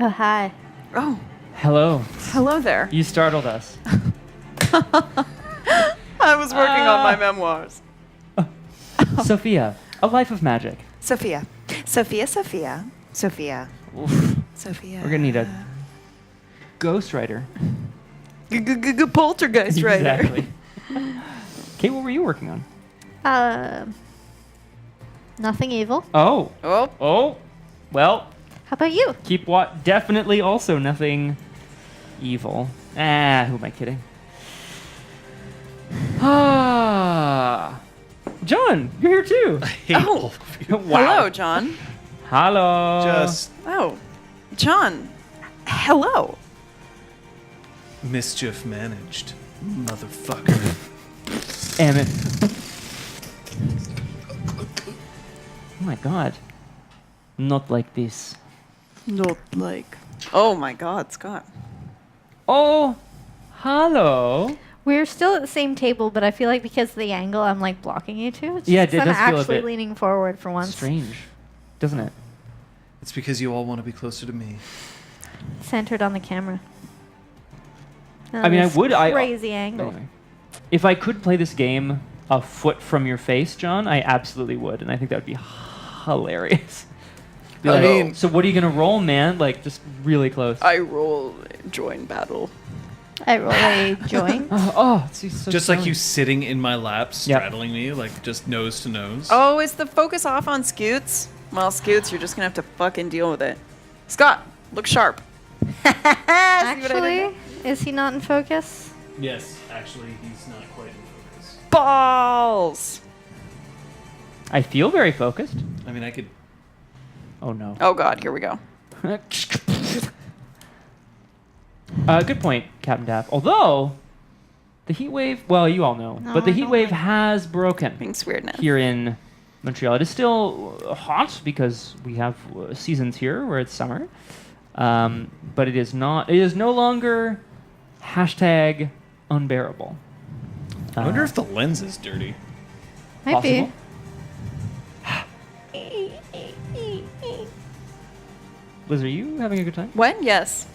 Oh, hi. Oh, Hello. hello there. You startled us. I was working on my memoirs. Sophia, A Life of Magic. Sophia. Sophia. Oof. Sophia. We're gonna need a ghostwriter. Poltergeist writer. Exactly. Kate, what were you working on? Nothing evil. Oh. Oh, Oh. Well, How about you? keep definitely also nothing evil. Who am I kidding? Ah. John, you're here too. I hate all of you. Wow. hello, John. Hello. Just Oh, John. Hello. mischief managed, motherfucker. Emmett. Oh my god. Not like this. Not like. Oh my God, Scott. Oh, hello. We're still at the same table, but I feel like because of the angle, I'm like blocking you two. It's Yeah, just it I'm does feel a actually bit leaning forward for once. Strange, doesn't it? It's because you all want to be closer to me. Centered on the camera. I mean, I This would. Crazy angle. Anyway, if I could play this game a foot from your face, John, I absolutely would, and I think that would be hilarious. Be I like, mean- so what are you gonna roll, man? Like just really close. I roll join battle. I roll a joint. It's so Just like silly. you sitting in my lap, Yep. straddling me, like just nose to nose. Oh, is the focus off on Scoots? Well, Scoots, you're just gonna have to fucking deal with it. Scott, look sharp. Actually, is he not in focus? Yes, actually, he's not quite in focus. Balls. I feel very focused. I mean, I could. Oh no. Oh God, here we go. Good point, Captain Daff. Although the heat wave, well, you all know, No, but the I heat don't wave like- has broken Being weird now. here in Montreal. It is still hot because we have seasons here where it's summer, but it is not. It is no longer hashtag unbearable. I wonder if the lens is dirty. Might possible. Liz, are you having a good time? When? Yes.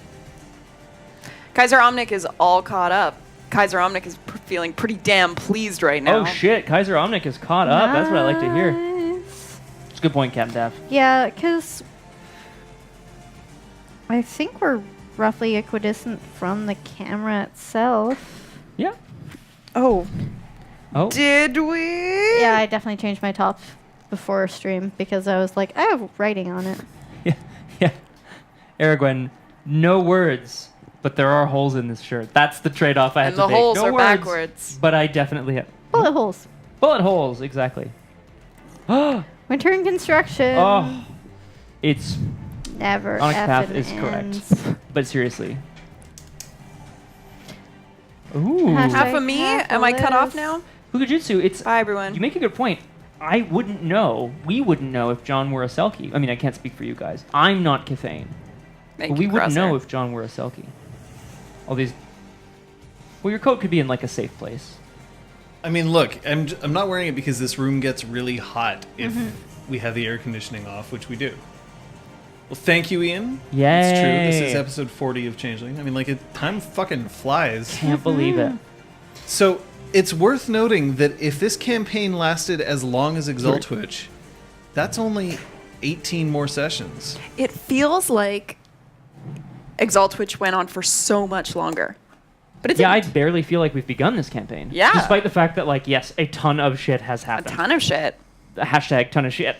Kaiser Omnic is all caught up. Kaiser Omnic is feeling pretty damn pleased right now. Oh shit, Kaiser Omnic is caught up. That's what I like to hear. Nice. It's a good point, Captain Daff. Yeah, because I think we're roughly equidistant from the camera itself. Yeah. Oh. Oh. Did we? Yeah, I definitely changed my top before stream because I was like, I have writing on it. Yeah. Yeah. Aragwen, no words, but there are holes in this shirt. That's the trade-off I have And to the make. holes No are words, backwards. But I definitely have Bullet holes. bullet holes. Exactly. Oh, Winter in construction. it's. Never Onyx Path effing is correct. ends. But seriously. Ooh. Hashtag- Half of me? Half Am I cut off Liz. now? Hugajutsu, it's. Bye, everyone. You make a good point. I wouldn't know. We wouldn't know if John were a Selkie. I mean, I can't speak for you guys. I'm not Cathane. Thank But we you, wouldn't know Crosshair. if John were a Selkie. All these. Well, your coat could be in like a safe place. I mean, look, I'm not wearing it because this room gets really hot if we have the air conditioning off, which we do. Well, thank you, Ian. Yay. It's true. This is episode 40 of Changeling. I mean, like, time fucking flies. Can't believe it. So, it's worth noting that if this campaign lasted as long as Exaltwitch, that's only 18 more sessions. It feels like Exaltwitch went on for so much longer. But it's Yeah, I barely feel like we've begun this campaign. Yeah. Despite the fact that, like, yes, a ton of shit has a happened. ton of shit. Hashtag ton of shit.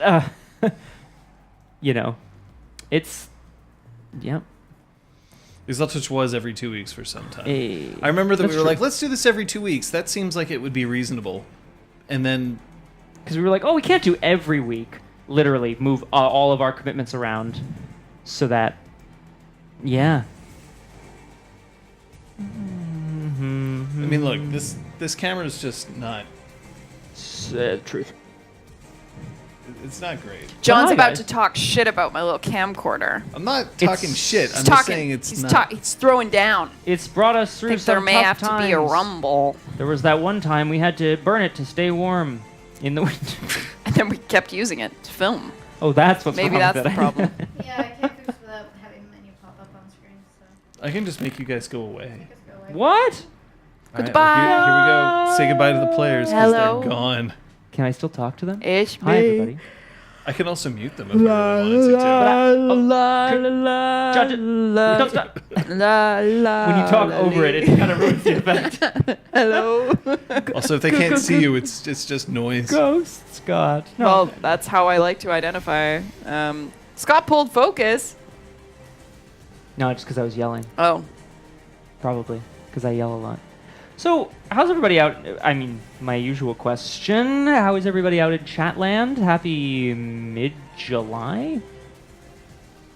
You know, it's. Yep. Exaltwitch was every 2 weeks for some time. Hey. I remember that That's we were true. like, let's do this every 2 weeks. That seems like it would be reasonable. And then Because we were like, oh, we can't do every week. Literally move all of our commitments around so that, yeah. I mean, look, this camera is just not. Truth. It's not great. John's hi, about guys. to talk shit about my little camcorder. I'm not talking shit. I'm just saying it's he's not. he's throwing down. It's brought us I through think some there may tough have to be a times. rumble. There was that one time we had to burn it to stay warm in the winter. And then we kept using it to film. Oh, that's what's Maybe wrong that's with the it. problem. Yeah, I can't finish without having the menu pop I can just make you guys go away. What? All right, Goodbye. here we go. Say goodbye to the players because Hello. they're gone. Can I still talk to them? Ish Hi, everybody. I can also mute them if I really wanted to. Judge it. Don't stop. La, la, When you talk la, over it, it kind of ruins the effect. Hello. Also, if they can't see you, it's just noise. Ghost Scott. No. Well, that's how I like to identify. Scott pulled focus. No, just because I was yelling. Oh. Probably. Because I yell a lot. So, how's everybody out? I mean, my usual question. How is everybody out in Chatland? Happy mid-July?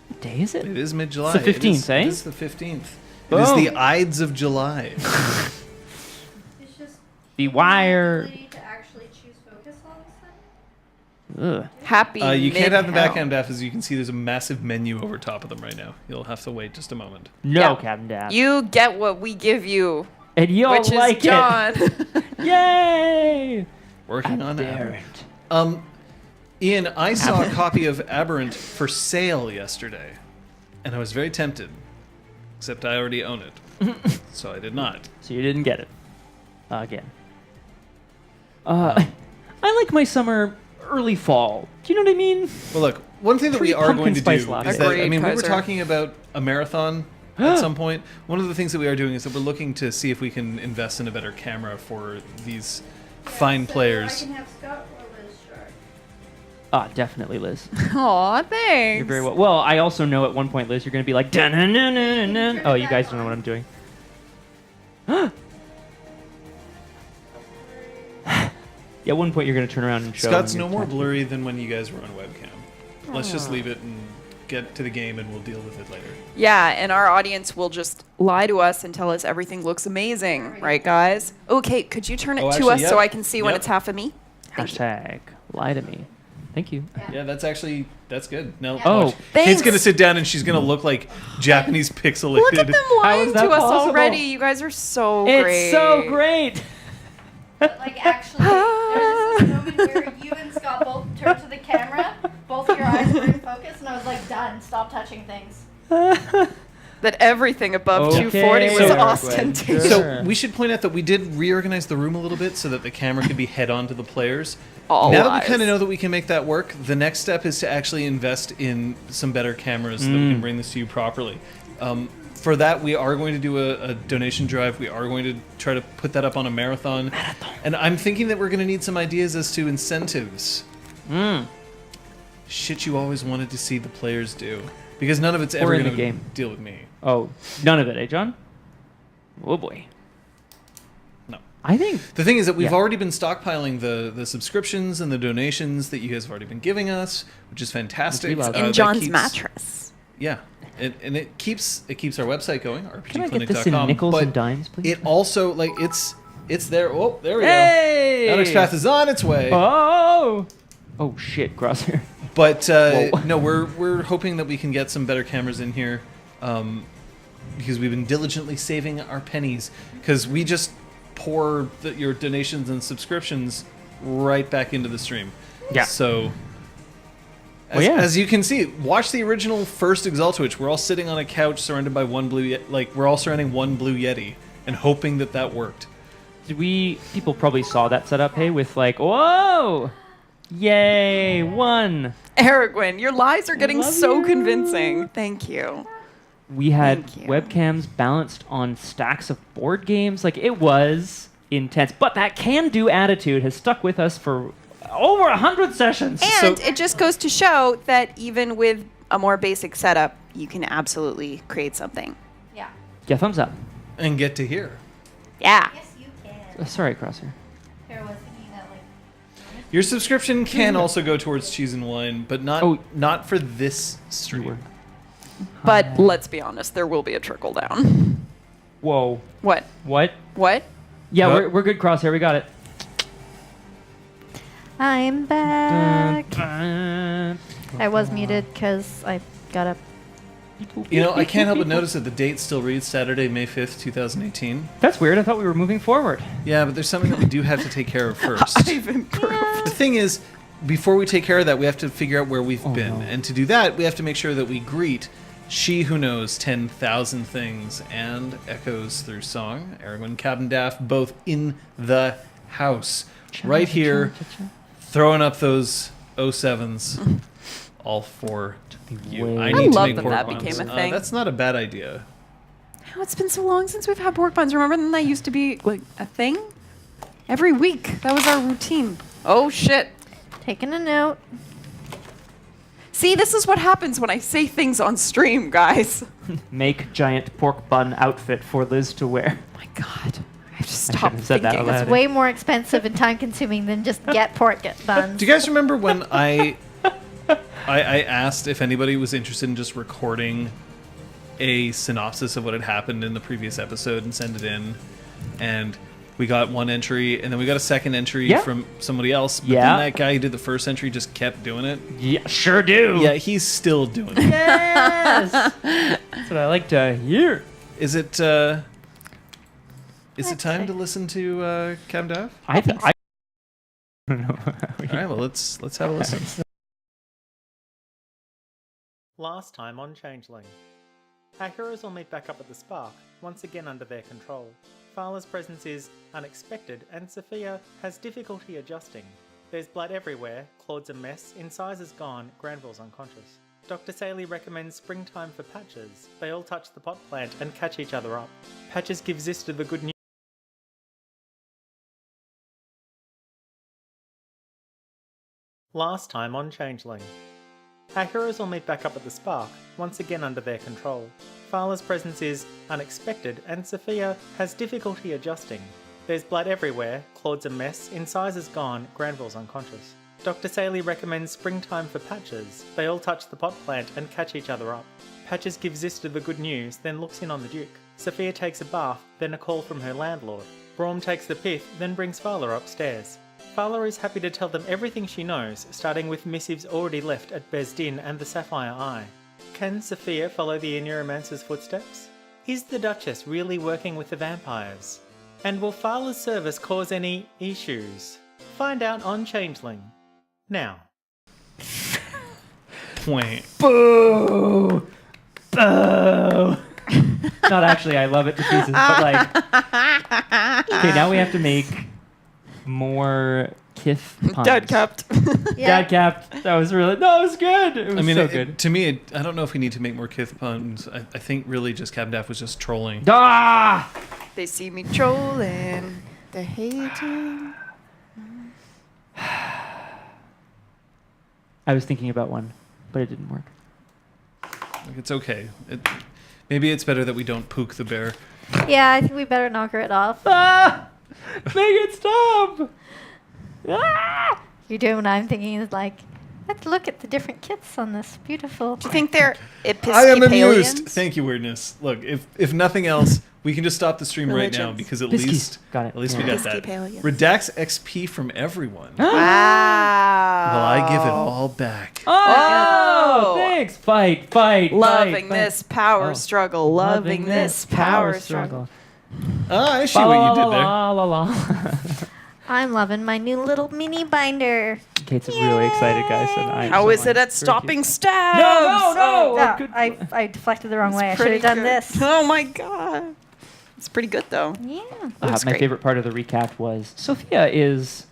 What day is it? It is mid-July. It's the 15th, eh? It is the 15th. It Boom. is the Ides of July. It's just The wire. to actually choose focus all of a sudden. Ugh. Happy You can't have the mid-hell. backend daff, as you can see. There's a massive menu over top of them right now. You'll have to wait just a moment. No, Yeah. Captain Dad. You get what we give you, and you which like is John. it. Yay! Working on Aberrant. that. Ian, I saw a copy of Aberrant for sale yesterday, and I was very tempted. Except I already own it, so I did not. So you didn't get it. Again. I like my summer early fall. Do you know what I mean? Well, look, one thing that we are Pre-pumpkin going to do spice is latte. that, Agreed, we were Kaiser. talking about a marathon at some point. One of the things that we are doing is that we're looking to see if we can invest in a better camera for these fine players. I can have Scott or Liz start. Ah, definitely, Liz. Aw, thanks. You're very well. Well, I also know at one point, Liz, you're going to be like, dun-dun-dun-dun-dun. Oh, you guys don't know what I'm doing. Yeah, at one point you're going to turn around and show. Scott's them no your more tattoo. blurry than when you guys were on webcam. Let's just leave it and get to the game, and we'll deal with it later. Yeah, and our audience will just lie to us and tell us everything looks amazing, right, guys? Okay, could you turn it Oh, to actually, us yep. so I can see when Yep. it's half of me? Thank you. Hashtag lie to me. Thank you. Yeah, that's good. Now, Oh, watch. thanks. Kate's gonna sit down and she's gonna look like Japanese pixelated. Look at them lying is to that us possible? already. You guys are so It's great. so great. But like actually, there's this moment where you and Scott both turned to the camera, both your eyes were in focus, and I was like, done, stop touching things. That everything above Okay, 240 was so- ostentatious. Sure. So we should point out that we did reorganize the room a little bit so that the camera could be head on to the players. All now that eyes. we kind of know that we can make that work, the next step is to actually invest in some better cameras so that we can bring this to you properly. For that, we are going to do a donation drive. We are going to try to put that up on a marathon. And I'm thinking that we're going to need some ideas as to incentives. Shit you always wanted to see the players do. Because none of it's ever in the going to game. deal with me. Oh, none of it, eh, John? Oh boy. No. I think The thing is that we've Yeah. already been stockpiling the subscriptions and the donations that you guys have already been giving us, which is fantastic. Which we love. In That John's keeps- mattress. Yeah, and it keeps our website going, Can I get this in rpgclinic.com. nickels but and dimes, please? it also it's there. Oh, there we Hey! go. Alex Path is on its way. Oh! Oh shit, Crosshair. But Whoa. no, we're hoping that we can get some better cameras in here, because we've been diligently saving our pennies. Because we just pour your donations and subscriptions right back into the stream. Yeah. So. As, Well, yeah. as you can see, watch the original first Exaltwitch. We're all sitting on a couch surrounded by one blue, we're all surrounding one blue Yeti, and hoping that worked. People probably saw that setup, hey, with like, whoa! Yay, one! Aragwin, your lies are getting love so you. convincing. Thank you. We had Thank you. webcams balanced on stacks of board games. Like, it was intense. But that can-do attitude has stuck with us for over 100 sessions. And So- it just goes to show that even with a more basic setup, you can absolutely create something. Yeah. Yeah, thumbs up. And get to hear. Yeah. Yes, you can. Sorry, Crosshair. Kara was thinking that like. Your subscription can also go towards cheese and wine, but not for this You stream. were. But let's be honest, there will be a trickle down. Whoa. What? What? What? Yeah, Huh? we're good, Crosshair. We got it. I'm back. Dun, I was muted because I got up. You know, I can't help but notice that the date still reads Saturday, May 5th, 2018. That's weird. I thought we were moving forward. Yeah, but there's something that we do have to take care of first. I've improved. The thing is, before we take care of that, we have to figure out where we've Oh, been. no. And to do that, we have to make sure that we greet She Who Knows 10,000 Things and Echoes Through Song. Aragorn, Captain Daft, both in the house. Right here, throwing up those 07s. All for you. Way I I need to love make that pork that buns. became a thing. That's not a bad idea. Oh, it's been so long since we've had pork buns. Remember when that used to be like a thing? Every week. That was our routine. Oh, shit. Taking a note. See, this is what happens when I say things on stream, guys. Make giant pork bun outfit for Liz to wear. Oh my God. I have to I stop shouldn't have said that thinking. out It's loud. way more expensive and time consuming than just get pork buns. Do you guys remember when I asked if anybody was interested in just recording a synopsis of what had happened in the previous episode and send it in? And we got one entry, and then we got a second entry Yeah. from somebody else. But Yeah. then that guy who did the first entry just kept doing it. Yeah, sure do. Yeah, he's still doing it. Yes. That's what I like to hear. Is it time say. to listen to Cam Dav? I think I don't know. All right, well let's have a listen. Last time on Changeling. Our heroes will meet back up at the Spark, once again under their control. Fala's presence is unexpected, and Sophia has difficulty adjusting. There's blood everywhere, Claude's a mess, Incisor's gone, Granville's unconscious. Dr. Saley recommends springtime for Patches. They all touch the pot plant and catch each other up. Patches gives Zista the good news. Last time on Changeling. Our heroes will meet back up at the Spark, once again under their control. Fala's presence is unexpected, and Sophia has difficulty adjusting. There's blood everywhere, Claude's a mess, Incisor's gone, Granville's unconscious. Dr. Saley recommends springtime for Patches. They all touch the pot plant and catch each other up. Patches gives Zista the good news, then looks in on the Duke. Sophia takes a bath, then a call from her landlord. Braum takes the pith, then brings Fala upstairs. Fala is happy to tell them everything she knows, starting with missives already left at Bezdin and the Sapphire Eye. Can Sophia follow the Neuromancer's footsteps? Is the Duchess really working with the vampires? And will Fala's service cause any issues? Find out on Changeling. Now. Point. Boo! Boo! Not actually, I love it to pieces, but like... Okay, now we have to make more Kith puns. Dead kept. Yeah. Dad capped. That was really... No, it was good! It was I mean, so good. to me, I don't know if we need to make more Kith puns. I think really just Cam Dav was just trolling. Ah! They see me trolling. They're hating. I was thinking about one, but it didn't work. Like, it's okay. Maybe it's better that we don't pook the bear. Yeah, I think we better knock her it off. Ah! Make it stop! Ah! You're doing what I'm thinking is like, let's look at the different kits on this beautiful. Do you think they're I am amused. Episcopalians? Thank you, Weirdness. Look, if nothing else, we can just stop the stream right now Religions. because at Biskies. least Got it. at least we Yeah. got that. Episcopalians. Redacts XP from everyone. Wow. Well, I give it all back. Oh, Oh! thanks. Fight. Loving fight. this power Oh. struggle. Loving this power struggle. Oh, I see what you did there. La la la. I'm loving my new little mini binder. Kate's really excited, guys. And I'm How so is it like, at very stopping cute. stabs? No. Oh, good. I deflected the wrong way. I It's should have pretty done good. this. Oh my god. It's pretty good though. Yeah. Looks My great. favorite part of the recap was Sophia is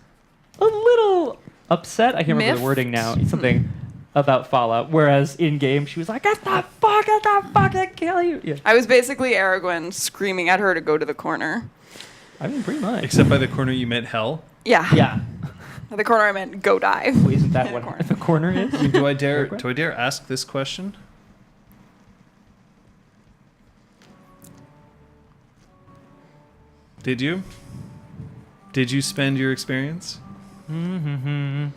a little upset. I can't remember the Miffed? wording now. It's something about Fallout. Whereas in game, she was like, "It's not fucking kill you." Yeah. I was basically Aragorn screaming at her to go to the corner. I mean, pretty much. Except by the corner you meant hell. Yeah. Yeah. At the corner I meant go die. Well, isn't that In what the corner. the corner is? I mean, do I dare ask this question? Did you? Did you spend your experience? Mm-hmm.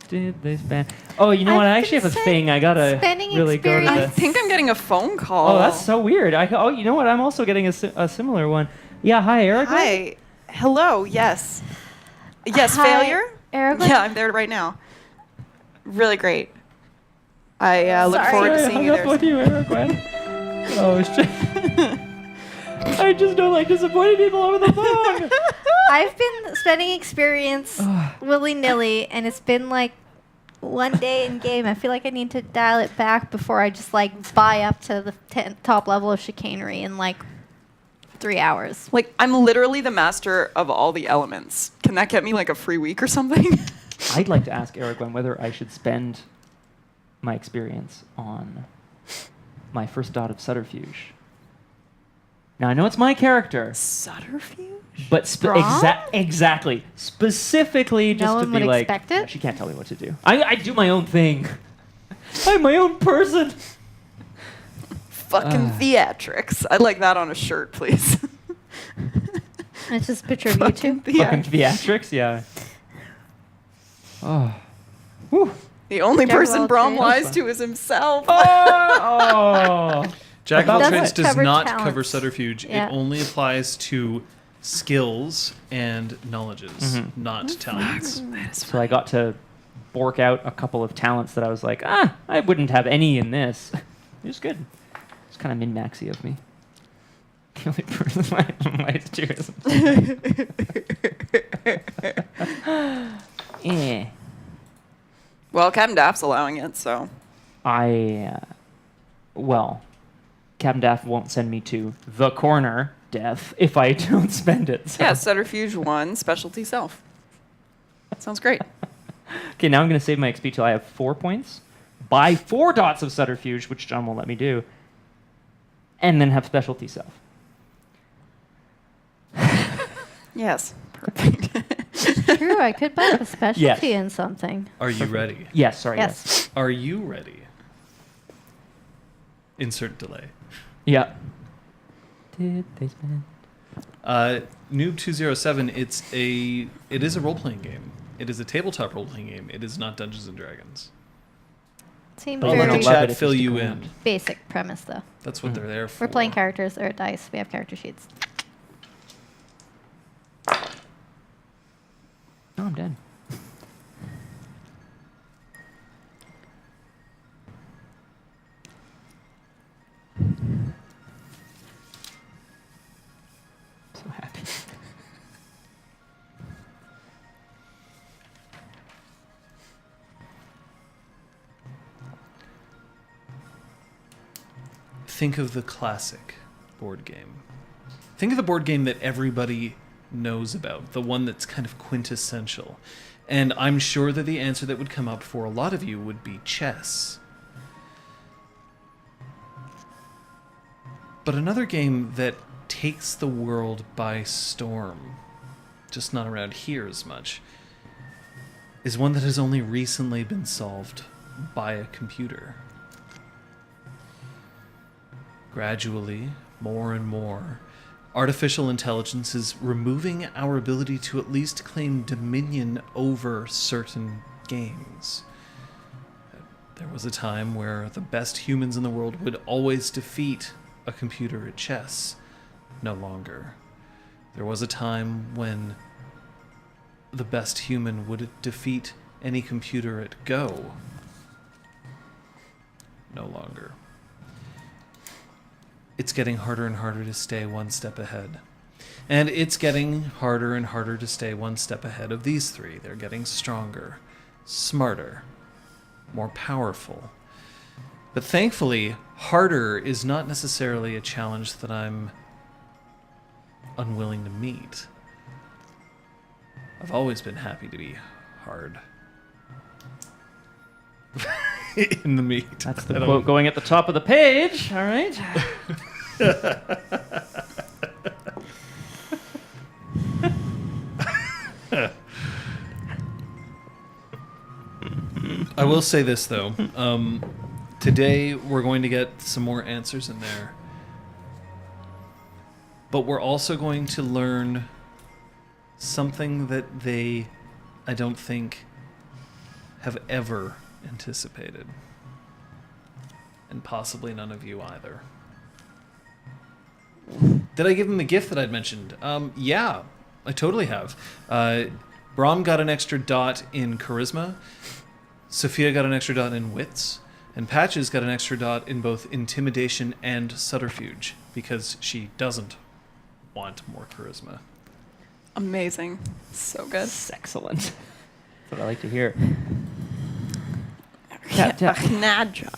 Did they spend? Oh, you know what? I I've actually been have a thing. I gotta spending really go to I the. think I'm getting a phone call. Oh, that's so weird. Oh, you know what? I'm also getting a similar one. Yeah, hi, Eric. Hi. Hello. Yes. Yes, Hi, failure? Aragorn? Yeah, I'm there right now. Really great. I look Sorry. forward to Sorry, seeing I you hung up there. with you, Eric. Gwen. Oh, shit. I just don't like disappointing people over the phone. I've been spending experience willy nilly, and it's been like one day in game. I feel like I need to dial it back before I just like buy up to the top level of chicanery in like 3 hours. Like, I'm literally the master of all the elements. Can that get me like a free week or something? I'd like to ask Aragorn whether I should spend my experience on my first dot of subterfuge. Now, I know it's my character, Subterfuge? but Braum? exactly. Specifically, just No to one be would like, expect it? "Yeah, she can't tell me what to do. I do my own thing. I'm my own person. Fucking theatrics. I'd like that on a shirt, please. It's just a picture of you two. Fucking theatrics, yeah. Oh. Whew. The only Jack of person all Braum trades. lies to is himself. Oh. Jack of all About trades what? does Cover not talents. cover subterfuge. Yeah. It only applies to skills and knowledges, not talents. So I got to bork out a couple of talents that I was like, I wouldn't have any in this. It was good. It's kind of min-maxy of me. The only person my tourism. Yeah. Well, Captain Daft's allowing it, so. Well, Captain Daff won't send me to the corner, death, if I don't spend it. So. Yeah, Subterfuge 1, specialty self. Sounds great. Okay, now I'm going to save my XP till I have 4 points. Buy 4 dots of subterfuge, which John won't let me do. And then have specialty self. Yes, perfect. True, I could buy a specialty in something. Are you ready? Yes, sorry. Yes. Are you ready? Insert delay. Yeah. Did they spend? Noob 207. It is a role playing game. It is a tabletop role playing game. It is not Dungeons and Dragons. Seems But I'll you're let gonna the love very it chat if fill you you stick in. around. basic premise, though. That's what they're there for. We're playing characters or dice. We have character sheets. Oh, I'm dead. So happy. Think of the classic board game. Think of the board game that everybody knows about, the one that's kind of quintessential. And I'm sure that the answer that would come up for a lot of you would be chess. But another game that takes the world by storm, just not around here as much, is one that has only recently been solved by a computer. Gradually, more and more, artificial intelligence is removing our ability to at least claim dominion over certain games. There was a time where the best humans in the world would always defeat a computer at chess. No longer. There was a time when the best human would defeat any computer at Go. No longer. It's getting harder and harder to stay one step ahead. And it's getting harder and harder to stay one step ahead of these three. They're getting stronger, smarter, more powerful. But thankfully, harder is not necessarily a challenge that I'm unwilling to meet. I've always been happy to be hard. In the meat. That's the quote going at the top of the page. All right. I will say this, though. Today, we're going to get some more answers in there. But we're also going to learn something that they, I don't think, have ever anticipated. And possibly none of you either. Did I give them the gift that I'd mentioned? Yeah, I totally have. Braum got an extra dot in charisma. Sophia got an extra dot in wits. And Patches got an extra dot in both intimidation and subterfuge, because she doesn't want more charisma. Amazing. So good. That's excellent. That's what I like to hear. Nadja.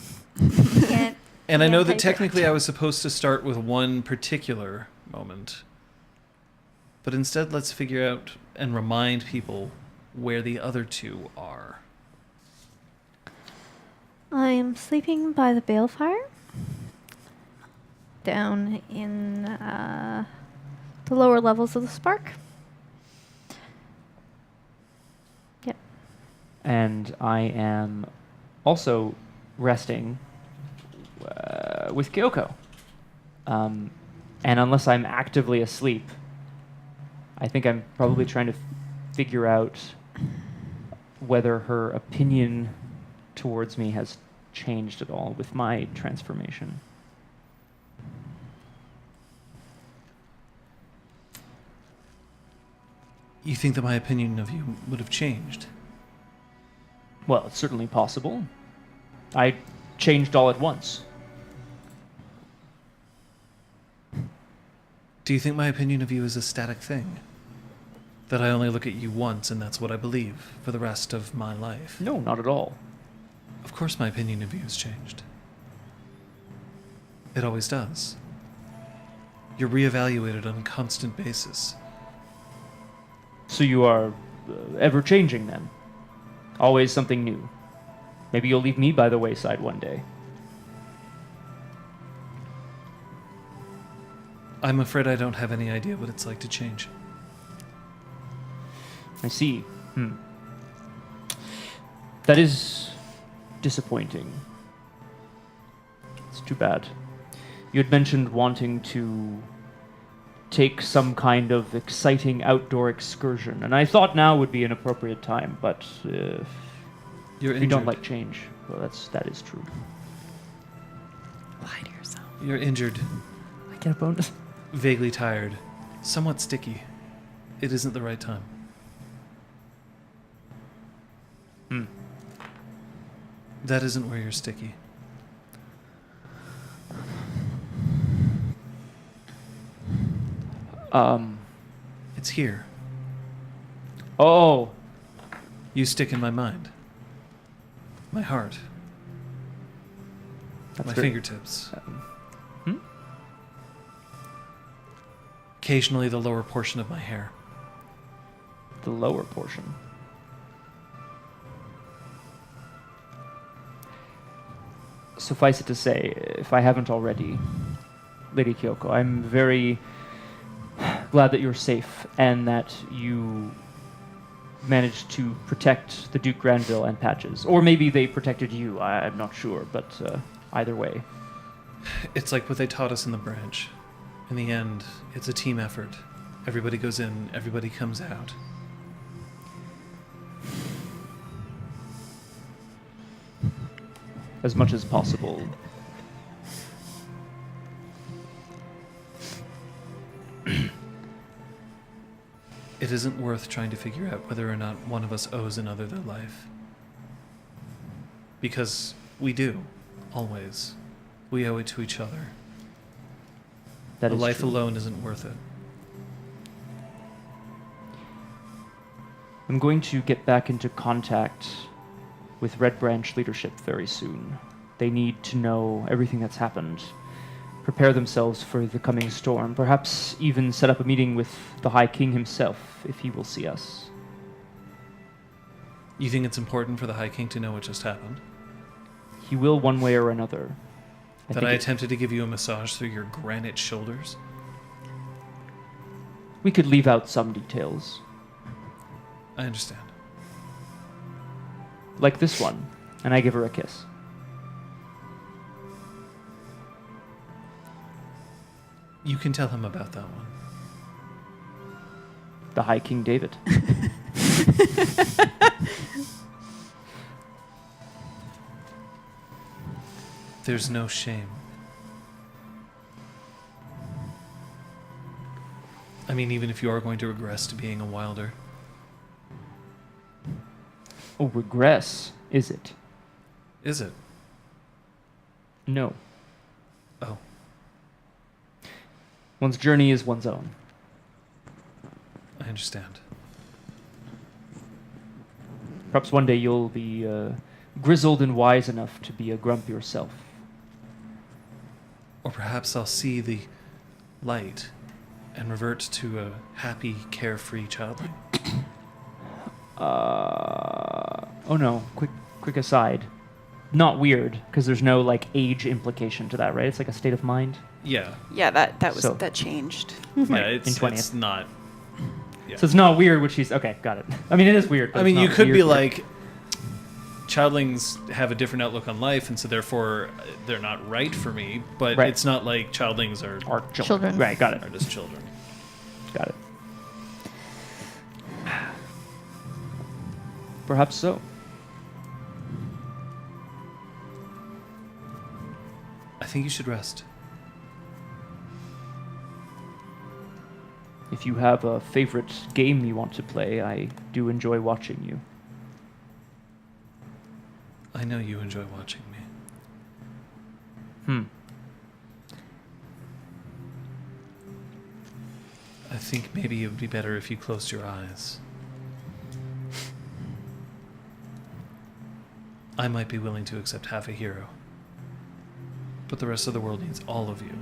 Can't. And I know can't that take technically I was supposed to start with one particular moment. But instead, let's figure out and remind people where the other two are. I'm sleeping by the balefire. Down in the lower levels of the spark. Yep. And I am also resting with Kyoko. And unless I'm actively asleep, I think I'm probably trying to figure out whether her opinion towards me has changed at all with my transformation. You think that my opinion of you would have changed? Well, it's certainly possible. I changed all at once. Do you think my opinion of you is a static thing? That I only look at you once and that's what I believe for the rest of my life? No, not at all. Of course my opinion of you has changed. It always does. You're reevaluated on a constant basis. So you are ever changing then? Always something new. Maybe you'll leave me by the wayside one day. I'm afraid I don't have any idea what it's like to change. I see. That is disappointing. It's too bad. You had mentioned wanting to take some kind of exciting outdoor excursion, and I thought now would be an appropriate time, but if You're you injured. don't like change, well, that is true. Lie to yourself. You're injured, I get a bonus. vaguely tired, somewhat sticky. It isn't the right time. That isn't where you're sticky. It's here. Oh, You stick in my mind. My heart. that's My very- fingertips. Occasionally the lower portion of my hair. The lower portion. Suffice it to say, if I haven't already, Lady Kyoko, I'm very glad that you're safe and that you managed to protect the Duke Granville and Patches. Or maybe they protected you, I'm not sure, but either way. It's like what they taught us in the branch. In the end, it's a team effort. Everybody goes in, everybody comes out. As much as possible. It isn't worth trying to figure out whether or not one of us owes another their life. Because we do, always. We owe it to each other. That A is life true. alone isn't worth it. I'm going to get back into contact with Red Branch leadership very soon. They need to know everything that's happened, prepare themselves for the coming storm, perhaps even set up a meeting with the High King himself, if he will see us. You think it's important for the High King to know what just happened? He will one way or another. That think I it- attempted to give you a massage through your granite shoulders? We could leave out some details, I understand. like this one, and I give her a kiss. You can tell him about that one. The High King David. There's no shame. I mean, even if you are going to regress to being a wilder. Oh, regress, is it? Is it? No. Oh. One's journey is one's own. I understand. Perhaps one day you'll be grizzled and wise enough to be a grump yourself. Or perhaps I'll see the light and revert to a happy, carefree childling. Oh no, quick aside. Not weird, because there's no like age implication to that, right? It's like a state of mind. Yeah. Yeah, that So- changed. Yeah, in it's 20th. not. So it's not weird what she's okay, got it. I mean it is weird. But I mean, it's you not could be weird. like, childlings have a different outlook on life, and so therefore they're not right for me, but Right. it's not like childlings are Or Children. Right, got it. just children. Got it. Perhaps so. I think you should rest. If you have a favorite game you want to play, I do enjoy watching you. I know you enjoy watching me. Hmm. I think maybe it would be better if you closed your eyes. I might be willing to accept half a hero, but the rest of the world needs all of you.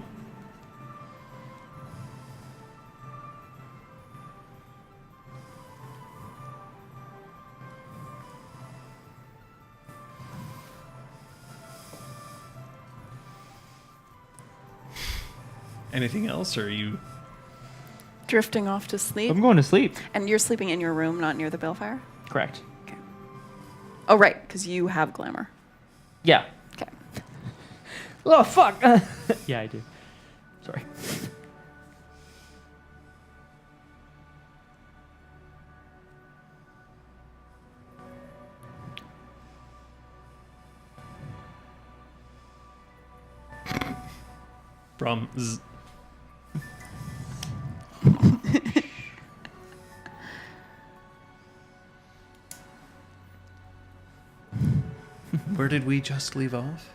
Anything else, or are you? Drifting off to sleep. I'm going to sleep. And you're sleeping in your room, not near the balefire? Correct. Okay. Oh, right, because you have glamour. Yeah. Okay. Oh fuck. Yeah, I do. Sorry. Braum. Where did we just leave off?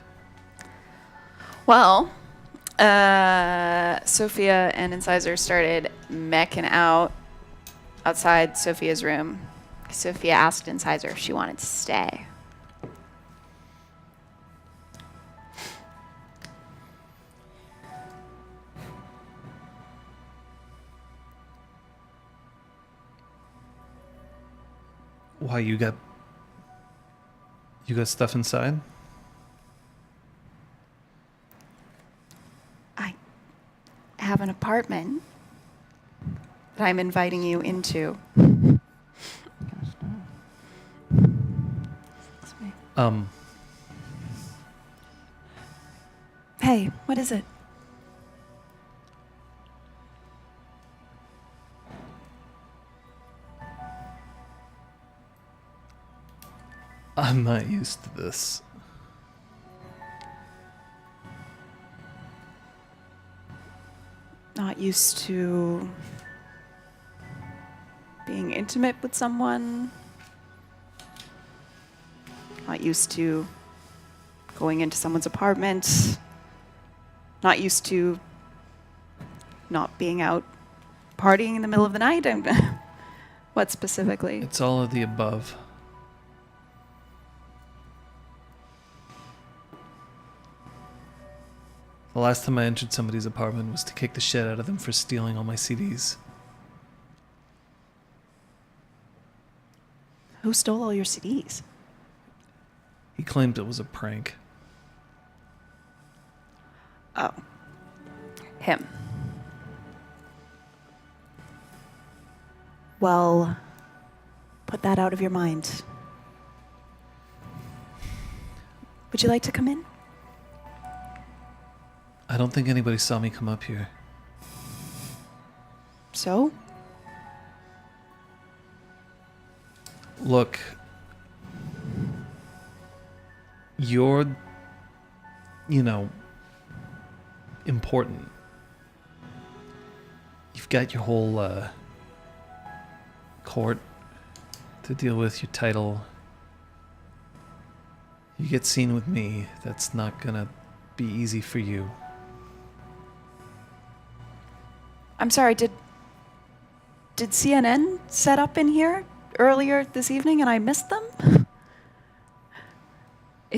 Well, Sophia and Incisor started mecking out outside Sophia's room. Sophia asked Incisor if she wanted to stay. Why, you got stuff inside? I have an apartment that I'm inviting you into. Hey, what is it? I'm not used to this. Not used to being intimate with someone. Not used to going into someone's apartment. Not used to not being out partying in the middle of the night. What specifically? It's all of the above. The last time I entered somebody's apartment was to kick the shit out of them for stealing all my CDs. Who stole all your CDs? He claimed it was a prank. Oh. Him. Well, put that out of your mind. Would you like to come in? I don't think anybody saw me come up here. So? Look, you're, important. You've got your whole court to deal with, your title. You get seen with me, that's not gonna be easy for you. I'm sorry, did CNN set up in here earlier this evening and I missed them?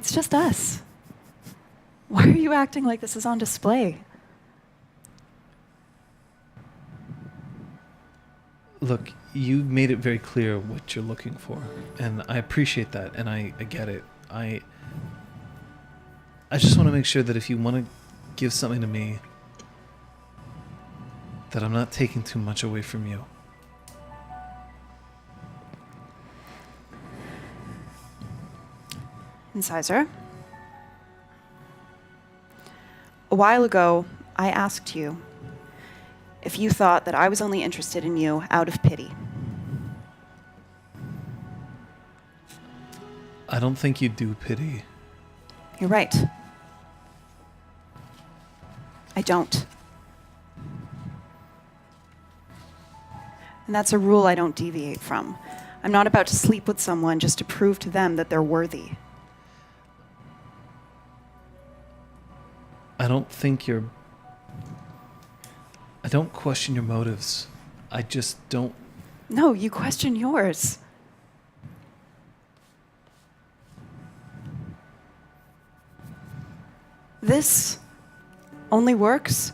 It's just us. Why are you acting like this is on display? Look, you made it very clear what you're looking for, and I appreciate that, and I get it. I just want to make sure that if you want to give something to me, that I'm not taking too much away from you. Incisor, a while ago, I asked you if you thought that I was only interested in you out of pity. I don't think you do pity. You're right. I don't. And that's a rule I don't deviate from. I'm not about to sleep with someone just to prove to them that they're worthy. I don't think you're... I don't question your motives. I just don't... No, you question yours. This only works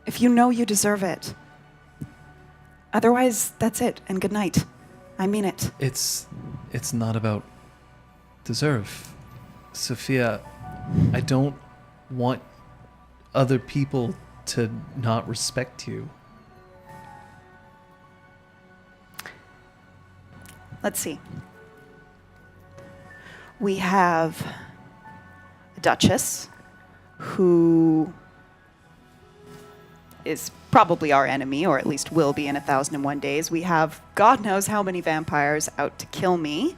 if you know you deserve it. Otherwise, that's it, and good night. I mean it. It's not about deserve. Sophia, I don't want other people to not respect you. Let's see. We have a duchess who is probably our enemy, or at least will be in 1001 days. We have God knows how many vampires out to kill me.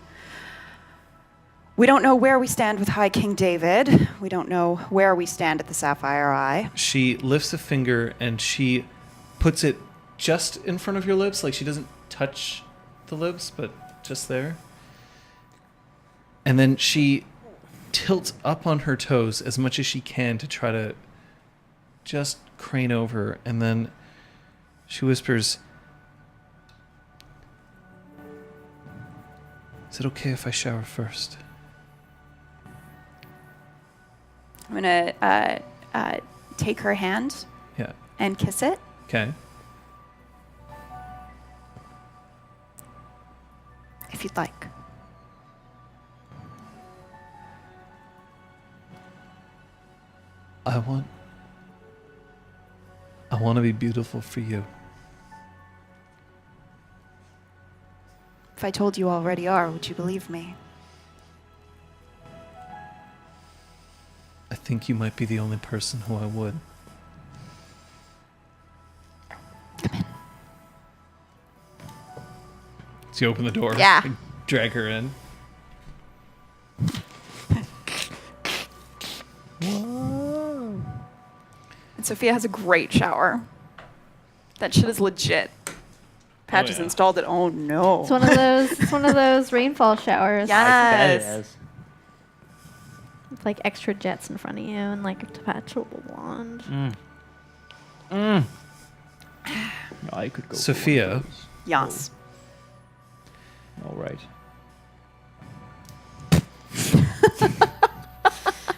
We don't know where we stand with High King David. We don't know where we stand at the Sapphire Eye. She lifts a finger and she puts it just in front of your lips, like she doesn't touch the lips, but just there. And then she tilts up on her toes as much as she can to try to just crane over, and then she whispers, "Is it okay if I shower first?" I'm gonna take her hand Yeah. and kiss it. Okay. If you'd like. I want to be beautiful for you. If I told you already are, would you believe me? I think you might be the only person who I would. Come in. So you open the door. Yeah. And drag her in. And Sophia has a great shower. That shit is legit. Patch has yeah. installed it. Oh no. It's one of those. It's one of those rainfall showers. Yeah. Bet it Yes. is. With like extra jets in front of you and like a detachable wand. I could go. for Sophia. one of those. Yes. All right.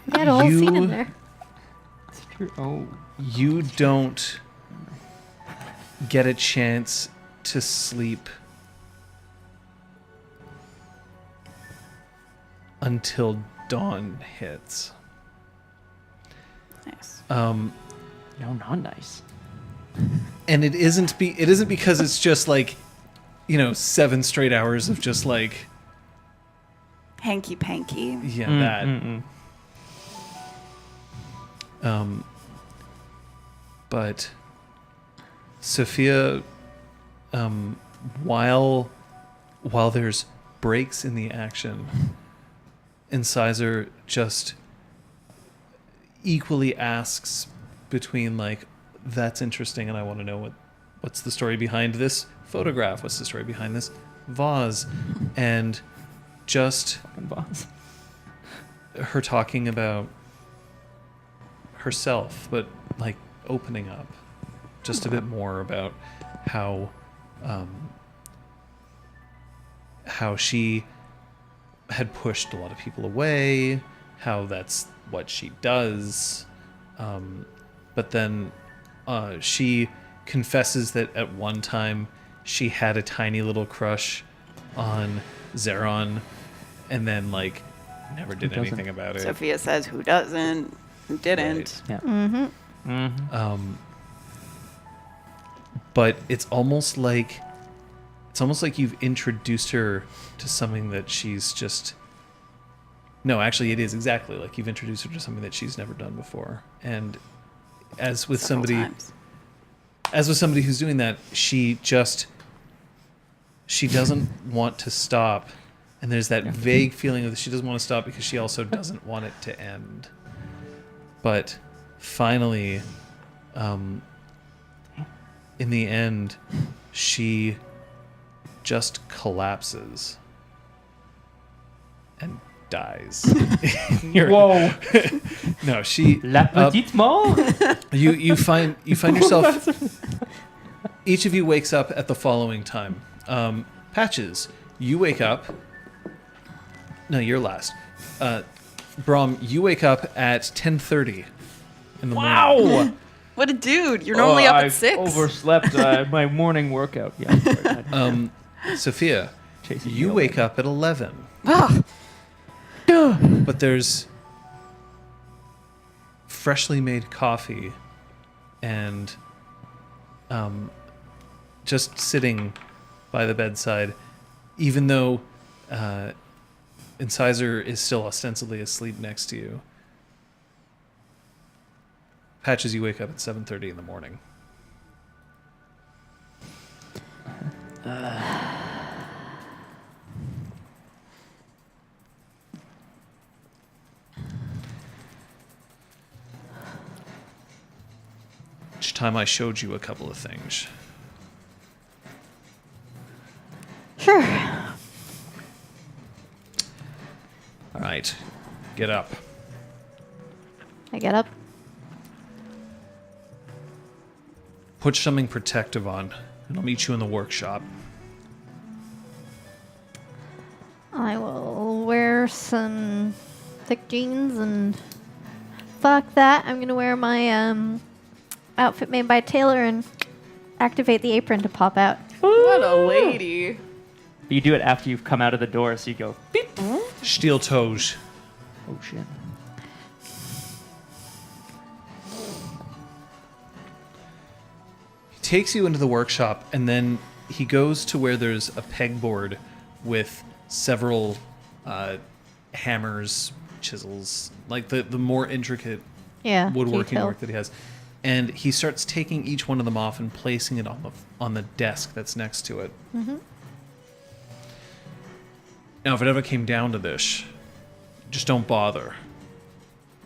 We had a whole scene in there. Oh. You don't get a chance to sleep until dawn hits. Nice. No, not nice. And it isn't because it's just like, 7 straight hours of just like, Hanky panky. that. But Sophia, while there's breaks in the action, Incisor just equally asks between like, that's interesting and I want to know what's the story behind this photograph, what's the story behind this vase, and just Fucking boss. her talking about herself, but like opening up just a bit more about how she had pushed a lot of people away, how that's what she does. But then she confesses that at one time she had a tiny little crush on Zeron and then, like, never did Who doesn't? anything about it. Sophia says, who doesn't? Who didn't? Yeah. But it's almost like you've introduced her to something that she's just... No, actually, it is exactly like you've introduced her to something that she's never done before. And as with Several somebody... times. As with somebody who's doing that, she doesn't want to stop. And there's that vague feeling that she doesn't want to stop because she also doesn't want it to end. But finally, in the end, she just collapses and dies. Whoa. No, she... La petite mort? You find yourself... Each of you wakes up at the following time. Patches, you wake up... No, you're last. Braum, you wake up at 10:30 in the morning. Wow! What a dude. You're normally up I at 6. overslept my morning workout. Yeah. Sorry, Sophia, Chasing you Neale. wake up at 11. Ah, But there's freshly made coffee and just sitting by the bedside, even though Incisor is still ostensibly asleep next to you. Patches, you wake up at 7:30 in the morning. Each time I showed you a couple of things. Sure. All right, get up. I get up. Put something protective on, and I'll meet you in the workshop. I will wear some thick jeans and fuck that. I'm gonna wear my outfit made by Taylor and activate the apron to pop out. what a lady. You do it after you've come out of the door, so you go, beep. Steel toes. Oh, shit. He takes you into the workshop, and then he goes to where there's a pegboard with several hammers, chisels, like the more intricate Yeah. woodworking detail. work that he has. And he starts taking each one of them off and placing it on the desk that's next to it. Mm-hmm. Now, if it ever came down to this, just don't bother.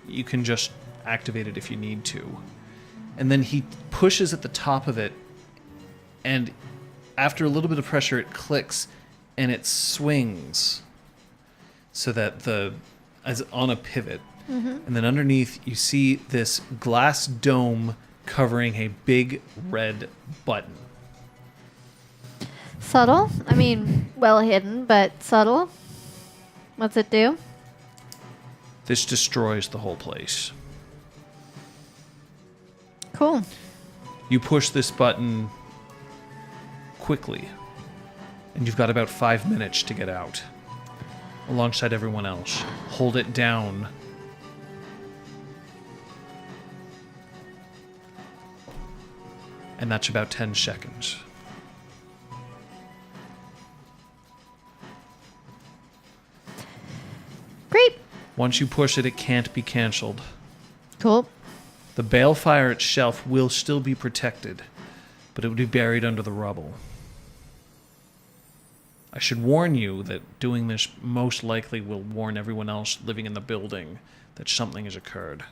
You can just activate it if you need to. And then he pushes at the top of it, and after a little bit of pressure, it clicks, and it swings so that as on a pivot. Mm-hmm. And then underneath, you see this glass dome covering a big red button. Subtle. I mean, well hidden, but subtle. What's it do? This destroys the whole place. Cool. You push this button quickly, and you've got about 5 minutes to get out, alongside everyone else. Hold it down. And that's about 10 seconds. Great. Once you push it, it can't be cancelled. Cool. The balefire itself will still be protected, but it would be buried under the rubble. I should warn you that doing this most likely will warn everyone else living in the building that something has occurred.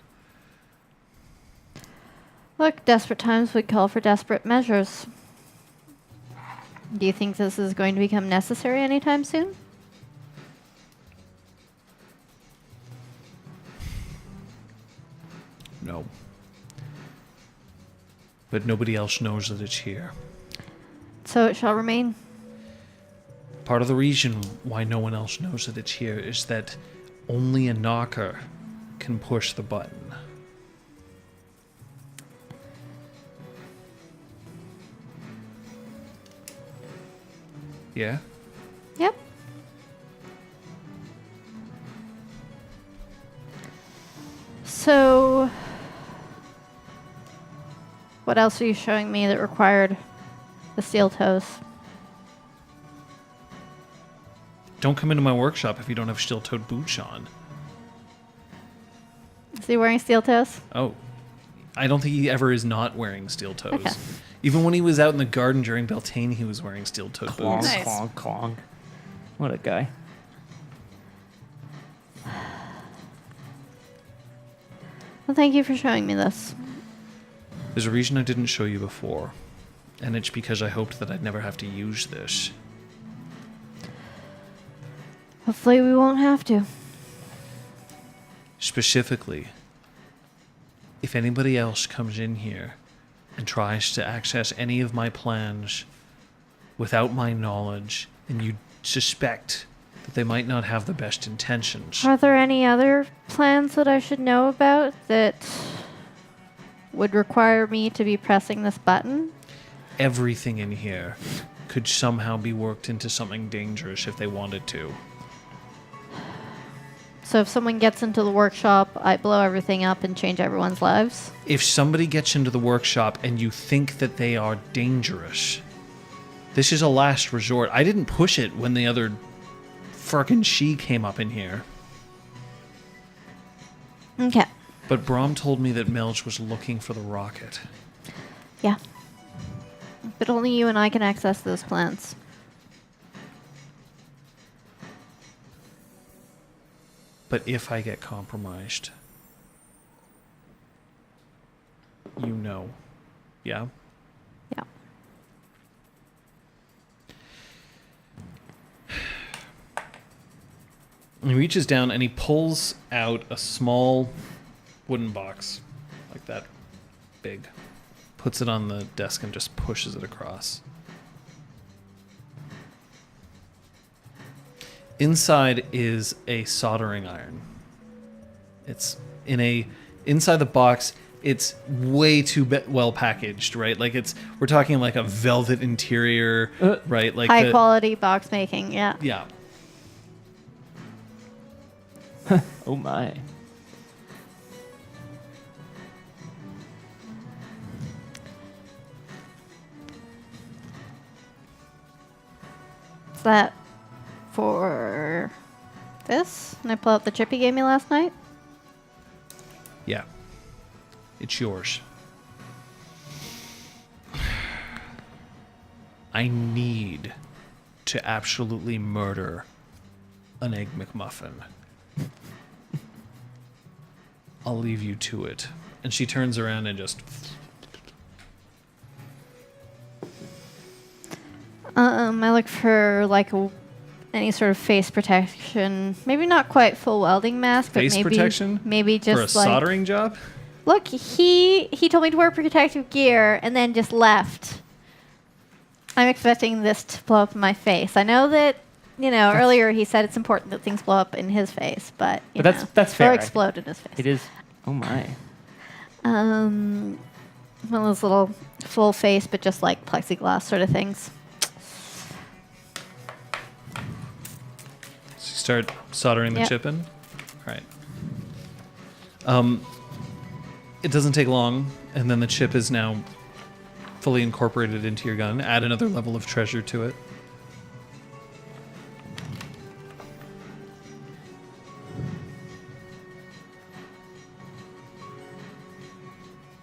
Look, desperate times would call for desperate measures. Do you think this is going to become necessary anytime soon? No. But nobody else knows that it's here. So it shall remain. Part of the reason why no one else knows that it's here is that only a knocker can push the button. Yeah? Yep. So, what else are you showing me that required the steel toes? Don't come into my workshop if you don't have steel-toed boots on. Is he wearing steel toes? Oh. I don't think he ever is not wearing steel toes. Okay. Even when he was out in the garden during Beltane, he was wearing steel-toed Clong, boots. Nice. clong, clong. What a guy. Well, thank you for showing me this. There's a reason I didn't show you before, and it's because I hoped that I'd never have to use this. Hopefully we won't have to. Specifically, if anybody else comes in here and tries to access any of my plans without my knowledge, and you suspect that they might not have the best intentions, Are there any other plans that I should know about that would require me to be pressing this button? everything in here could somehow be worked into something dangerous if they wanted to. So if someone gets into the workshop, I blow everything up and change everyone's lives? If somebody gets into the workshop and you think that they are dangerous, this is a last resort. I didn't push it when the other frickin' she came up in here. Okay. But Braum told me that Melch was looking for the rocket. Yeah. But only you and I can access those plans. But if I get compromised, you know. Yeah? Yeah. He reaches down and he pulls out a small wooden box, like that big, puts it on the desk and just pushes it across. Inside is a soldering iron. It's inside the box. It's way too well packaged, right? Like we're talking like a velvet interior, right? Like High quality box making, yeah. Yeah. Oh my. Is that for this? And I pull out the chip he gave me last night? Yeah. It's yours. I need to absolutely murder an Egg McMuffin. I'll leave you to it. And she turns around and just... I look for like any sort of face protection. Maybe not quite full welding mask, but Face maybe protection? maybe for a just like soldering job? Look, he told me to wear protective gear and then just left. I'm expecting this to blow up in my face. I know that, earlier he said it's important that things blow up in his face, but that's fair. Or explode in his face. It is. Oh my. One of those little full face, but just like plexiglass sort of things. So you start soldering the Yep. chip in? All right. It doesn't take long, and then the chip is now fully incorporated into your gun. Add another level of treasure to it.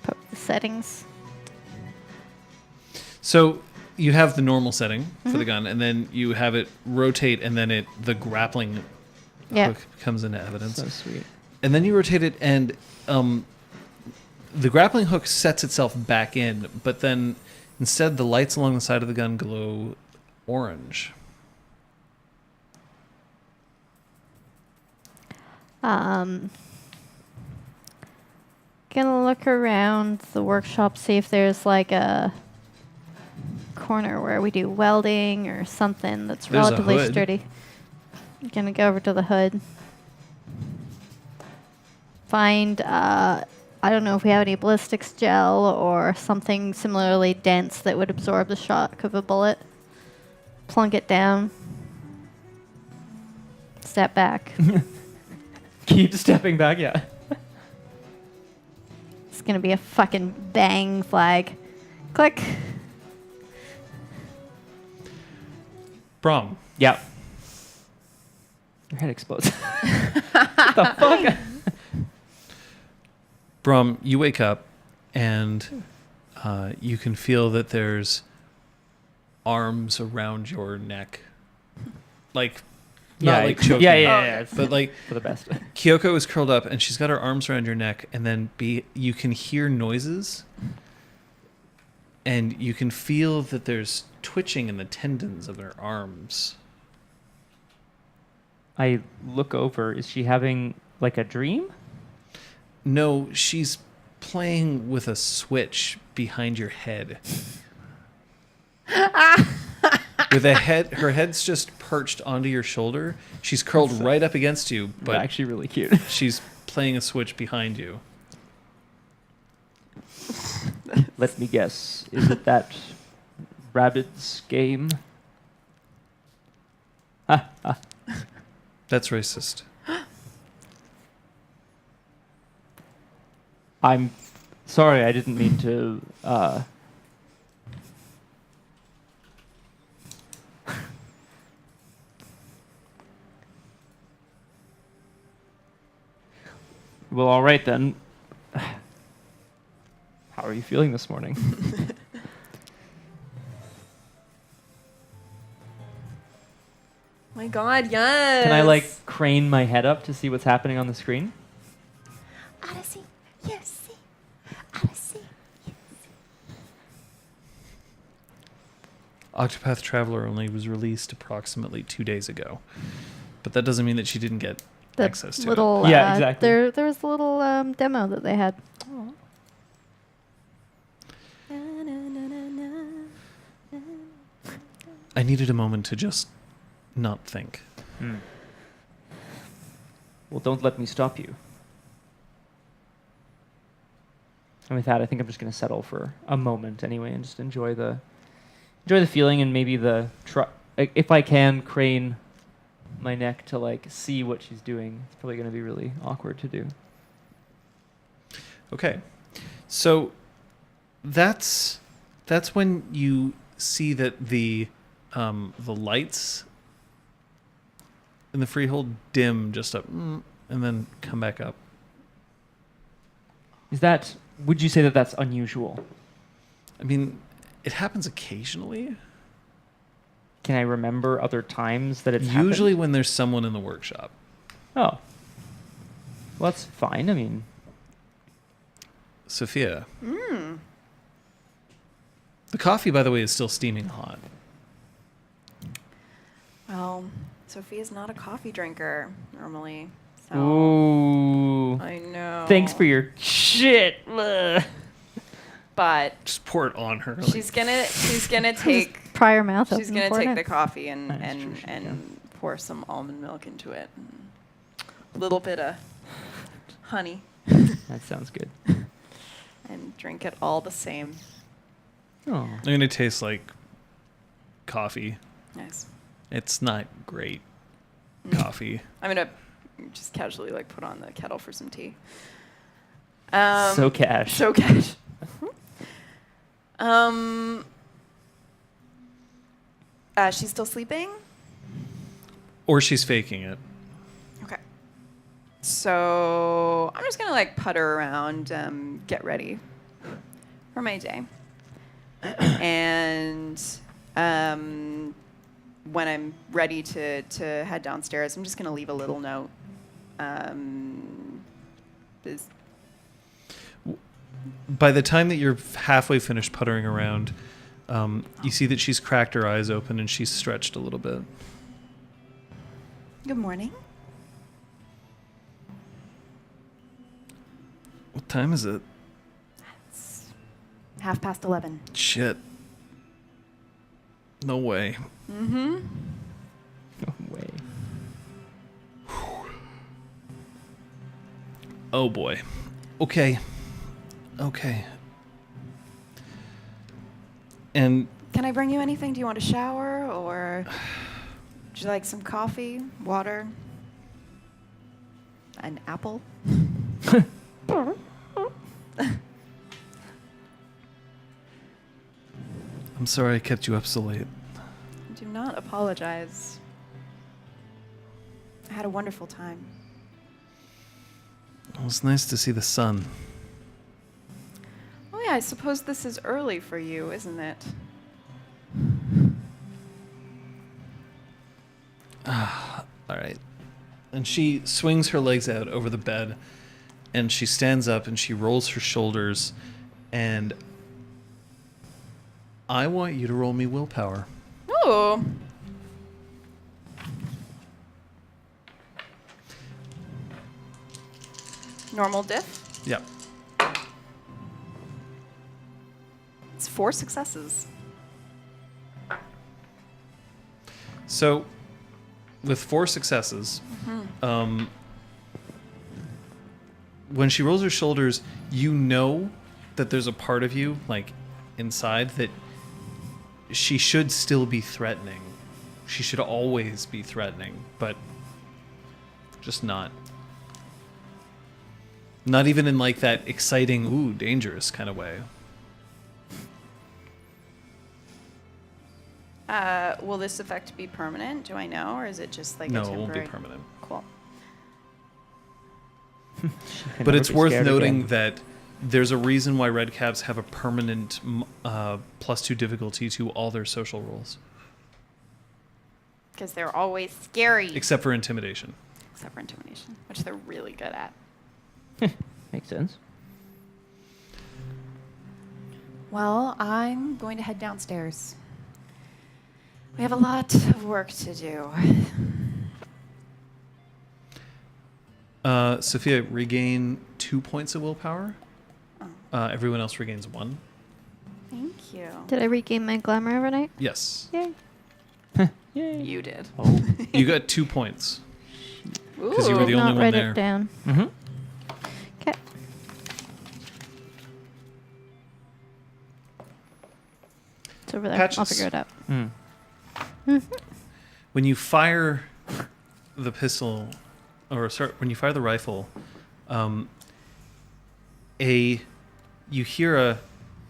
Poke the settings. So you have the normal setting for the gun, and then you have it rotate, and then the grappling Yeah. hook comes into evidence. So sweet. And then you rotate it, and the grappling hook sets itself back in, but then instead the lights along the side of the gun glow orange. Gonna look around the workshop, see if there's like a corner where we do welding or something that's There's a relatively hood. sturdy. I'm gonna go over to the hood. Find, I don't know if we have any ballistics gel or something similarly dense that would absorb the shock of a bullet. Plunk it down. Step back. Keep stepping back, yeah. It's gonna be a fucking bang flag. Click. Braum, Yeah. Your head explodes. What the fuck? Braum, you wake up and you can feel that there's arms around your neck. Like, not like choking. Yeah. It's But like, for the best. Kyoko is curled up and she's got her arms around your neck, and then you can hear noises, and you can feel that there's twitching in the tendons of her arms. I look over. Is she having like a dream? No, she's playing with a switch behind your head. With her head's just perched onto your shoulder. She's curled right up against you, but Actually really cute. she's playing a switch behind you. Let me guess. Is it that Rabbids game? That's racist. I'm sorry, I didn't mean to. Well, all right then. How are you feeling this morning? My God, yes. Can I like crane my head up to see what's happening on the screen? Odyssey, yes, Odyssey. Octopath Traveler only was released approximately 2 days ago, but that doesn't mean that she didn't get The access to little, Yeah, exactly. There was a little demo that they had. it. I needed a moment to just not think. Well, don't let me stop you. And with that, I think I'm just going to settle for a moment anyway, and just enjoy the feeling, and maybe if I can crane my neck to like see what she's doing. It's probably going to be really awkward to do. Okay, so that's when you see that the lights in the freehold dim just up and then come back up. Would you say that that's unusual? I mean, it happens occasionally. Can I remember other times that it's Usually happened? when there's someone in the workshop. Oh. Well, that's fine. I mean, Sophia. The coffee, by the way, is still steaming hot. Well, Sophia's not a coffee drinker normally. So ooh. I know. Thanks for your shit. Ugh. But Just pour it on her. she's gonna take Prior mouth she's open gonna for take it. the coffee and That's true, she and pour some almond milk into it. A little bit of honey That sounds good. and drink it all the same. Oh. I'm going to taste like coffee. Nice. It's not great coffee. I'm gonna just casually like put on the kettle for some tea. So cash. So cash. She's still sleeping? Or she's faking it. Okay. So I'm just gonna like putter around, get ready for my day. And when I'm ready to head downstairs, I'm just gonna leave a little note. By the time that you're halfway finished puttering around, you see that she's cracked her eyes open and she's stretched a little bit. Good morning. What time is it? It's 11:30. Shit. No way. Mm-hmm. No way. Oh boy. Okay. And Can I bring you anything? Do you want a shower, or would you like some coffee, water, an apple? I'm sorry I kept you up so late. Do not apologize. I had a wonderful time. It was nice to see the sun. Oh yeah, I suppose this is early for you, isn't it? All right. And she swings her legs out over the bed, and she stands up and she rolls her shoulders, and I want you to roll me willpower. Oh. Normal diff? Yep. It's 4 successes. So, with 4 successes, when she rolls her shoulders, you know that there's a part of you, like, inside that she should still be threatening. She should always be threatening, but just not. Not even in, like, that exciting, ooh, dangerous kind of way. Will this effect be permanent? Do I know, or is it just like No, a it temporary? won't be permanent. Cool. But it's worth noting that there's a reason why red caps have a permanent +2 difficulty to all their social rolls. Because they're always scary. Except for intimidation. Except for intimidation, which they're really good at. Makes sense. Well, I'm going to head downstairs. We have a lot of work to do. Sophia, regain 2 points of willpower. Everyone else regains 1. Thank you. Did I regain my glamour overnight? Yes. Yay. Yay. You did. Oh. You got 2 points. Ooh. 'Cause you were the only Not one write there. it down. Mm-hmm. Okay. It's over there. I'll Patches. figure it out. Mm. When you fire the pistol, or sorry, when you fire the rifle, you hear a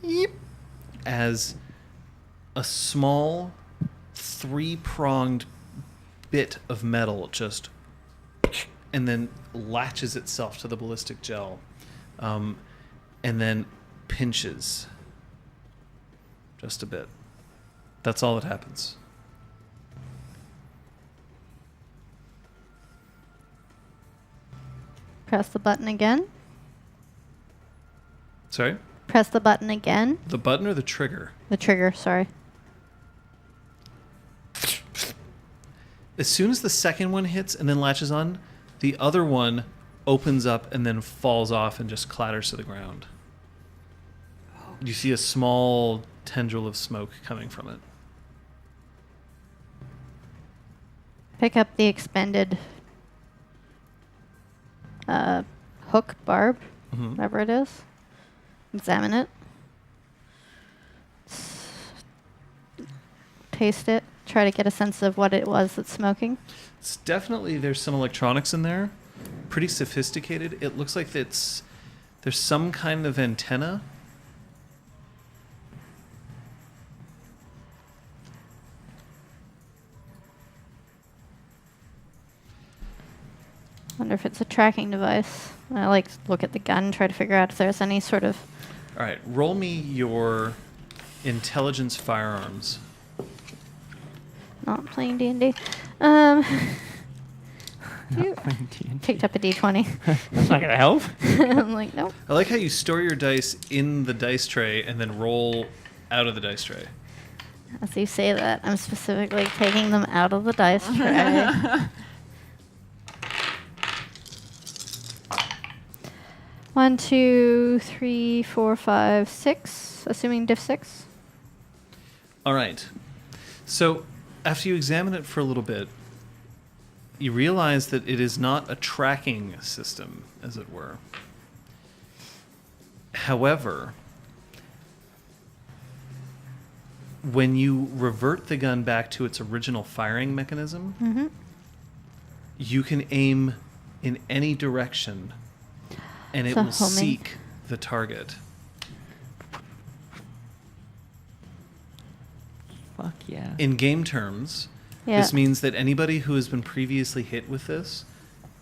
yeep as a small 3-pronged bit of metal just and then latches itself to the ballistic gel, and then pinches just a bit. That's all that happens. Press the button again. Sorry? Press the button again. The button or the trigger? The trigger, sorry. As soon as the second one hits and then latches on, the other one opens up and then falls off and just clatters to the ground. You see a small tendril of smoke coming from it. Pick up the expended hook, barb, Mhm. whatever it is. Examine it. Taste it. Try to get a sense of what it was that's smoking. It's definitely, there's some electronics in there. Pretty sophisticated. It looks like there's some kind of antenna. Wonder if it's a tracking device. I like to look at the gun, try to figure out if there's any sort of. All right, roll me your intelligence firearms. Not playing D&D. You picked up a D20. That's not gonna help. I'm like, nope. I like how you store your dice in the dice tray and then roll out of the dice tray. As you say that, I'm specifically taking them out of the dice tray. 1, 2, 3, 4, 5, 6. Assuming diff 6. All right. So, after you examine it for a little bit, you realize that it is not a tracking system, as it were. However, when you revert the gun back to its original firing mechanism, you can aim in any direction, and it So will homing. seek the target. Fuck yeah. In game terms, Yeah. this means that anybody who has been previously hit with this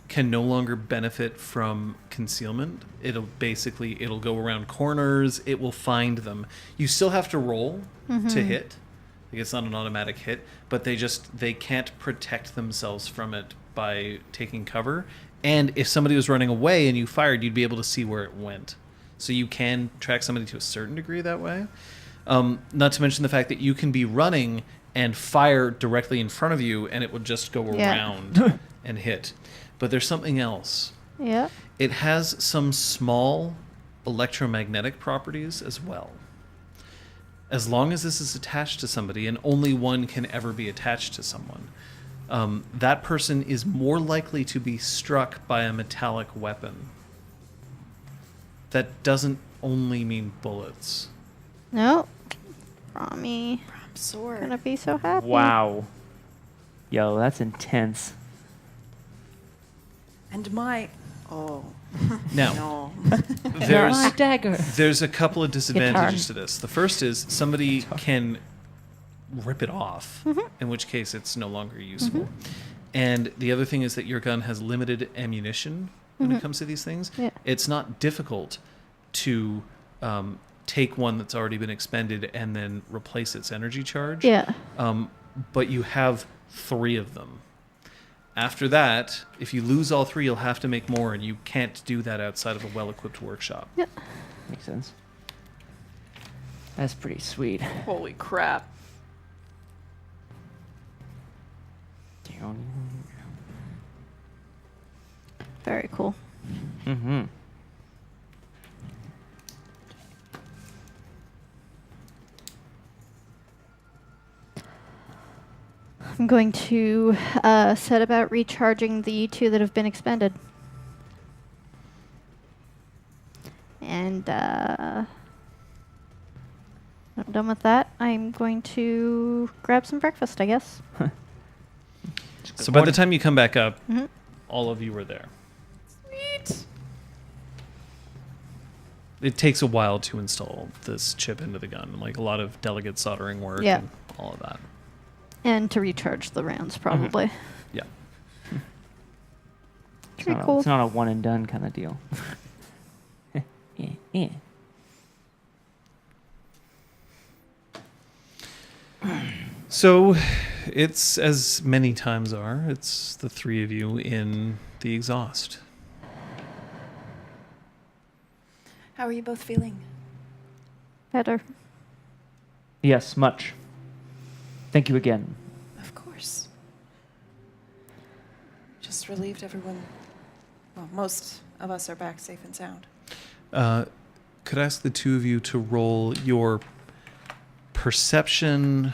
can no longer benefit from concealment. It'll go around corners, it will find them. You still have to roll to hit. Like, it's not an automatic hit, but they can't protect themselves from it by taking cover. And if somebody was running away and you fired, you'd be able to see where it went. So you can track somebody to a certain degree that way. Not to mention the fact that you can be running and fire directly in front of you, and it would just go around and hit. But there's something else. Yeah. It has some small electromagnetic properties as well. As long as this is attached to somebody, and only one can ever be attached to someone, that person is more likely to be struck by a metallic weapon. That doesn't only mean bullets. No. Rami. Braum's sword. Gonna be so happy. Wow. Yo, that's intense. And my... Oh. Now, No. there's dagger. there's a couple of disadvantages to this. The first is somebody can rip it off, in which case it's no longer useful. And the other thing is that your gun has limited ammunition when it comes to these things. Yeah. It's not difficult to take one that's already been expended and then replace its energy charge. Yeah. But you have 3 of them. After that, if you lose all 3, you'll have to make more, and you can't do that outside of a well-equipped workshop. Yeah. Makes sense. That's pretty sweet. Holy crap. Very cool. Mm-hmm. I'm going to set about recharging the 2 that have been expended. And I'm done with that. I'm going to grab some breakfast, I guess. So by the time you come back up, Mhm. all of you are there. Sweet. It takes a while to install this chip into the gun, like a lot of delicate soldering work Yeah. and all of that. And to recharge the rounds, probably. Yeah. It's Pretty not cool. it's not a one and done kind of deal. Yeah. So it's, as many times are, it's the 3 of you in the exhaust. How are you both feeling? Better. Yes, much. Thank you again. Of course. Just relieved everyone. Well, most of us are back safe and sound. Could I ask the 2 of you to roll your perception...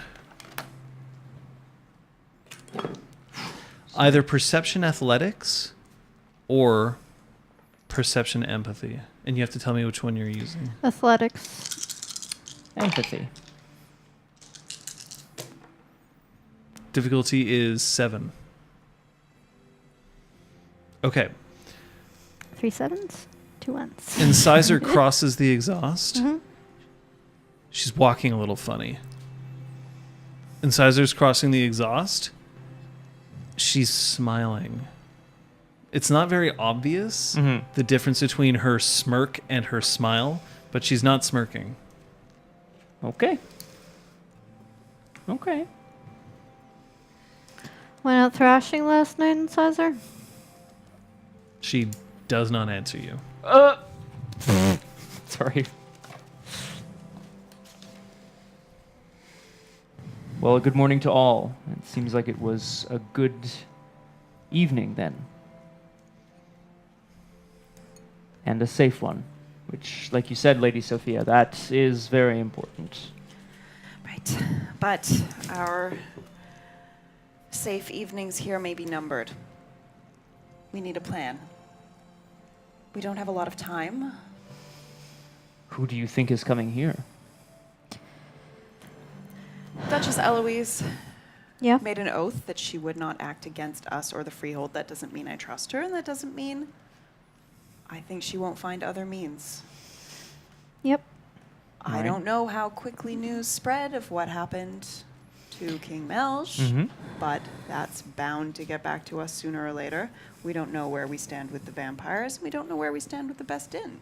Either perception athletics or perception empathy. And you have to tell me which one you're using. Athletics. Empathy. Difficulty is 7. Okay. 3 sevens, 2 ones. Incisor crosses the exhaust. Mhm. She's walking a little funny. Incisor's crossing the exhaust. She's smiling. It's not very obvious, the difference between her smirk and her smile, but she's not smirking. Okay. Okay. Went out thrashing last night, Incisor? She does not answer you. Sorry. Well, good morning to all. It seems like it was a good evening then. And a safe one, which, like you said, Lady Sophia, that is very important. Right. But our safe evenings here may be numbered. We need a plan. We don't have a lot of time. Who do you think is coming here? Duchess Eloise Yeah. made an oath that she would not act against us or the freehold. That doesn't mean I trust her, and that doesn't mean I think she won't find other means. Yep. I Right. don't know how quickly news spread of what happened to King Melch, Mhm. but that's bound to get back to us sooner or later. We don't know where we stand with the vampires, and we don't know where we stand with the Best Inn.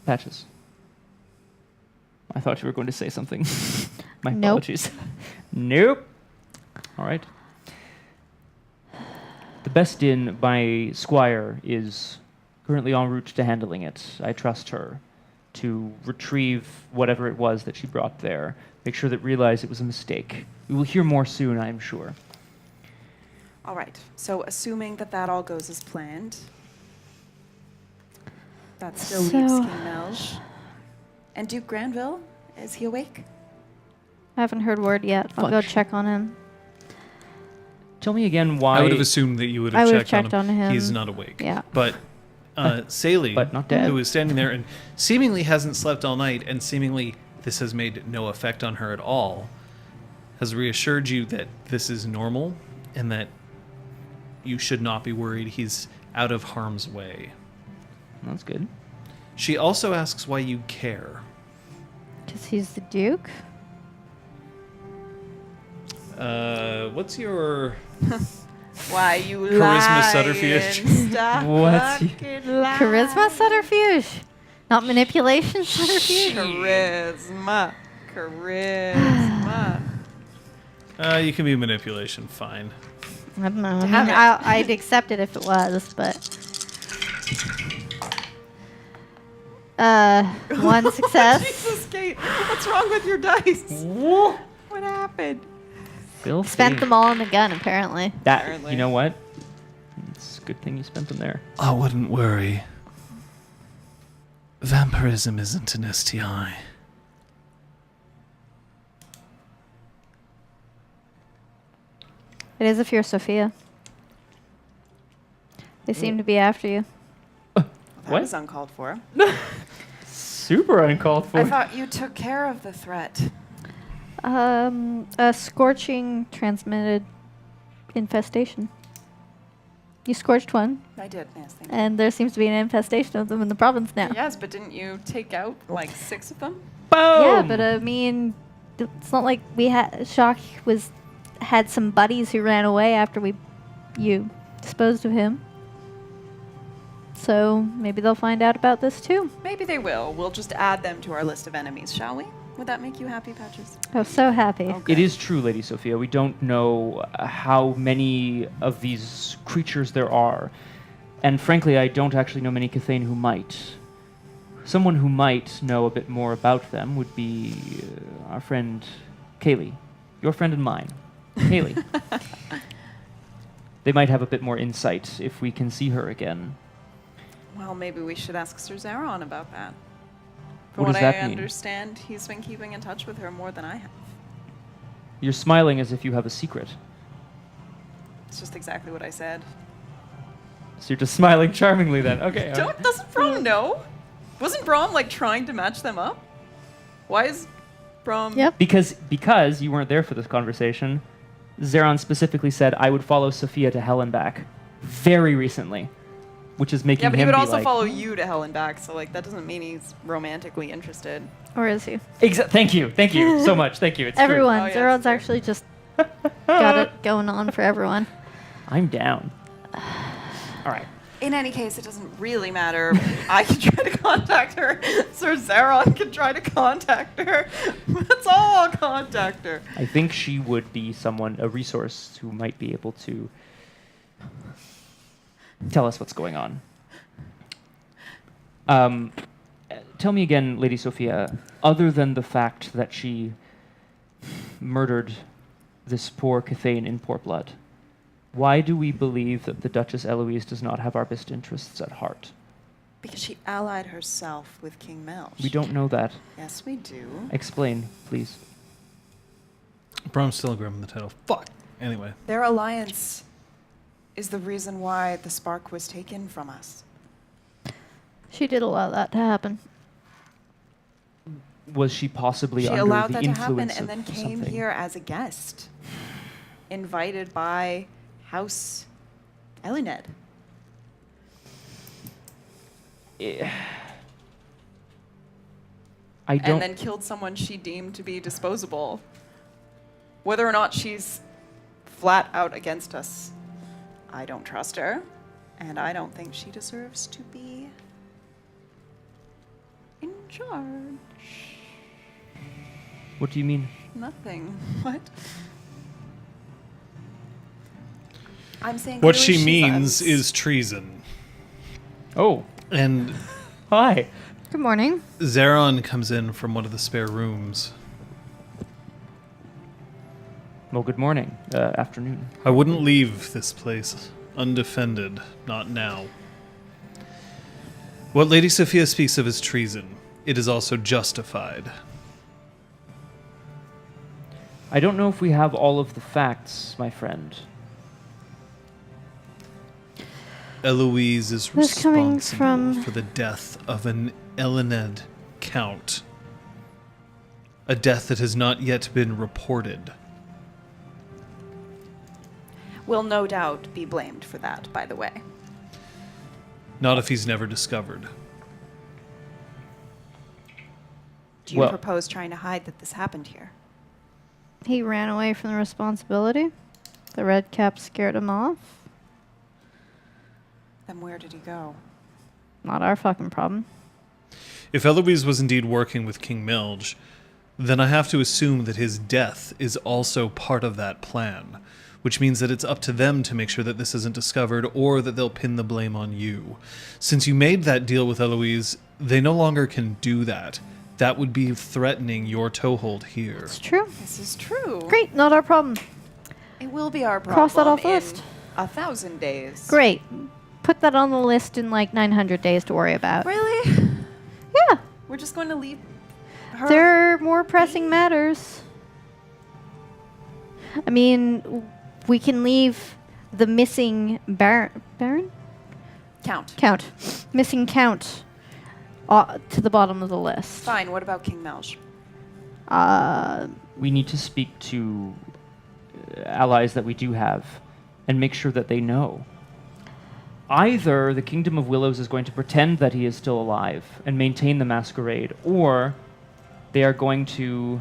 Patches. I thought you were going to say something. My Nope. apologies. Nope. All right. The Best Inn by Squire is currently en route to handling it. I trust her to retrieve whatever it was that she brought there. Make sure that realize it was a mistake. We will hear more soon, I am sure. All right, so assuming that that all goes as planned, that still leaves So- King Melch. And Duke Granville, is he awake? I haven't heard word yet. I'll go Fudge. check on him. Tell me again why. I would have assumed that you would I have would have checked, checked on him. He's not awake. Yeah. But Saley, But not dead. who is standing there and seemingly hasn't slept all night, and seemingly this has made no effect on her at all, has reassured you that this is normal and that you should not be worried. He's out of harm's way. That's good. She also asks why you care. Because he's the Duke. What's your... Why you Charisma lie subterfuge. and stop What's fucking lying. Charisma subterfuge. Not manipulation subterfuge. Charisma. Charisma. You can be manipulation, fine. I don't know. I Damn mean, it. I'd accept it if it was, but... one success. Jesus, Kate. What's wrong with your dice? What happened? Bill Spent them all on the gun, apparently. That, Apparently. you know what? It's a good thing you spent them there. I wouldn't worry. Vampirism isn't an STI. It is if you're Sophia. They seem to be after you. That What? was uncalled for. Super uncalled for. I thought you took care of the threat. A scorching transmitted infestation. You scorched one, I did, yes, thank you. and there seems to be an infestation of them in the province now. Yes, but didn't you take out like 6 of them? Boom! Yeah, but I mean, it's not like we had Shock had some buddies who ran away after you disposed of him. So maybe they'll find out about this too. Maybe they will. We'll just add them to our list of enemies, shall we? Would that make you happy, Patches? I'm so happy. Okay. It is true, Lady Sophia. We don't know how many of these creatures there are. And frankly, I don't actually know many Cathane who might. Someone who might know a bit more about them would be our friend Kaylee. Your friend and mine. Kaylee. They might have a bit more insight if we can see her again. Well, maybe we should ask Sir Zeron about that. What From does what that I mean? understand, he's been keeping in touch with her more than I have. You're smiling as if you have a secret. It's just exactly what I said. So you're just smiling charmingly then. Okay. Doesn't Braum know? Wasn't Braum like trying to match them up? Why is Braum... Yep. Because you weren't there for this conversation, Zeron specifically said I would follow Sophia to hell and back very recently, which is making Yeah, but him he would be also like, follow you to hell and back, so like that doesn't mean he's romantically interested. Or is he? Thank you so much. Thank you. It's true. Everyone. Oh, yeah, Zeron's it's true. actually just got it going on for everyone. I'm down. All right. In any case, it doesn't really matter. I can try to contact her. Sir Zeron can try to contact her. Let's all contact her. I think she would be a resource who might be able to tell us what's going on. Tell me again, Lady Sophia, other than the fact that she murdered this poor Cathane in poor blood, why do we believe that the Duchess Eloise does not have our best interests at heart? Because she allied herself with King Melch. We don't know that. Yes, we do. Explain, please. Braum's still grabbing the title. Fuck. Anyway. Their alliance is the reason why the spark was taken from us. She did allow that to happen. Was she possibly She under allowed the that to influence happen and then of came something? here as a guest, invited by House Elined. I don't. And then killed someone she deemed to be disposable. Whether or not she's flat out against us, I don't trust her, and I don't think she deserves to be in charge. What do you mean? Nothing. What? I'm saying What clearly she means runs- is treason. Oh, And hi. Good morning. Zeron comes in from one of the spare rooms. Well, good morning. Afternoon. I wouldn't leave this place undefended. Not now. What Lady Sophia speaks of as treason, it is also justified. I don't know if we have all of the facts, my friend. Eloise is This coming responsible from- for the death of an Elined count. A death that has not yet been reported. Will no doubt be blamed for that, by the way. Not if he's never discovered. Do you Well- propose trying to hide that this happened here? He ran away from the responsibility. The red cap scared him off. Then where did he go? Not our fucking problem. If Eloise was indeed working with King Milge, then I have to assume that his death is also part of that plan, which means that it's up to them to make sure that this isn't discovered or that they'll pin the blame on you. Since you made that deal with Eloise, they no longer can do that. That would be threatening your toehold here. It's true. This is true. Great, not our problem. It will be our problem Cross that off the in list. 1,000 days. Great. Put that on the list in like 900 days to worry about. Really? Yeah. We're just going to leave her? There are more pressing matters. I mean, we can leave the missing Baron? Count. Missing Count to the bottom of the list. Fine. What about King Melch? We need to speak to allies that we do have and make sure that they know. Either the Kingdom of Willows is going to pretend that he is still alive and maintain the masquerade, or they are going to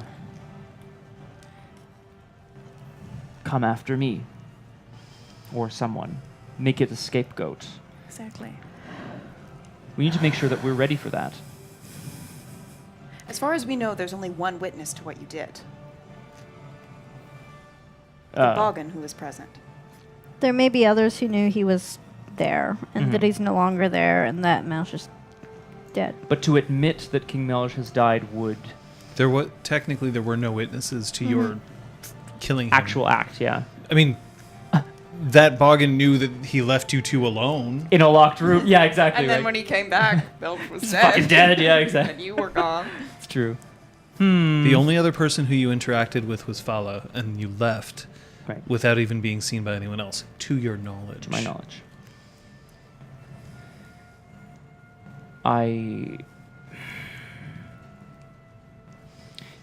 come after me or someone, make it a scapegoat. Exactly. We need to make sure that we're ready for that. As far as we know, there's only one witness to what you did. The Boggin who was present. There may be others who knew he was there and that he's no longer there and that Melch is dead. But to admit that King Melch has died would Technically, there were no witnesses to your killing him. actual act, yeah. I mean, that Boggin knew that he left you two alone. In a locked room. Yeah, exactly. And then like, when he came back, Melch was he's dead. fucking dead, yeah, exactly. And you were gone. It's true. The only other person who you interacted with was Fala, and you left Right. without even being seen by anyone else, to your knowledge. To my knowledge.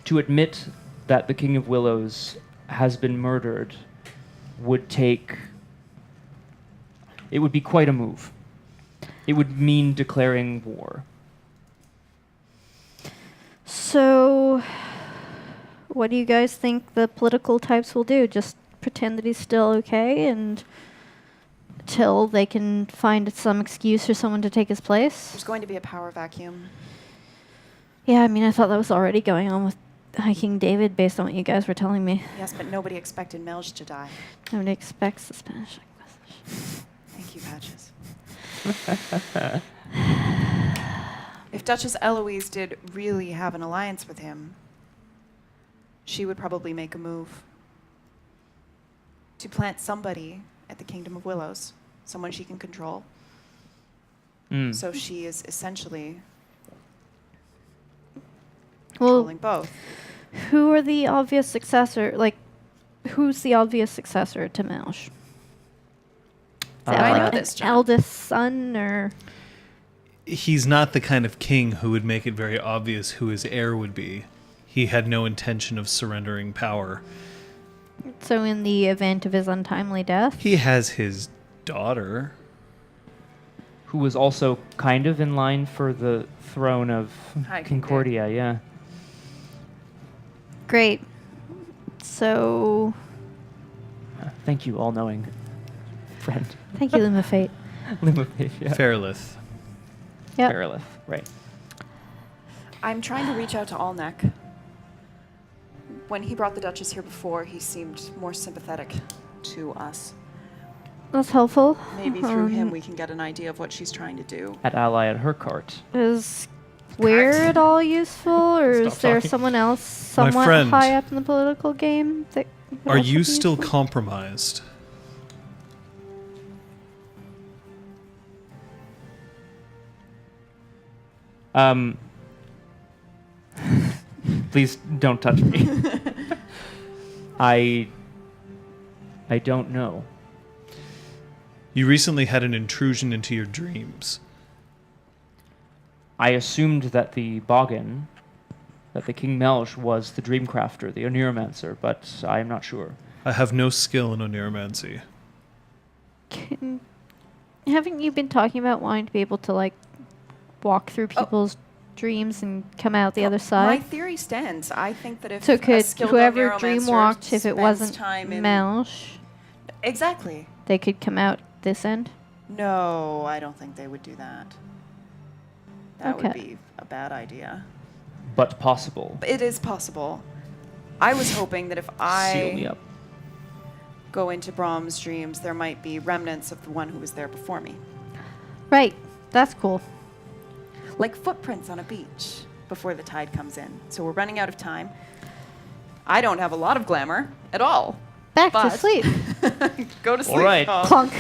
To admit that the King of Willows has been murdered would take... It would be quite a move. It would mean declaring war. So, what do you guys think the political types will do? Just pretend that he's still okay and till they can find some excuse for someone to take his place? There's going to be a power vacuum. Yeah, I mean, I thought that was already going on with High King David based on what you guys were telling me. Yes, but nobody expected Melch to die. Nobody expects the Spanish Inquisition. Thank you, Patches. If Duchess Eloise did really have an alliance with him, she would probably make a move to plant somebody at the Kingdom of Willows, someone she can control. So she is essentially Well, controlling both. who are the obvious successor? Like, who's the obvious successor to Melch? Is that I like know an this, John. eldest son, or He's not the kind of king who would make it very obvious who his heir would be. He had no intention of surrendering power. so in the event of his untimely death? He has his daughter. Who was also kind of in line for the throne of High King Concordia, yeah. Great. So, Thank you, all-knowing friend. thank you, Luma Fate. Limofate, yeah. Fairlith. Yep. Fairlith, right. I'm trying to reach out to Alnek. When he brought the Duchess here before, he seemed more sympathetic to us. That's helpful. Maybe through him we can get an idea of what she's trying to do. At ally at her court. Is Weir at all useful, or is Stop there talking. someone else My somewhat friend. high up in the political game that would Are also you be still useful? compromised? Please don't touch me. I don't know. You recently had an intrusion into your dreams. I assumed that the Boggin, that the King Melch was the Dreamcrafter, the Oneiromancer, but I am not sure. I have no skill in oneiromancy. Haven't you been talking about wanting to be able to, like, walk through people's dreams and come out the other My side? theory stands. I think that if So a could skilled whoever neuromancer dreamwalked, if it spends wasn't time in- Melch, Exactly. they could come out this end? No, I don't think they would do that. That would Okay. be a bad idea. But possible. It is possible. I was hoping that if Seal me I up. go into Braum's dreams, there might be remnants of the one who was there before me. Right. That's cool. Like footprints on a beach before the tide comes in. So we're running out of time. I don't have a lot of glamour at all. Back to But- sleep. Go to sleep. right. Paul. Plunk.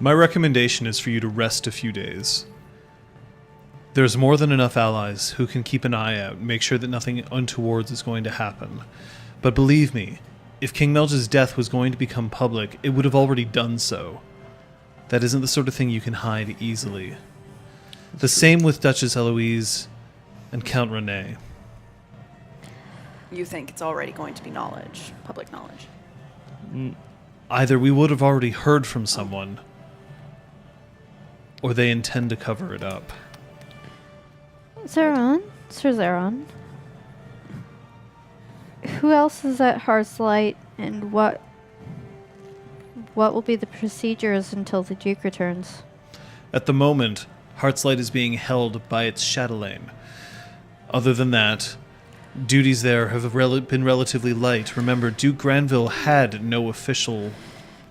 My recommendation is for you to rest a few days. There's more than enough allies who can keep an eye out and make sure that nothing untoward is going to happen. But believe me, if King Melch's death was going to become public, it would have already done so. That isn't the sort of thing you can hide easily. The same with Duchess Eloise and Count Rene. You think it's already going to be knowledge, public knowledge. Either we would have already heard from someone, or they intend to cover it up. Zeron? Sir Zeron? Who else is at Hearthlight, and what will be the procedures until the Duke returns? At the moment, Hearthlight is being held by its chatelaine. Other than that, duties there have been relatively light. Remember, Duke Granville had no official...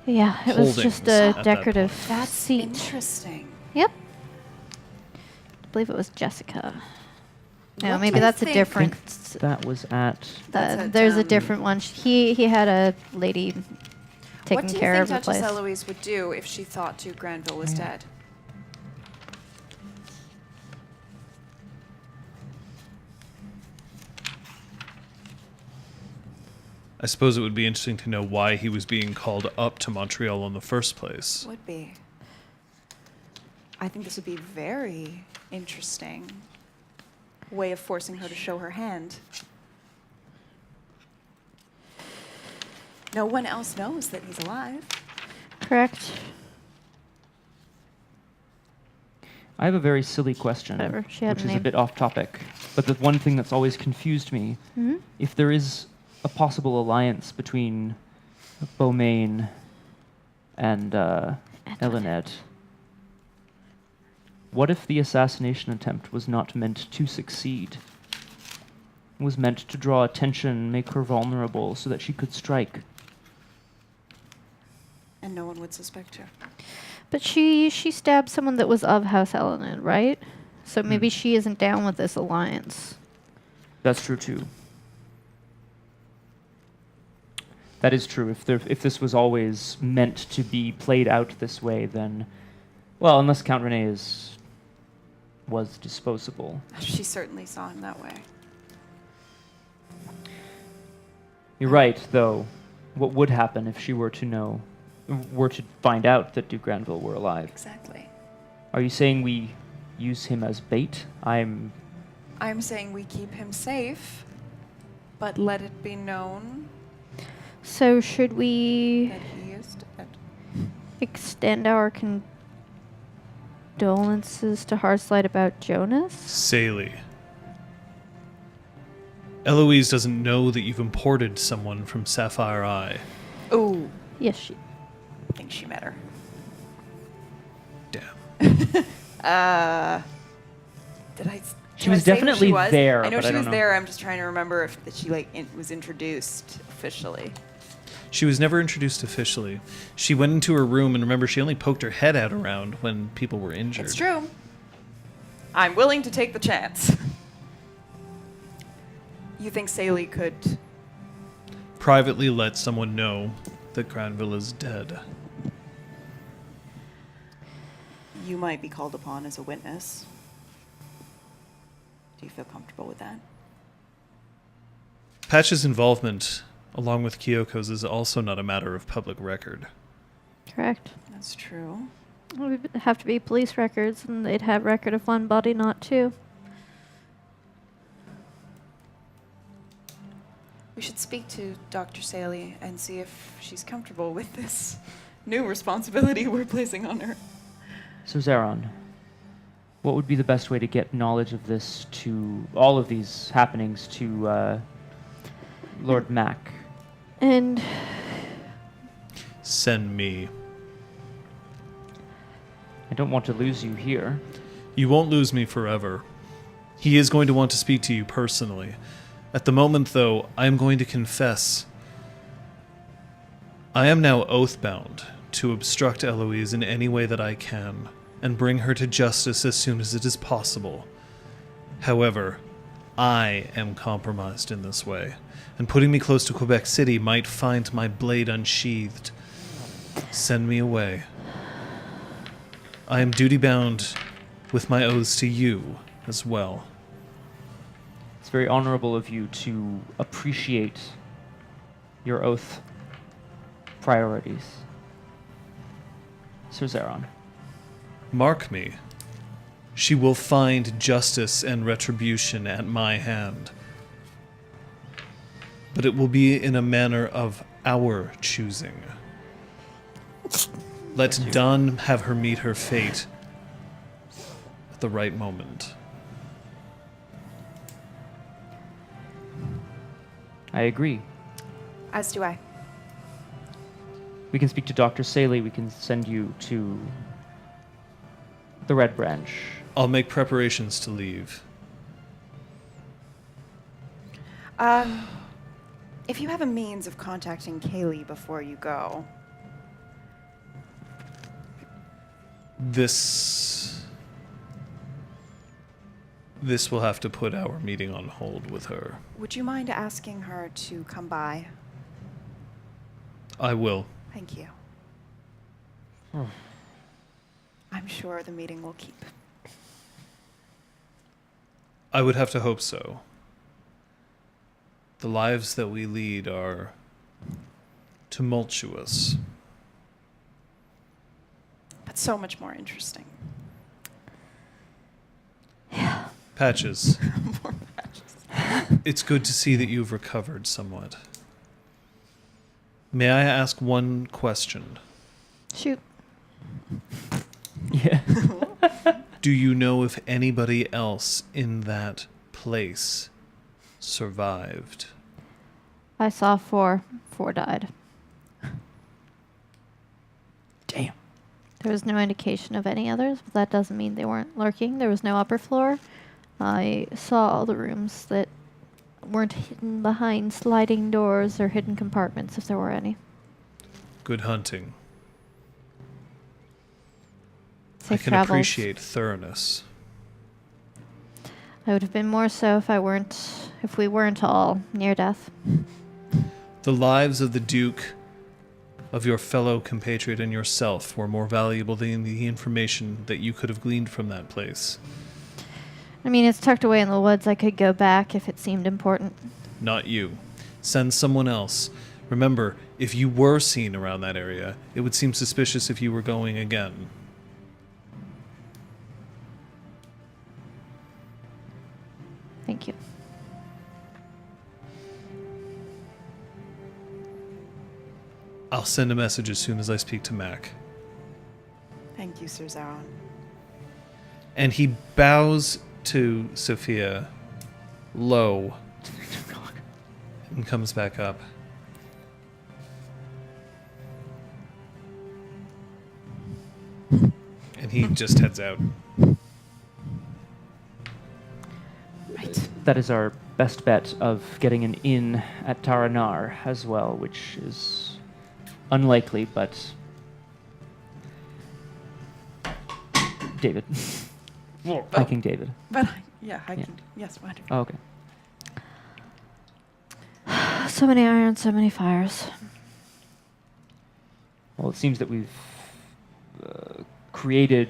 Yeah, it was just Holdings a at that decorative That's seat. interesting. Yep. I believe it was Jessica. No, What maybe do you that's a think? different. That was at... That's at, There's a different one. He had a lady What taking do you care think of the Duchess place. Eloise would do if she thought Duke Granville was dead? I suppose it would be interesting to know why he was being called up to Montreal in the first place. Would be. I think this would be very interesting way of forcing her to show her hand. No one else knows that he's alive. Correct. I have a very silly question, Whatever, she had which a is a name. bit off topic. But the one thing that's always confused me, Mhm. if there is a possible alliance between Beaumain and Elined, what if the assassination attempt was not meant to succeed? It was meant to draw attention, make her vulnerable so that she could strike. And no one would suspect her. But she stabbed someone that was of House Elenid, right? So maybe she isn't down with this alliance. That's true too. That is true. If this was always meant to be played out this way, then, well, unless Count Rene was disposable. She certainly saw him that way. You're right, though. What would happen if she were to find out that Duke Granville were alive? Exactly. Are you saying we use him as bait? I'm saying we keep him safe, but let it be known So should we that he is dead. extend our condolences to Hearthlight about Jonas? Saley. Eloise doesn't know that you've imported someone from Sapphire Eye. Ooh, Yes, she. I think she met her. Damn. Did I? She did I was say who definitely she was? there, I know but she I don't was know. there. I'm just trying to remember if that she was introduced officially. She was never introduced officially. She went into her room, and remember, she only poked her head out around when people were injured. It's true. I'm willing to take the chance. You think Saley could? Privately let someone know that Granville is dead. You might be called upon as a witness. Do you feel comfortable with that? Patch's involvement, along with Kyoko's, is also not a matter of public record. Correct. That's true. It would have to be police records, and they'd have record of one body, not two. We should speak to Dr. Saley and see if she's comfortable with this new responsibility we're placing on her. So Zeron, what would be the best way to get knowledge of this to all of these happenings to Lord Mac? And Send me. I don't want to lose you here. You won't lose me forever. He is going to want to speak to you personally. At the moment, though, I am going to confess. I am now oath-bound to obstruct Eloise in any way that I can, and bring her to justice as soon as it is possible. However, I am compromised in this way, and putting me close to Quebec City might find my blade unsheathed. Send me away. I am duty-bound with my oaths to you as well. It's very honorable of you to appreciate your oath priorities. Sir Zeron. Mark me. She will find justice and retribution at my hand. But it will be in a manner of our choosing. Let Dawn have her meet her fate at the right moment. I agree. As do I. We can speak to Dr. Saley. We can send you to the Red Branch. I'll make preparations to leave. If you have a means of contacting Kaylee before you go. This will have to put our meeting on hold with her. Would you mind asking her to come by? I will. Thank you. I'm sure the meeting will keep. I would have to hope so. The lives that we lead are tumultuous. But so much more interesting. Patches, More patches. it's good to see that you've recovered somewhat. May I ask one question? shoot. Yeah. Do you know if anybody else in that place survived? I saw 4. 4 died. Damn. There was no indication of any others, but that doesn't mean they weren't lurking. There was no upper floor. I saw all the rooms that weren't hidden behind sliding doors or hidden compartments, if there were any. Good hunting. I Safe can travels. appreciate thoroughness. I would have been more so if we weren't all near death. The lives of the Duke, of your fellow compatriot and yourself, were more valuable than the information that you could have gleaned from that place. I mean, it's tucked away in the woods. I could go back if it seemed important. Not you. Send someone else. Remember, if you were seen around that area, it would seem suspicious if you were going again. Thank you. I'll send a message as soon as I speak to Mac. Thank you, Sir Zaron. And he bows to Sophia low and comes back up. And he just heads out. Right. That is our best bet of getting an inn at Taranar as well, which is unlikely, but... David. Hiking David. But yeah, I Yeah. can. Yes, wonderful. Oh, okay. So many irons, so many fires. Well, it seems that we've created...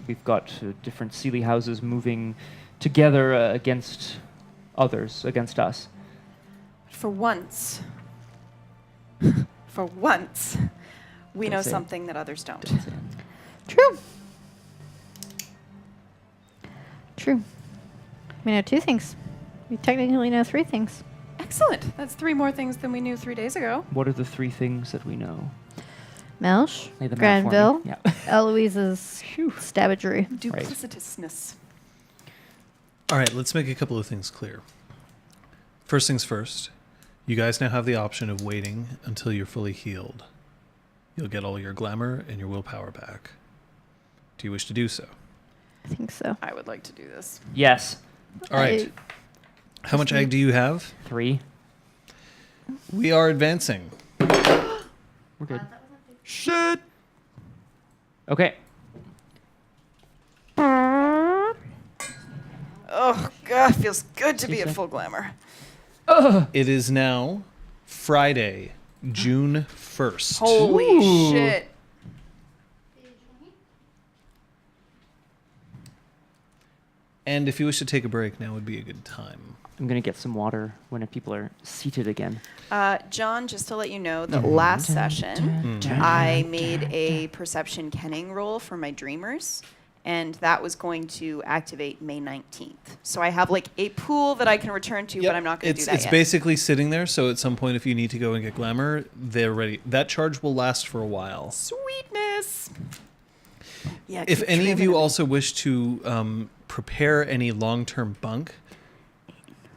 we've got different Sealy houses moving together against others, against us. For once, we Don't know say it. something that others don't. Don't say it. True. True. We know 2 things. We technically know 3 things. Excellent. That's 3 more things than we knew 3 days ago. What are the 3 things that we know? Melsh, Lay them out for me. Granville, Yeah. Eloise's stabbagery. Duplicitousness. All right, let's make a couple of things clear. First things first, you guys now have the option of waiting until you're fully healed. You'll get all your glamour and your willpower back. Do you wish to do so? I think so. I would like to do this. Yes. All right. How much ag do you have? 3. We are advancing. We're good. Shit. Okay. Oh, God, feels good to be She at said- full glamour. It is now Friday, June 1st. Holy Ooh. shit. And if you wish to take a break, now would be a good time. I'm going to get some water when people are seated again. John, just to let you know, the last session, I made a perception kenning roll for my dreamers, and that was going to activate May 19th. So I have like a pool that I can return to, but I'm not going to do that It's yet. basically sitting there, so at some point if you need to go and get glamour, they're ready. That charge will last for a while. Sweetness. Yeah. If keep any of trimming you it. also wish to prepare any long-term bunk,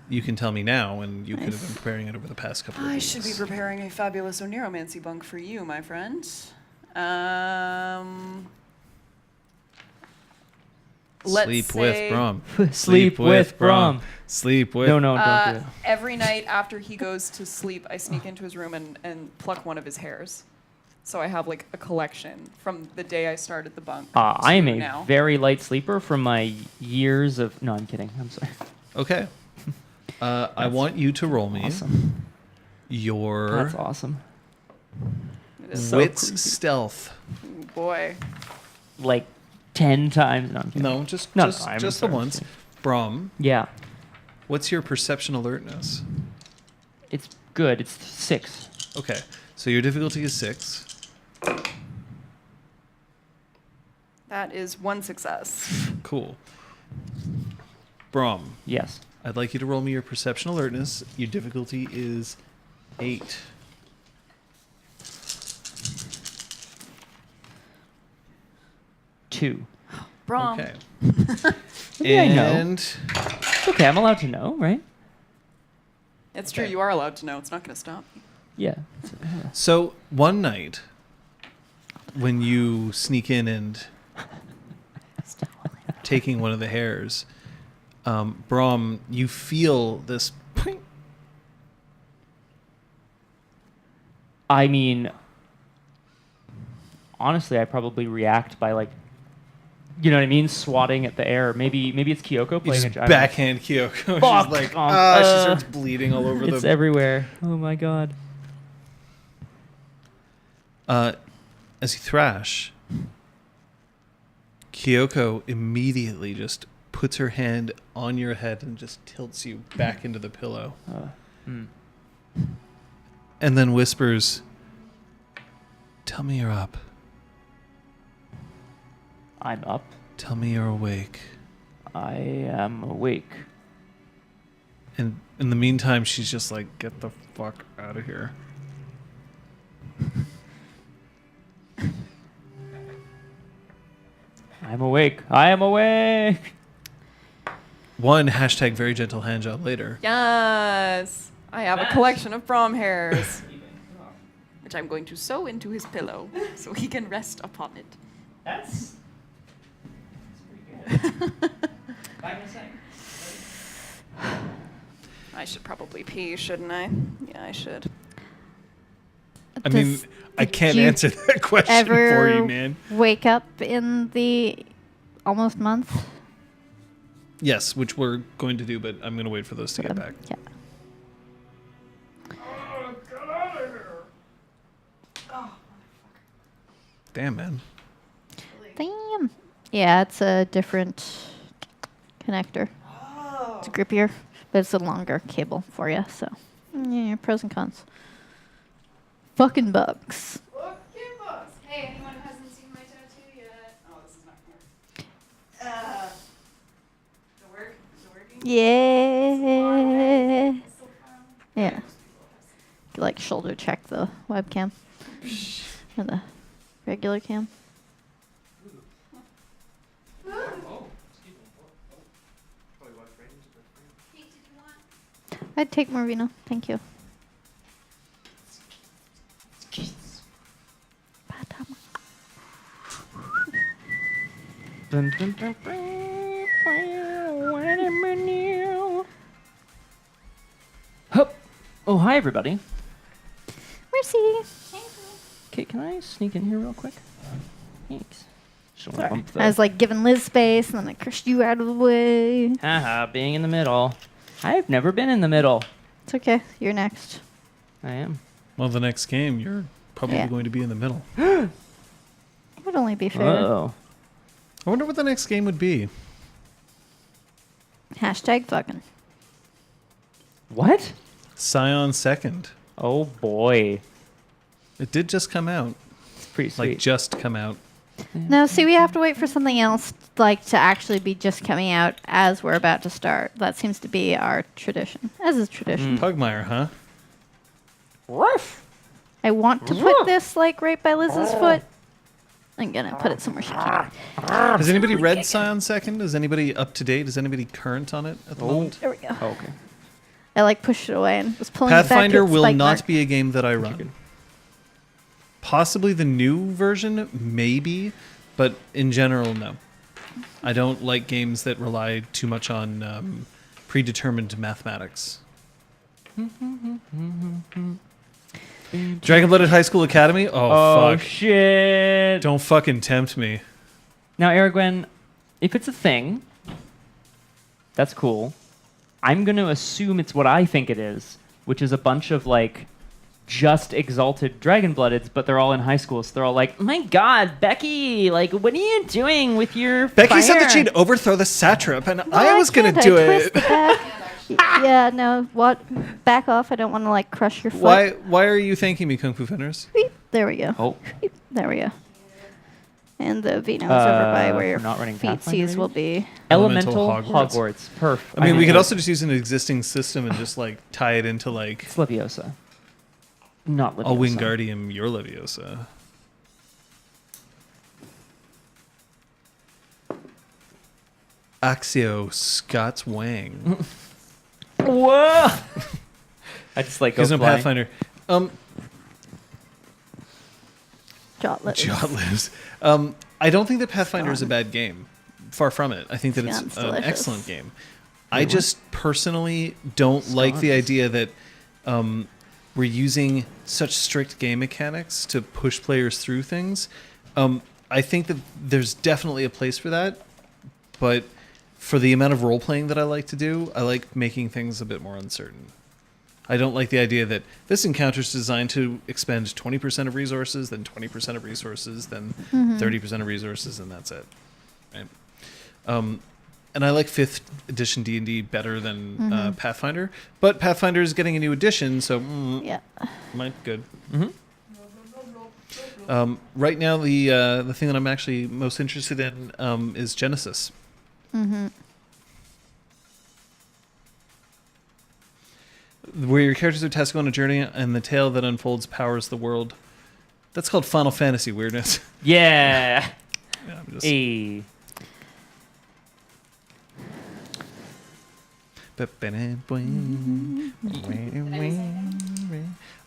you can tell me now, and you could have been preparing it over the past couple of I weeks. should be preparing a fabulous Oneromancy bunk for you, my friend. Let's Sleep say, with Braum. Sleep with Braum. Sleep with. No, don't do it. every night after he goes to sleep, I sneak into his room and pluck one of his hairs. So I have like a collection from the day I started the bunk. I am to a now. very light sleeper from my years of... No, I'm kidding. I'm sorry. Okay. I want you to roll me Awesome. your That's awesome. It is So wits creepy. stealth. boy. Like 10 times. No, I'm kidding. No, just No, just, I'm just the sorry, once. kidding. Braum, Yeah. what's your perception alertness? It's good. It's 6. Okay, so your difficulty is 6. That is 1 success. Cool. Braum, Yes. I'd like you to roll me your perception alertness. Your difficulty is 8. Two. Braum. Okay. Maybe I know. And It's okay. I'm allowed to know, right? It's true, you are allowed to know. It's not going to stop you. Yeah. so one night, when you sneak in and taking one of the hairs, Braum, you feel this. Ping. I mean, honestly, I probably react by like you know what I mean, swatting at the air. Maybe it's Kyoko You playing just a backhand Kyoko. Fuck She's like, off. she starts bleeding all over It's the. everywhere. Oh my god. As you thrash, Kyoko immediately just puts her hand on your head and just tilts you back into the pillow. And then whispers, "Tell me you're up. I'm up. Tell me you're awake." I am awake. And in the meantime, she's just like, "Get the fuck out of here." I'm awake. I am awake. One hashtag very gentle handjob later. Yes. I have a collection of Braum hairs, which I'm going to sew into his pillow so he can rest upon it. That's pretty good. Back in a second. I should probably pee, shouldn't I? Yeah, I should. I mean, Does- I did can't you answer that question ever for you, man. wake up in the almost month? Yes, which we're going to do, but I'm going to wait for those to get back. Yeah. Damn, man. Damn. Yeah, it's a different connector. It's grippier, but it's a longer cable for you. So, yeah, pros and cons. Fucking bugs. Hey, anyone who hasn't seen my tattoo yet? Oh, this is not gonna work. Is it working? Yeah. Yeah. You like shoulder check the webcam or the regular cam. I'd take more vino. Thank you. Dun, dun, dun, dun. Hup. Oh, hi everybody. Mercy. Okay, can I sneak in here real quick? Thanks. Just wanna Sorry. bump I was like giving Liz space and then I crushed you out of the way. Haha, being in the middle. I've never been in the middle. It's okay. You're next. I am. Well, the next game, you're probably Yeah. going to be in the middle. It would only be fair. Oh. I wonder what the next game would be. Hashtag fucking. What? Scion Second. Oh boy. It did just come out. It's pretty sweet. Like, just come out. No, see, we have to wait for something else, like to actually be just coming out as we're about to start. That seems to be our tradition, as is tradition. Pugmire, huh? Ruff. I want to put this like right by Liz's foot. I'm gonna put it somewhere she can't. Has anybody read Scion Second? Is anybody up to date? Is anybody current on it at the moment? There we go. Oh, okay. I like pushed it away and was pulling it back. Pathfinder to its will spike not mark. be a game that I run. Possibly the new version, maybe, but in general, no. I don't like games that rely too much on predetermined mathematics. Dragon-Blooded High School Academy? Oh, fuck. Shit. Don't fucking tempt me. Now, Aragwen, if it's a thing, that's cool. I'm going to assume it's what I think it is, which is a bunch of, like, just exalted Dragon-Bloodeds, but they're all in high school, so they're all like, my god, Becky, like, what are you doing with your Becky said that fire?" she'd overthrow the satrap, and Why I was going to can't do I it. twist the back? Yeah, no. What? Back off. I don't want to like crush your foot. Why are you thanking me, Kung Fu Fenders? Beep. There we go. Oh. Beep. There we go. And the Vino's over by where your for not running feet Pathfinder, sees maybe? will be. Elemental Elemental Hogwarts. Perf. I mean, we like could it. also just use an existing system and just like tie it into like It's Leviosa. Not Leviosa. a Wingardium your Leviosa. Axio Scott's Wang. Whoa! I just like go He's no flying. Pathfinder. Jotlet. Jot lives. I don't think that Pathfinder is a bad game. Far from it. I think that Scone's it's an delicious. excellent game. I just personally don't like the idea that we're using such strict game mechanics to push players through things. I think that there's definitely a place for that, but for the amount of role playing that I like to do, I like making things a bit more uncertain. I don't like the idea that this encounter is designed to expend 20% of resources, then 20% of resources, then 30% of resources, and that's it. Right? And I like 5th edition D&D better than Pathfinder, but Pathfinder is getting a new edition, so Yeah. might be good. Right now, the thing that I'm actually most interested in is Genesis. Where your characters are tasked to go on a journey, and the tale that unfolds powers the world. That's called Final Fantasy weirdness. Yeah. Yeah, I'm just- Hey.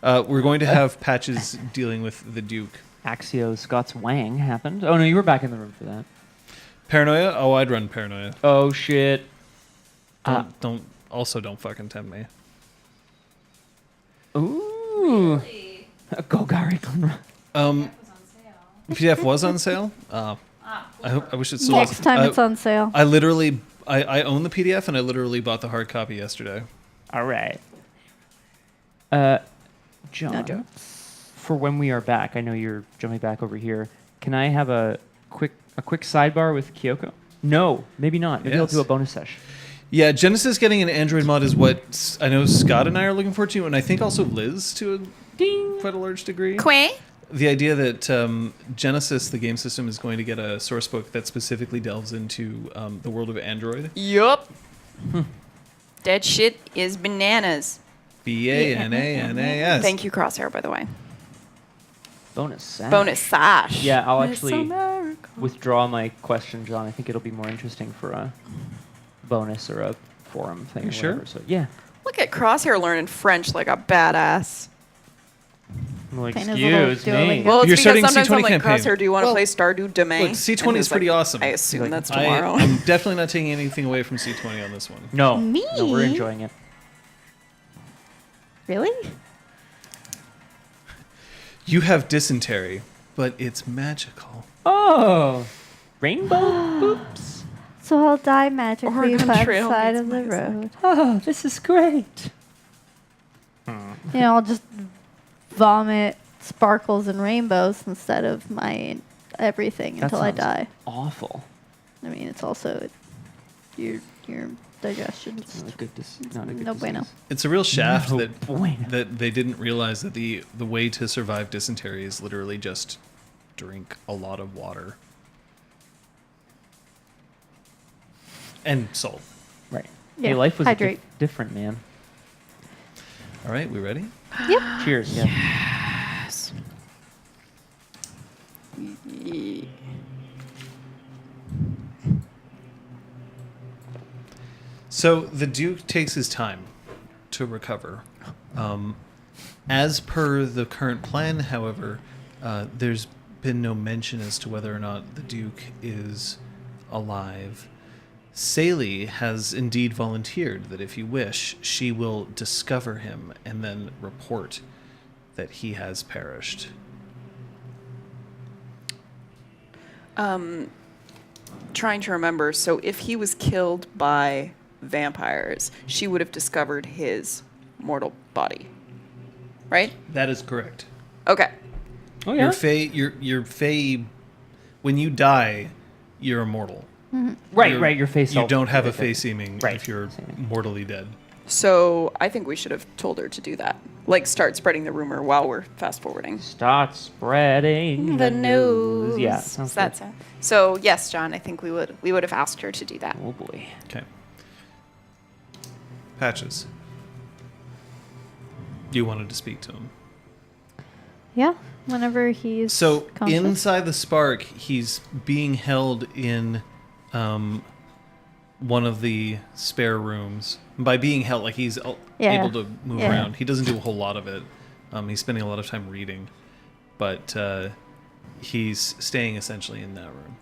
We're going to have Patches dealing with the Duke. Axio Scott's Wang happened. Oh no, you were back in the room for that. Paranoia? Oh, I'd run Paranoia. Oh shit. Don't fucking tempt me. Ooh. Go Gary Glenrock. PDF was on sale. I wish it still was. Next time it's on sale. I literally, I own the PDF and I literally bought the hard copy yesterday. All right. John, No jokes. for when we are back, I know you're jumping back over here. Can I have a quick sidebar with Kyoko? No, maybe not. Maybe I'll Yes. do a bonus sesh. Yeah, Genesis getting an Android mod is what I know Scott and I are looking forward to, and I think also Liz to quite a large degree. Quay? The idea that Genesis, the game system, is going to get a source book that specifically delves into the world of Android. Yup. That shit is bananas. BANANAS. Thank you, Crosshair, by the way. Bonus sash. Bonus sash. Yeah, I'll Miss actually America. withdraw my question, John. I think it'll be more interesting for a bonus or a forum thing. You or sure? whatever. So yeah. Look at Crosshair learning French like a badass. Well, Kind of little excuse me. Duolingo. Well, it's You're because starting sometimes C20 I'm like, campaign. Crosshair, do you want to Well, play Stardew Domain? Look, C20 And is he's pretty like, awesome. I assume Like, that's tomorrow. I'm definitely not taking anything away from C20 on this one. No. Me? No, we're enjoying it. Really? You have dysentery, but it's magical. Oh, rainbow boops. So I'll die magically Oregon by the Trail side meets of the Isaac. road. Oh, this is great. You know, I'll just vomit sparkles and rainbows instead of my everything That until I sounds die. Awful. I mean, it's also your digestion. Not a good not a good No disease. bueno. It's a real shaft No that bueno. that they didn't realize that the way to survive dysentery is literally just drink a lot of water and salt. Right. Yeah, Hey, life was hydrate. different, man. All right, we ready? Yep. Cheers. Yeah. Yes. So the Duke takes his time to recover. As per the current plan, however, there's been no mention as to whether or not the Duke is alive. Saley has indeed volunteered that if you wish, she will discover him and then report that he has perished. Trying to remember. So if he was killed by vampires, she would have discovered his mortal body. Right? That is correct. Okay. Oh yeah. Your Fae, when you die, you're immortal. Right. You're- Right. Your face. You all- don't have a right, Fae right. seeming Right. if you're Seeming. mortally dead. So I think we should have told her to do that. Like, start spreading the rumor while we're fast forwarding. Start spreading The news. Yeah. Sounds good. That's it. So yes, John, I think we would have asked her to do that. Oh boy. Okay. Patches. You wanted to speak to him. Yeah. Whenever he's So conscious. inside the Spark, he's being held in one of the spare rooms. By being held, like he's Yeah. able to move Yeah. around. He doesn't do a whole lot of it. He's spending a lot of time reading, but he's staying essentially in that room.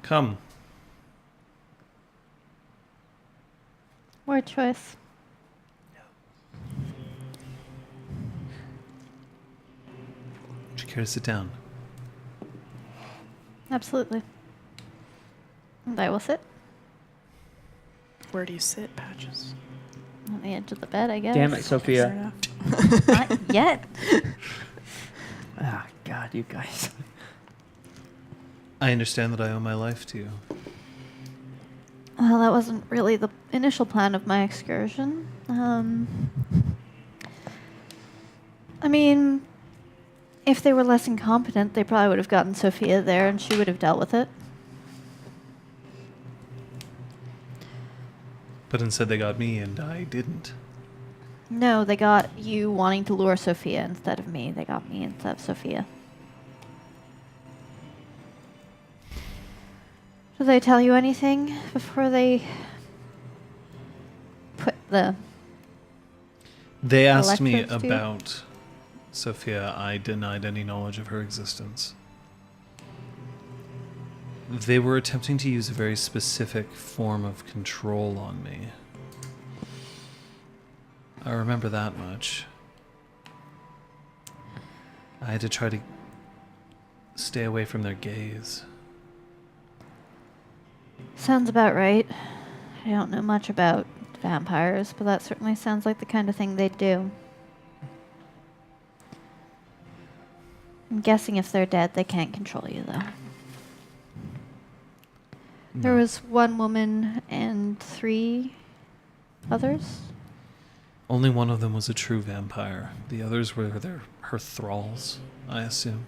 Come. Word choice. Would you care to sit down? Absolutely. And I will sit Where do you sit, Patches? on the edge of the bed, I guess. Damn it, Fair Sophia. enough. Not yet. Ah, God, you guys. I understand that I owe my life to you. Well, that wasn't really the initial plan of my excursion. I mean, if they were less incompetent, they probably would have gotten Sophia there and she would have dealt with it. But instead they got me and I didn't. No, they got you wanting to lure Sophia instead of me. They got me instead of Sophia. Did they tell you anything before they put the... They asked me Electrodes to you? about Sophia. I denied any knowledge of her existence. They were attempting to use a very specific form of control on me. I remember that much. I had to try to stay away from their gaze. Sounds about right. I don't know much about vampires, but that certainly sounds like the kind of thing they'd do. I'm guessing if they're dead, they can't control you, though. There No. was one woman and 3 others. Only one of them was a true vampire. The others were her thralls, I assume.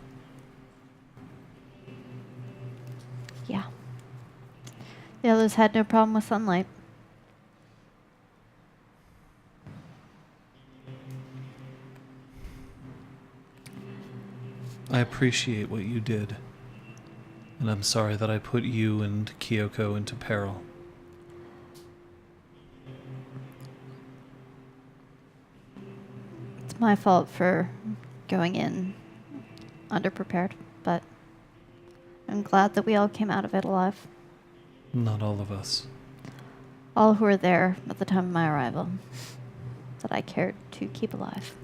Yeah. The others had no problem with sunlight. I appreciate what you did. And I'm sorry that I put you and Kyoko into peril. It's my fault for going in underprepared, but I'm glad that we all came out of it alive. Not all of us. All who were there at the time of my arrival that I cared to keep alive.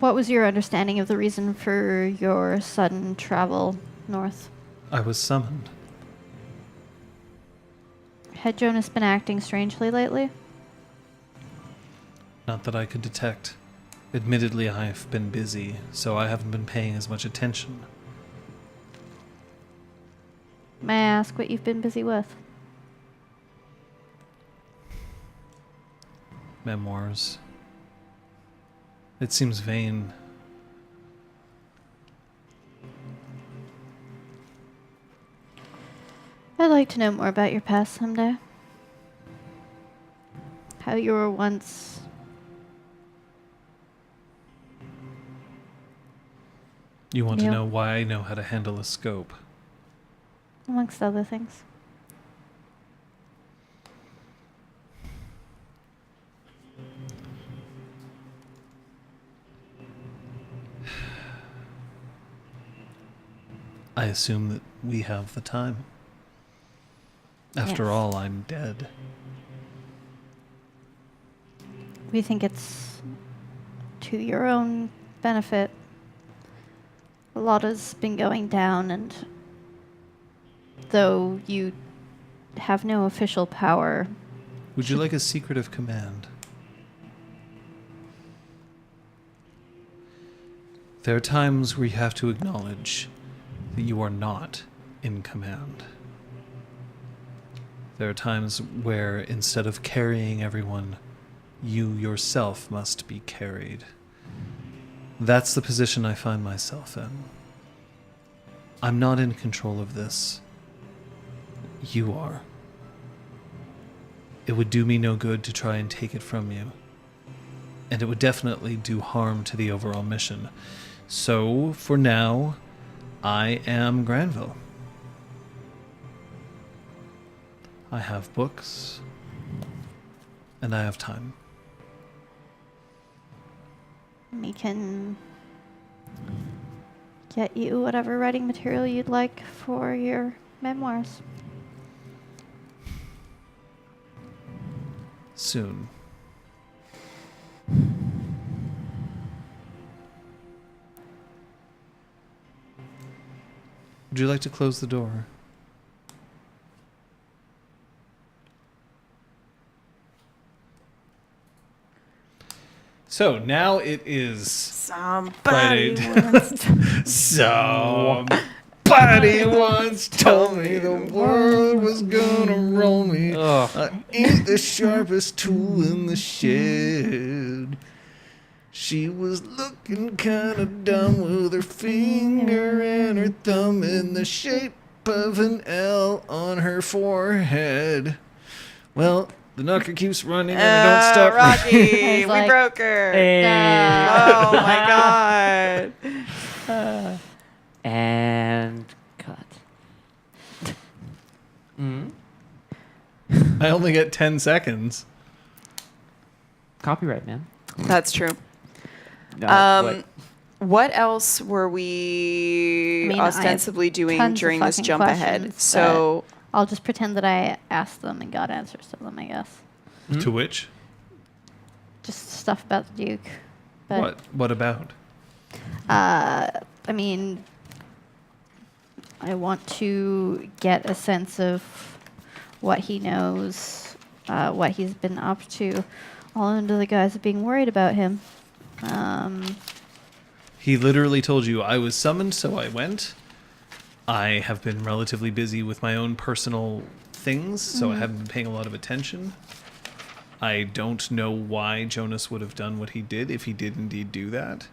What was your understanding of the reason for your sudden travel north? I was summoned. Had Jonas been acting strangely lately? Not that I could detect. Admittedly, I've been busy, so I haven't been paying as much attention. May I ask what you've been busy with? Memoirs. It seems vain. I'd like to know more about your past someday. How you were once... You want to Yeah. know why I know how to handle a scope? amongst other things. I assume that we have the time. After Yes. all, I'm dead. We think it's to your own benefit. A lot has been going down, and though you have no official power, Would you like a secret of command? There are times where you have to acknowledge that you are not in command. There are times where instead of carrying everyone, you yourself must be carried. That's the position I find myself in. I'm not in control of this. You are. It would do me no good to try and take it from you. And it would definitely do harm to the overall mission. So, for now, I am Granville. I have books, and I have time. we can get you whatever writing material you'd like for your memoirs. Soon. Would you like to close the door? So now it is Somebody Friday. wants Somebody once told me the world was gonna roll me. I ain't the sharpest tool in the shed. She was looking kinda dumb with her finger and her thumb in the shape of an L on her forehead. Well, the knocker keeps running and I don't stop. Rocky, It's we like- broke her. Hey. Oh my god. And cut. I only get 10 seconds. Copyright, man. That's true. No, What else were we I mean, I have ostensibly doing tons of during this fucking jump ahead? questions, So I'll just pretend that I asked them and got answers to them, I guess. To which? Just stuff about the Duke. But, What about? I mean, I want to get a sense of what he knows, what he's been up to, all under the guise of being worried about him. He literally told you, I was summoned, so I went. I have been relatively busy with my own personal things, so I haven't been paying a lot of attention. I don't know why Jonas would have done what he did, if he did indeed do that.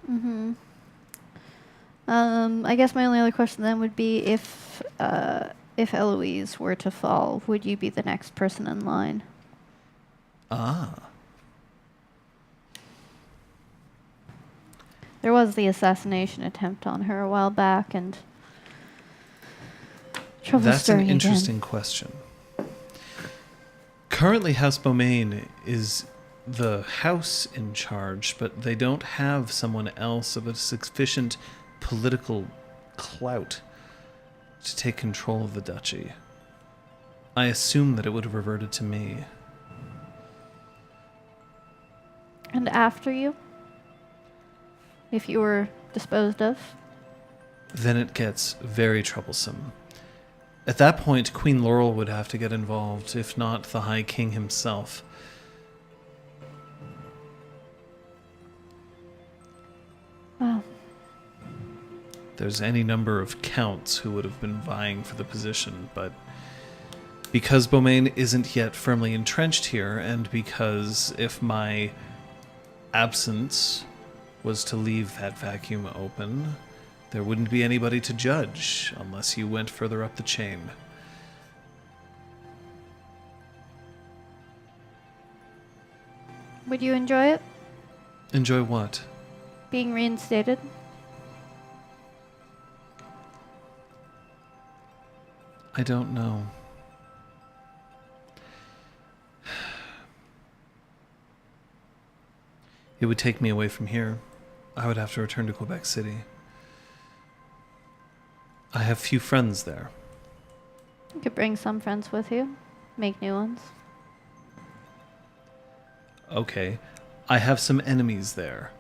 I guess my only other question then would be if Eloise were to fall, would you be the next person in line? Ah. There was the assassination attempt on her a while back, and trouble That's an stirring interesting question. Currently, House Beaumain is the house in charge, but they don't have someone else of a sufficient political clout to take control of the duchy. I assume that it would have reverted to me. And after you? If you were disposed of? Then it gets very troublesome. At that point, Queen Laurel would have to get involved, if not the High King himself. Well, There's any number of counts who would have been vying for the position, but because Beaumain isn't yet firmly entrenched here, and because if my absence was to leave that vacuum open, there wouldn't be anybody to judge unless you went further up the chain. would you enjoy it? Enjoy what? Being reinstated? I don't know. It would take me away from here. I would have to return to Quebec City. I have few friends there. You could bring some friends with you, make new ones. Okay. I have some enemies there.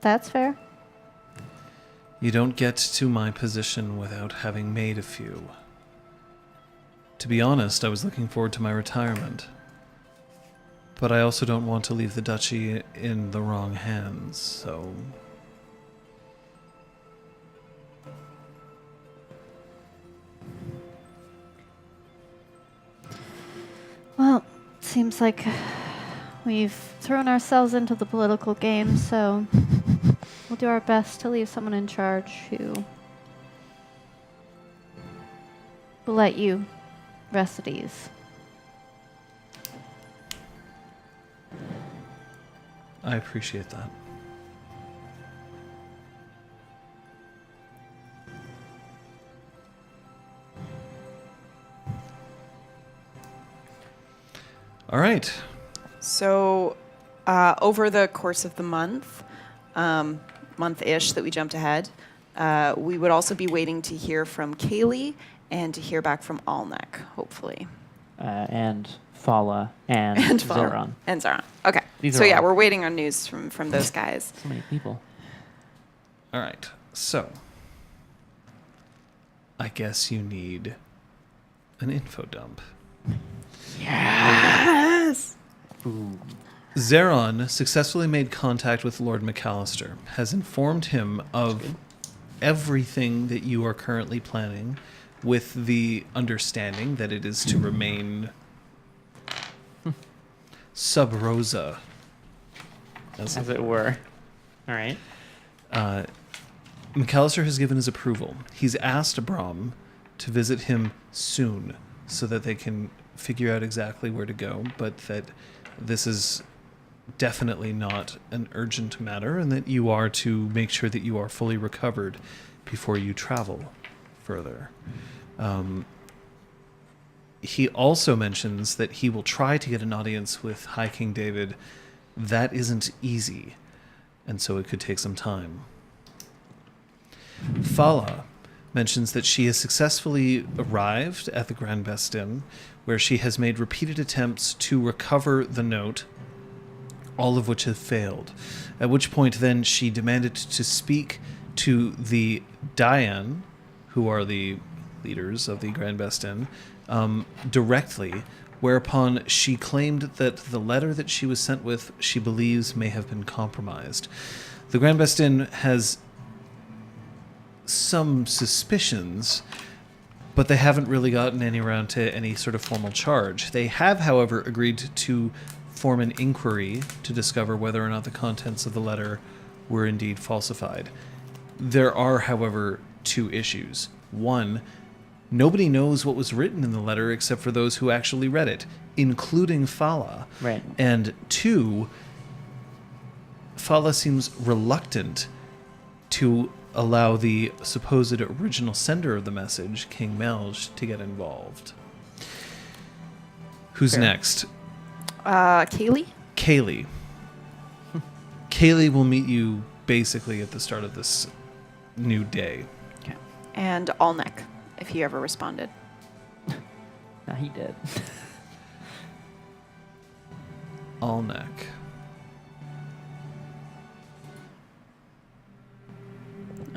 That's fair. You don't get to my position without having made a few. To be honest, I was looking forward to my retirement. But I also don't want to leave the duchy in the wrong hands, so... Well, seems like we've thrown ourselves into the political game, so we'll do our best to leave someone in charge who will let you rest at ease. I appreciate that. All right. So, over the course of the month, month-ish that we jumped ahead. We would also be waiting to hear from Kaylee and to hear back from Alnek, hopefully. And Fala and, Fala. Zeron. And Zeron. Okay. These So are yeah, all- we're waiting on news from those guys. So many people. All right. So, I guess you need an info dump. Yes! Ooh. Zeron successfully made contact with Lord McAllister, has informed him of everything that you are currently planning, with the understanding that it is to remain sub rosa, As it were. All right. McAllister has given his approval. He's asked Braum to visit him soon so that they can figure out exactly where to go, but that this is definitely not an urgent matter and that you are to make sure that you are fully recovered before you travel further. He also mentions that he will try to get an audience with High King David. That isn't easy, and so it could take some time. Fala mentions that she has successfully arrived at the Grand Bestin, where she has made repeated attempts to recover the note, all of which have failed. At which point then she demanded to speak to the Diane, who are the leaders of the Grand Bestin, directly, whereupon she claimed that the letter that she was sent with, she believes, may have been compromised. The Grand Bestin has some suspicions, but they haven't really gotten any around to any sort of formal charge. They have, however, agreed to form an inquiry to discover whether or not the contents of the letter were indeed falsified. There are, however, two issues. One, nobody knows what was written in the letter except for those who actually read it, including Fala. Right. And two, Fala seems reluctant to allow the supposed original sender of the message, King Melge, to get involved. Who's Fair. next? Kaylee? Kaylee. Kaylee will meet you basically at the start of this new day. Okay. And Alnek, if he ever responded. Nah, he did. Alnek.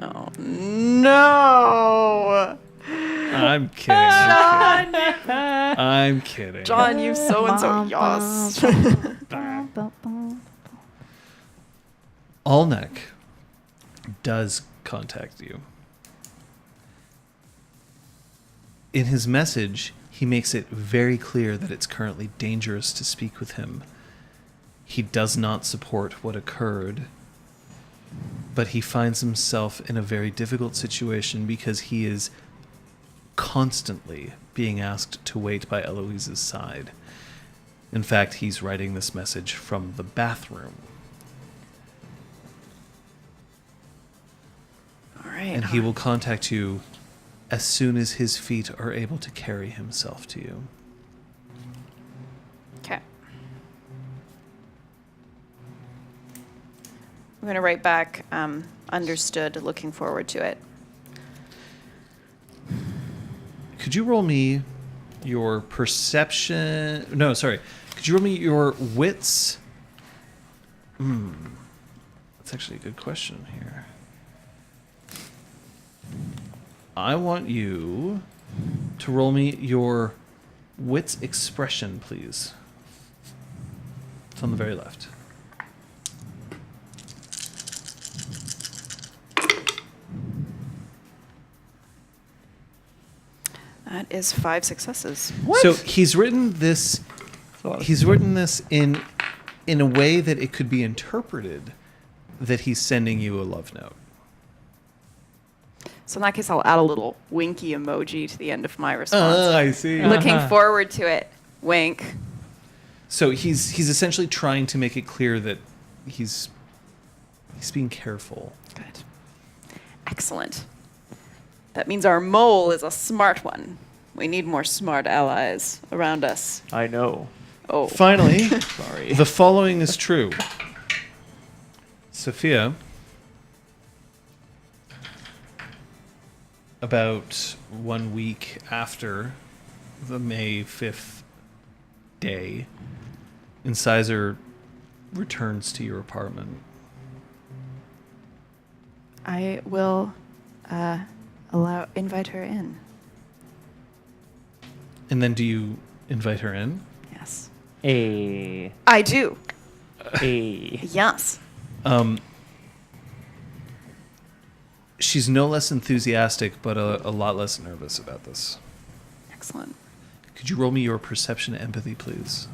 Oh, no! I'm kidding. John! I'm kidding. John, you so-and-so. Yes. Alnek does contact you. In his message, he makes it very clear that it's currently dangerous to speak with him. He does not support what occurred, but he finds himself in a very difficult situation because he is constantly being asked to wait by Eloise's side. In fact, he's writing this message from the bathroom. All right. And he will contact you as soon as his feet are able to carry himself to you. Okay. I'm going to write back, understood, looking forward to it. Could you roll me your perception? No, sorry. Could you roll me your wits? That's actually a good question here. I want you to roll me your wits expression, please. It's on the very left. That is 5 successes. So he's written this. He's written this in a way that it could be interpreted that he's sending you a love note. So in that case, I'll add a little winky emoji to the end of my response. I see. Looking forward to it. Wink. So he's essentially trying to make it clear that he's being careful. Good. Excellent. That means our mole is a smart one. We need more smart allies around us. I know. Oh. Finally, Sorry. the following is true. Sophia, about 1 week after the May 5th day, Incisor returns to your apartment. I will invite her in. And then do you invite her in? Yes. I do. Yes. She's no less enthusiastic, but a lot less nervous about this. Excellent. Could you roll me your perception empathy, please?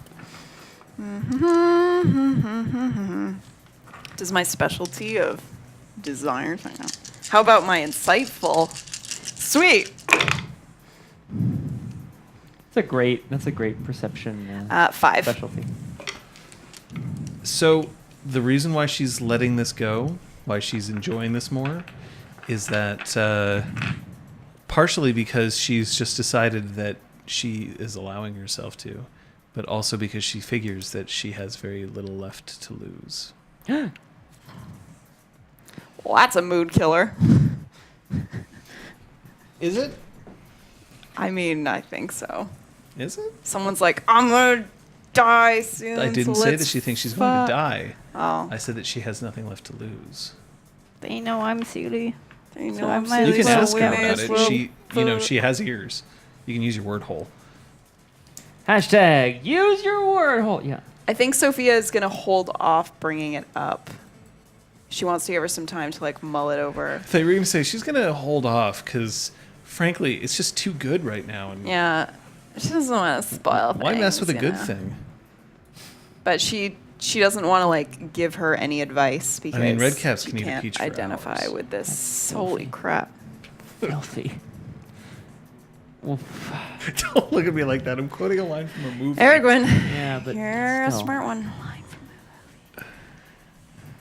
Does my specialty of desire thing out? How about my insightful? Sweet. That's a great perception 5. specialty. So the reason why she's letting this go, why she's enjoying this more, is that partially because she's just decided that she is allowing herself to, but also because she figures that she has very little left to lose. Well, that's a mood killer. Is it? I mean, I think so. Is it? Someone's like, I'm gonna die soon. I didn't so say that let's she thinks she's going to die. Oh, I said that she has nothing left to lose. They know I'm silly. you So know, I I'm might You as can well ask her go about as it. well. She has ears. You can use your word hole. Hashtag use your word hole. Yeah. I think Sophia is gonna hold off bringing it up. She wants to give her some time to like mull it over. I thought you were going to say she's going to hold off because, frankly, it's just too good right now. And Yeah, she doesn't want to spoil things. why mess with a you good know? thing? But she doesn't want to like give her any advice because Red Caps she can eat a can't peach for identify hours. with this. filthy. Holy crap! Filthy. Well, Don't look at me like that. I'm quoting a line from a movie. Aragorn, yeah, but you're a still. smart one.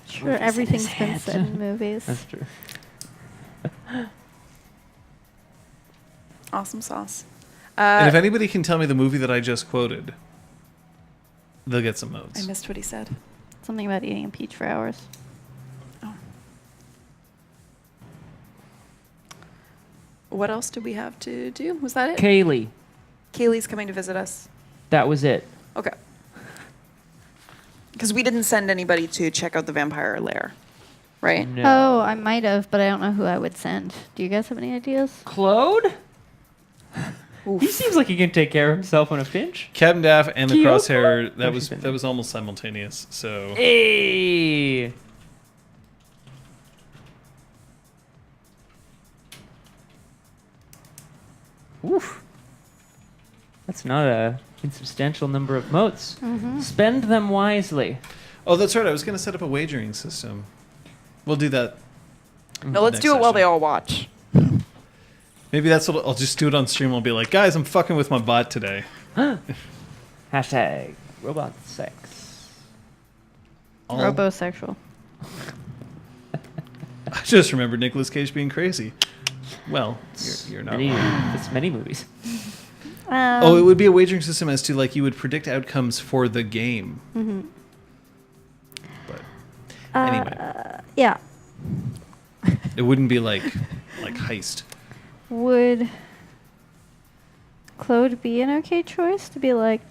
Sure, Movies in everything's his been head. said in movies. That's true. Awesome sauce. And if anybody can tell me the movie that I just quoted, they'll get some I notes. missed what he said. Something about eating a peach for hours. Oh. What else do we have to do? Was that it? Kaylee, Kaylee's coming to visit us. that was it. Okay. Because we didn't send anybody to check out the vampire lair, right? No. Oh, I might have, but I don't know who I would send. Do you guys have any ideas? Claude? Oof. He seems like he can take care of himself on a pinch. Captain Daff and the Cute. Crosshair, Oh, that she's been was almost simultaneous. So Hey. Oof. That's not a insubstantial number of motes. Mm-hmm. Spend them wisely. oh, that's right. I was going to set up a wagering system. We'll do that. No, let's Next do it while session. they all watch. Maybe that's what I'll just do it on stream. I'll be like, guys, I'm fucking with my bot today. Hashtag robot sex. I'll- Robosexual. I just remembered Nicolas Cage being crazy. Well, you're not. wrong. It's many movies. Oh, it would be a wagering system as to like you would predict outcomes for the game. Mm-hmm. But anyway, Yeah. it wouldn't be like heist. Would Claude be an okay choice to be like,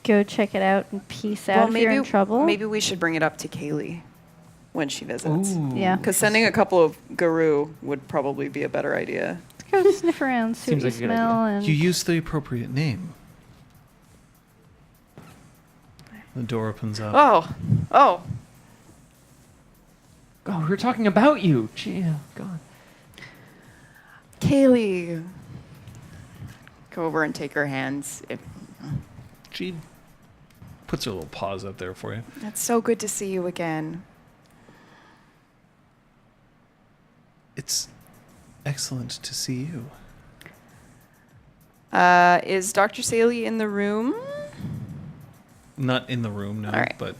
go check it out and peace out if you're in trouble? Maybe we should bring it up to Kaylee when she visits. Yeah. Because sending a couple of Guru would probably be a better idea. Let's go sniff around, see Seems what you like a good smell. And You use the appropriate name. The door opens up. Oh. Oh, we were talking about you. Gee, oh, God. Kaylee. Go over and take her hands. She puts her little paws up there for you. It's so good to see you again. It's excellent to see you. Is Dr. Saley in the room? Not in the room, no, All right. but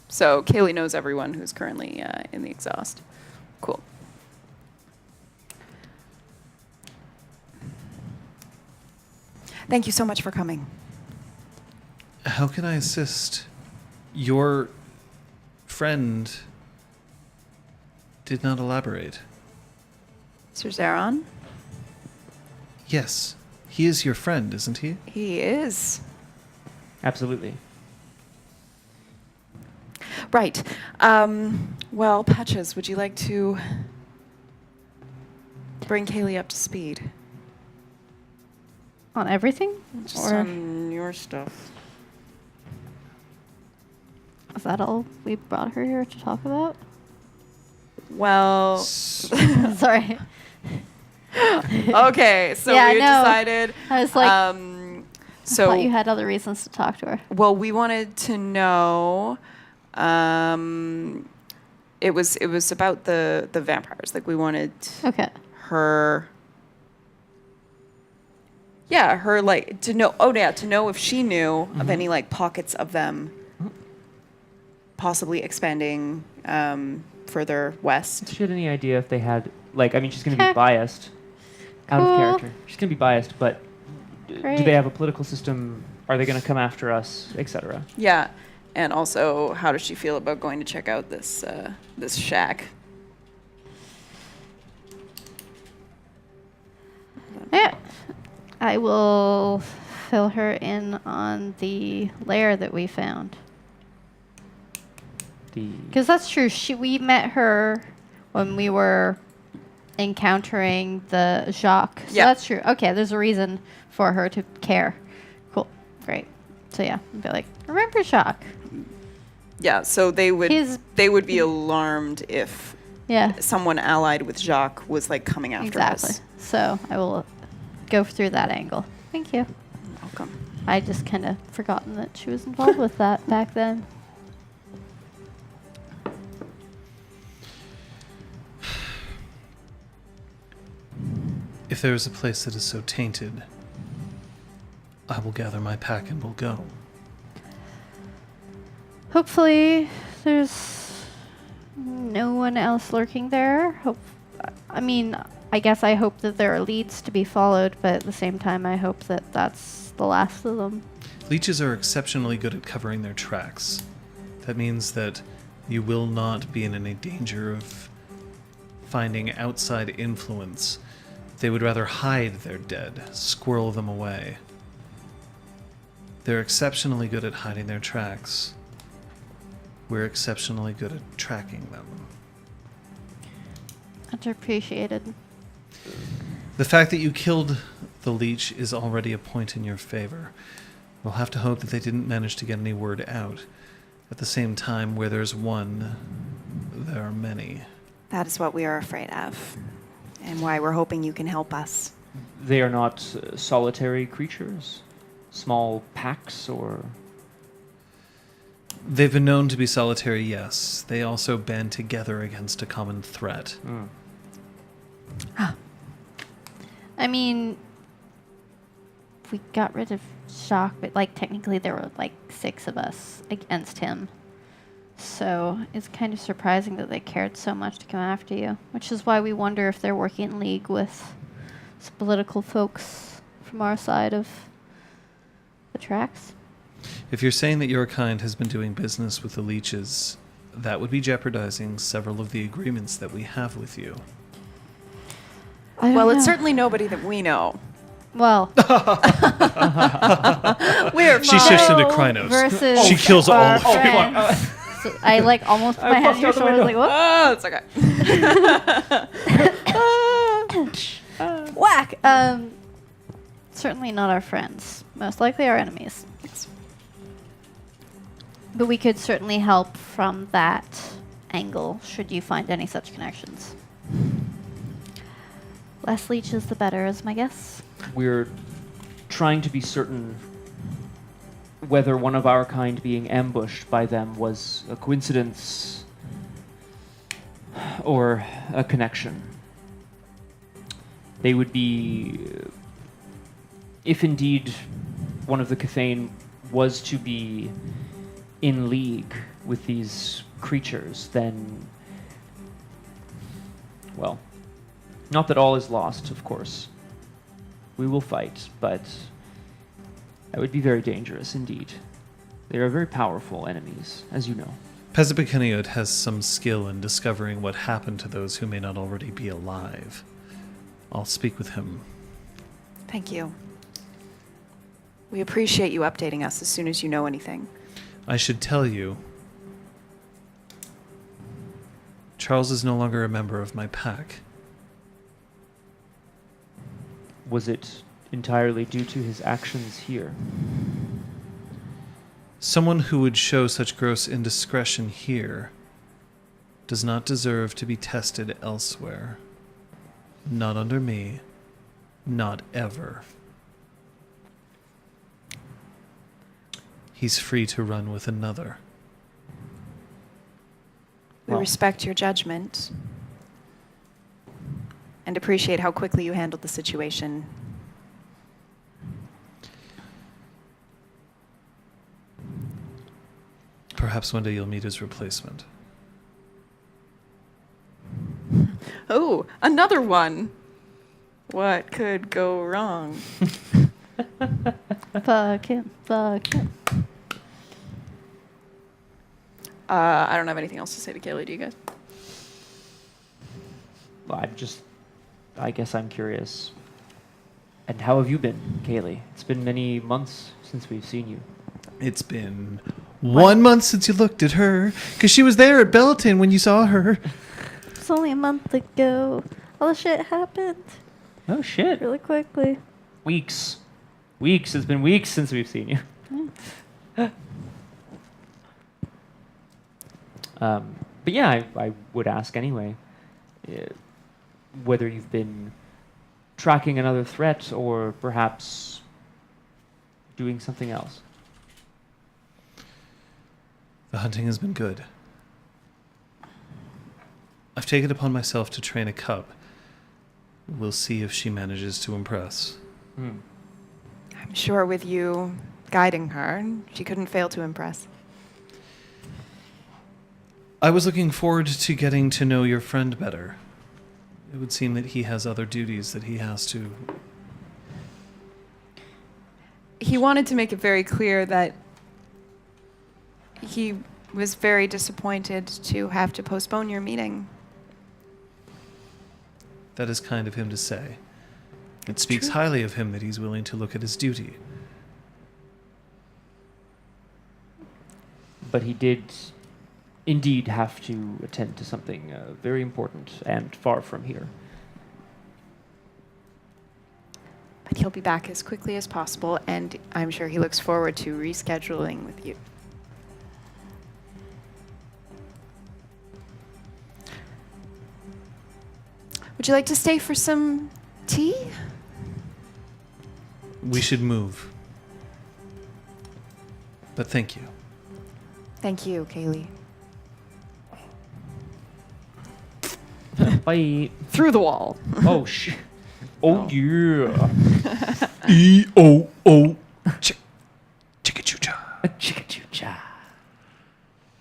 So Kaylee knows everyone who's currently in the exhaust. Cool. Thank you so much for coming. how can I assist? Your friend did not elaborate. Sir Zeron? Yes. He is your friend, isn't he? He is. Absolutely. Right. Well, Patches, would you like to bring Kaylee up to speed? On everything? Just Or on your stuff. is that all we brought her here to talk about? Well, Sorry. okay, so Yeah, we no. decided. I was like, I So, thought you had other reasons to talk to her. well, we wanted to know. It was about the vampires. Like we wanted Okay. her. Yeah, her like to know. Oh yeah, to know if she knew of any like pockets of them, possibly expanding further west. Does she have any idea if they had, like, I mean, she's going to Okay. be biased, out Cool. of character. She's going to be biased, but do Great. they have a political system? Are they going to come after us, etc.? Yeah, and also, how does she feel about going to check out this this shack? Yeah. I will fill her in on the lair that we found. Because that's true. We met her when we were encountering the Jacques. So Yeah. that's true. Okay, there's a reason for her to care. Cool. Great. So yeah, I'd be like, remember Jacques? Yeah, so they would His- be alarmed if Yeah. someone allied with Jacques was like coming after Exactly. us. So I will go through that angle. Thank you. Welcome. I just kind of forgotten that she was involved with that back then. If there is a place that is so tainted, I will gather my pack and we'll go. Hopefully, there's no one else lurking there. I guess I hope that there are leads to be followed, but at the same time, I hope that that's the last of them. Leeches are exceptionally good at covering their tracks. That means that you will not be in any danger of finding outside influence. They would rather hide their dead, squirrel them away. They're exceptionally good at hiding their tracks. We're exceptionally good at tracking them. Underappreciated. The fact that you killed the leech is already a point in your favor. We'll have to hope that they didn't manage to get any word out. At the same time, where there's one, there are many. That is what we are afraid of, and why we're hoping you can help us. They are not solitary creatures? Small packs, or... They've been known to be solitary, yes. They also band together against a common threat. I mean, we got rid of Jacques, but technically there were 6 of us against him. So it's kind of surprising that they cared so much to come after you, which is why we wonder if they're working in league with some political folks from our side of the tracks. If you're saying that your kind has been doing business with the leeches, that would be jeopardizing several of the agreements that we have with you. Well, it's certainly nobody that we know. Well, We're She fine. shifts into Krynos. versus She kills all our of them. friends. So I almost put my head on your shoulder. I was like, what? Oh, it's okay. Whack. Certainly not our friends. Most likely our enemies. But we could certainly help from that angle, should you find any such connections. Less leeches, the better, is my guess. We're trying to be certain whether one of our kind being ambushed by them was a coincidence or a connection. They would be, if indeed one of the Cathane was to be in league with these creatures, then, well, not that all is lost, of course. We will fight, but that would be very dangerous indeed. They are very powerful enemies, as you know. Pezipikeniot has some skill in discovering what happened to those who may not already be alive. I'll speak with him. Thank you. We appreciate you updating us as soon as you know anything. I should tell you, Charles is no longer a member of my pack. Was it entirely due to his actions here? Someone who would show such gross indiscretion here does not deserve to be tested elsewhere. Not under me. Not ever. He's free to run with another. We Well. respect your judgment and appreciate how quickly you handled the situation. Perhaps one day you'll meet his replacement. Oh, another one. What could go wrong? Fuck him. Fuck him. I don't have anything else to say to Kaylee. Do you guys? Well, I guess I'm curious. And how have you been, Kaylee? It's been many months since we've seen you. It's been 1 month since you looked at her, because she was there at Belton when you saw her. It's only a month ago. All the shit happened Oh, shit. really quickly. Weeks. Weeks. It's been weeks since we've seen you. But yeah, I would ask anyway, whether you've been tracking another threat or perhaps doing something else. The hunting has been good. I've taken it upon myself to train a cub. We'll see if she manages to impress. I'm sure with you guiding her, she couldn't fail to impress. I was looking forward to getting to know your friend better. It would seem that he has other duties that he has to... He wanted to make it very clear that he was very disappointed to have to postpone your meeting. That is kind of him to say. It speaks True. highly of him that he's willing to look at his duty. But he did indeed have to attend to something very important and far from here. But he'll be back as quickly as possible, and I'm sure he looks forward to rescheduling with you. Would you like to stay for some tea? We should move. But thank you. Thank you, Kaylee. Bye. Through the wall. Oh, shit. Oh, yeah. E-O-O. Chicka-choo-cha. Chicka-choo-cha.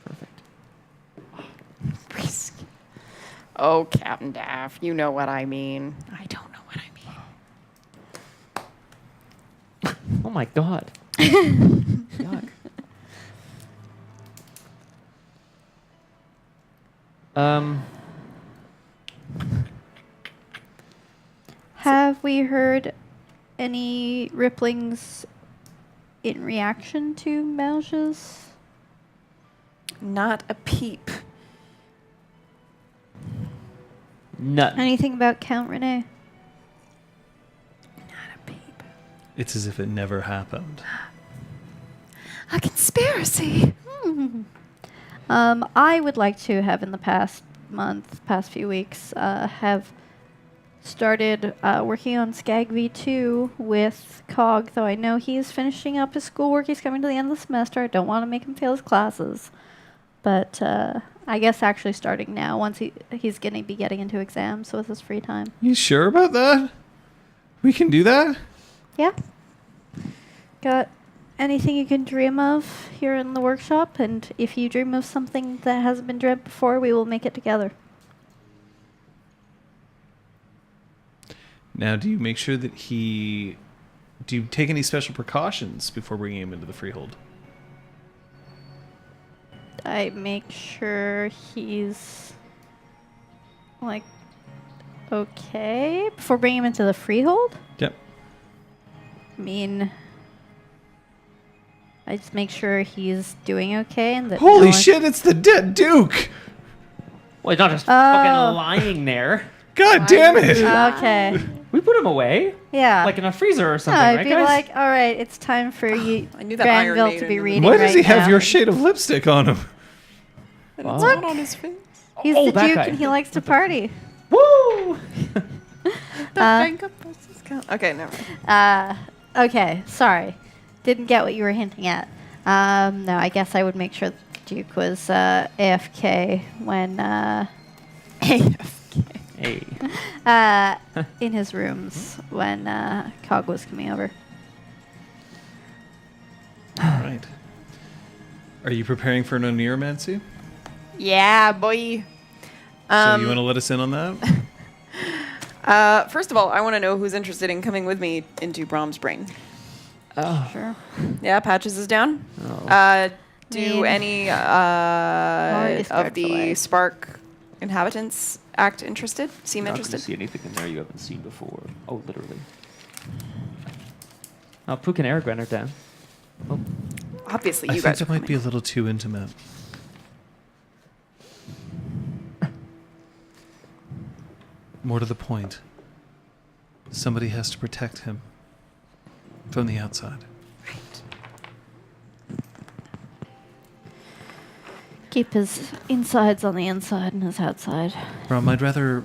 Perfect. Risk. Oh, Captain Daff, you know what I mean. I don't know what I mean. Oh, my God. Yuck. Have we heard any ripplings in reaction to Mauge's? Not a peep. None. Anything about Count Renee? Not a peep. It's as if it never happened. A conspiracy. I would like to have in the past few weeks, have started working on Skag V2 with Cog, though I know he's finishing up his schoolwork. He's coming to the end of the semester. I don't want to make him fail his classes. But I guess actually starting now, once he's going to be getting into exams with his free time. You sure about that? We can do that? Yeah. Got anything you can dream of here in the workshop, and if you dream of something that hasn't been dreamt before, we will make it together. Now, do you make sure that do you take any special precautions before bringing him into the freehold? I make sure he's like okay before bringing him into the freehold. Yep. mean, I just make sure he's doing okay and that. Holy no one- shit! It's the dead Duke. Well, he's not just Oh. fucking lying there. God damn it! Okay. We put him away, Yeah. like in a freezer or something, I'd right, be guys? like, all right, it's time for you, I knew that Iron Granville, Maiden to be in the- reading Why does right he have now. your shade of lipstick on him? And Wow. it's not on his face. He's Oh, the that Duke guy. and he likes to party. Woo! Okay, never mind. Okay, sorry. Didn't get what you were hinting at. No, I guess I would make sure the Duke was AFK when Hey. in his rooms when Cog was coming over. All right. Are you preparing for an Oneiromancy? Yeah, boy. So you want to let us in on that? First of all, I want to know who's interested in coming with me into Braum's brain. Oh. Sure. Yeah, Patches is down. Oh. Do mean, any already of sparked the the light. Spark inhabitants act interested? Seem Not gonna interested? see anything in there you haven't seen before. Oh, literally. Oh, Pook and Aragorn are down. Oh, Obviously, I you think guys are it might be a coming. little too intimate. More to the point, somebody has to protect him from the outside. Right. Keep his insides on the inside and his outside. Braum, I'd rather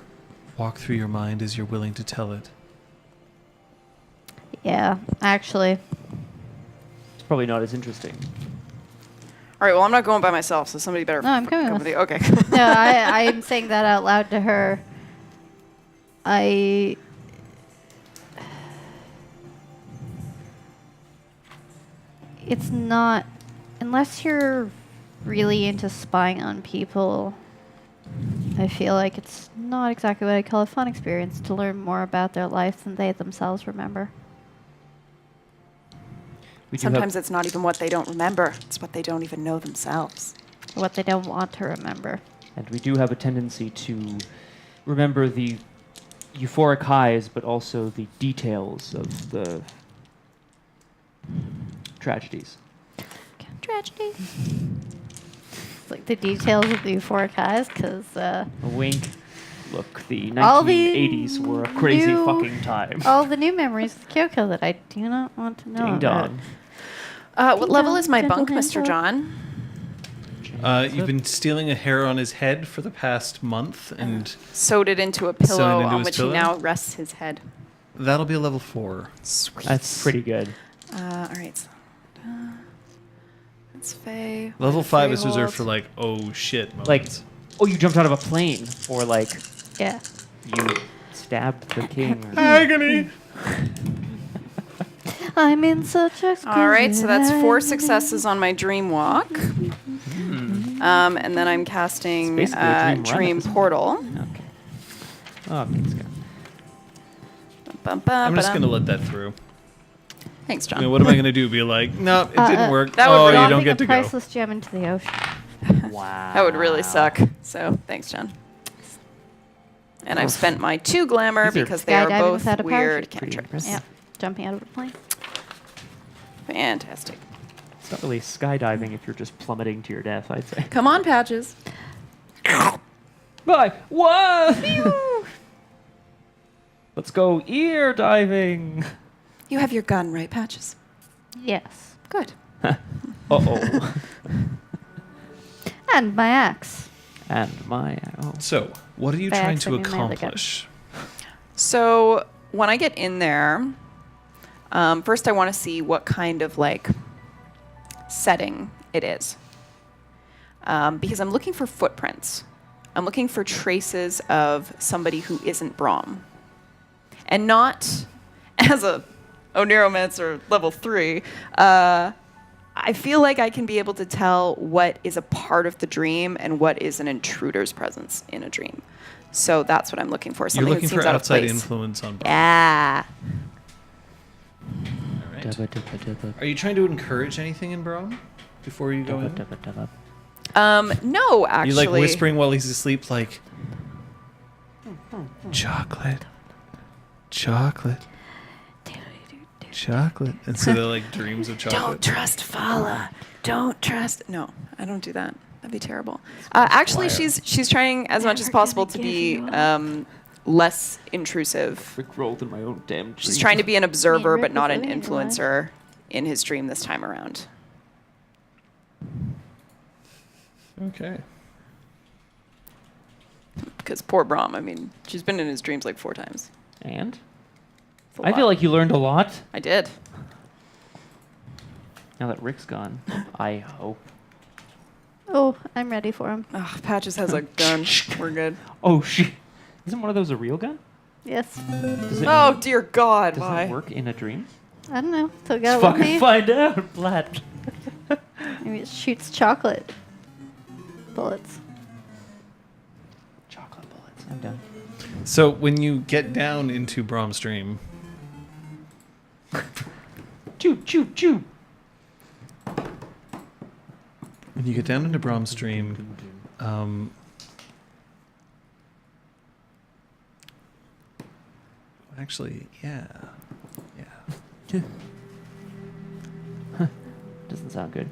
walk through your mind as you're willing to tell it. Yeah, actually. it's probably not as interesting. All right, well, I'm not going by myself, so somebody better No, I'm coming come with- with you. Okay. No, I'm saying that out loud to her. It's not, unless you're really into spying on people, I feel like it's not exactly what I call a fun experience to learn more about their life than they themselves remember. We do have- Sometimes it's not even what they don't remember; it's what they don't even know themselves. What they don't want to remember. And we do have a tendency to remember the euphoric highs, but also the details of the tragedies. Tragedy. It's like the details of the euphoric highs, because A wink. Look, the All the 1980s were a crazy new- fucking time. all the new memories of Kyoko that I do not want to know Ding about. dong. What level is my Gentle bunk, hand Mr. up. John? You've been stealing a hair on his head for the past month, and Sewed it into a Sewn pillow into on his which pillow? he now rests his head. that'll be a level 4. Sweet. That's pretty good. All right. So, that's Faye. Level 5 is Faye reserved for hold. like, oh shit moments. Like, oh, you jumped out of a plane, or like Yeah. you stabbed the king. or- agony. I'm in such a All right, so that's 4 successes on my dream walk. And then I'm casting It's basically a dream run at Dream this point. Portal. Okay. Oh, okay, let's go. Bum, bum, I'm just ba-dum. gonna let that through. Thanks, I John. mean, what am I gonna do? Be like, no, it didn't work. that would Oh, really- you don't Dropping get to a go. priceless gem into the ocean. Wow. That would really suck. So thanks, John. And I've spent my 2 glamour These are because they are skydiving both without a weird parachute. Pretty cantrips. impressive. Yeah. Jumping out of a plane. Fantastic. It's not really skydiving if you're just plummeting to your death, I'd say. Come on, Patches. Bye. Whoa! Let's go ear diving. You have your gun, right, Patches? Yes. Good. Uh-oh. And my axe. And my... Oh. So, what are you By trying to accident, my other gun. accomplish? So when I get in there, first I want to see what kind of like setting it is, because I'm looking for footprints. I'm looking for traces of somebody who isn't Braum, and not as a Oneiromancer level 3. I feel like I can be able to tell what is a part of the dream and what is an intruder's presence in a dream. So that's what I'm looking for. You're Something looking that seems for out of outside place. influence on. Yeah. All right. Dubba, dubba, dubba. Are you trying to encourage anything in Braum before you go Dubba, in? dubba, dubba. No, actually. You like whispering while he's asleep, like chocolate, chocolate, chocolate. And so they're like dreams of chocolate. Don't trust Fala. Don't trust. No, I don't do that. That'd be terrible. Actually, she's trying as much as possible to be less intrusive. Rick rolled in my own damn dream. She's trying to be an observer, Rick but not was an living his life. influencer in his dream this time around. Okay. Because poor Braum, I mean, she's been in his dreams like 4 times. And? It's a I feel lot. like you learned a lot. I did. Now that Rick's gone, I hope. Oh, I'm ready for him. Ugh, Patches has a gun. We're good. Oh, shit. Isn't one of those a real gun? Yes. Does it, Oh, dear God. does Why? it work in a dream? I don't know. So Let's got fucking find out, Vlad. Maybe it shoots chocolate bullets. Chocolate bullets. I'm done. So when you get down into Braum's dream, Choo, choo, choo. when you get down into Braum's dream, actually, yeah. Doesn't sound good.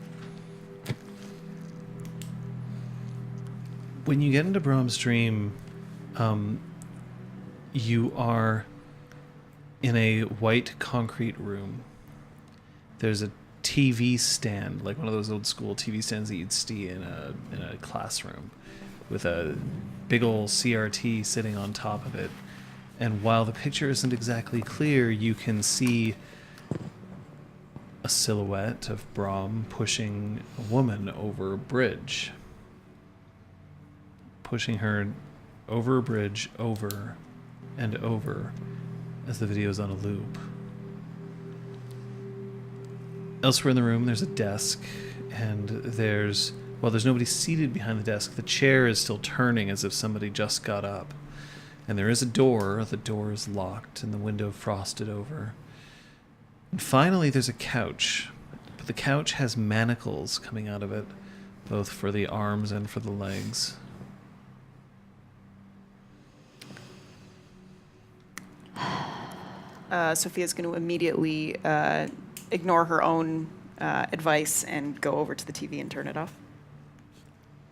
When you get into Braum's dream, you are in a white concrete room. There's a TV stand, like one of those old school TV stands that you'd see in a classroom, with a big old CRT sitting on top of it. And while the picture isn't exactly clear, you can see a silhouette of Braum pushing a woman over a bridge. Pushing her over a bridge, over and over, as the video's on a loop. Elsewhere in the room, there's a desk, and there's nobody seated behind the desk. The chair is still turning as if somebody just got up. And there is a door. The door is locked and the window frosted over. And finally, there's a couch. But the couch has manacles coming out of it, both for the arms and for the legs. Sophia's going to immediately ignore her own advice and go over to the TV and turn it off.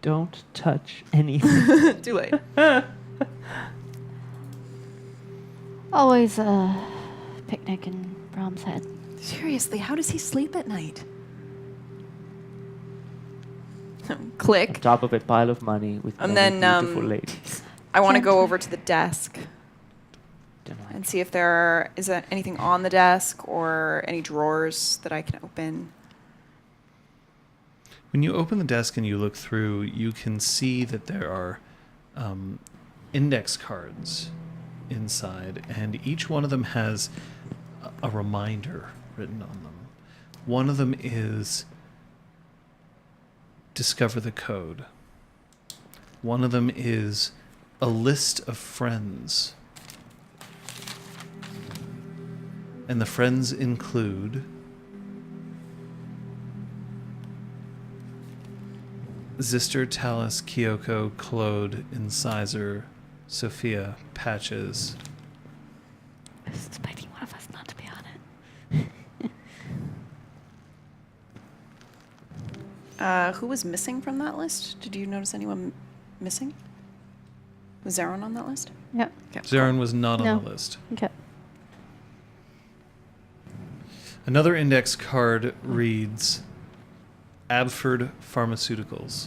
Don't touch anything. Too late. Always a picnic in Braum's head. Seriously, how does he sleep at night? Click. Top of a pile of money with And many then, beautiful ladies. I want to Can't go I? over to the desk Don't like and see if there is anything on the desk or any drawers that I can open. When you open the desk and you look through, you can see that there are index cards inside, and each one of them has a reminder written on them. One of them is discover the code. One of them is a list of friends. And the friends include Zister, Talus, Kyoko, Claude, Incisor, Sophia, Patches. Expecting one of us not to be on it. Who was missing from that list? Did you notice anyone missing? Was Zaron on that list? Yep. Okay. Zaron was not on No. the list. Okay. Another index card reads Abford Pharmaceuticals.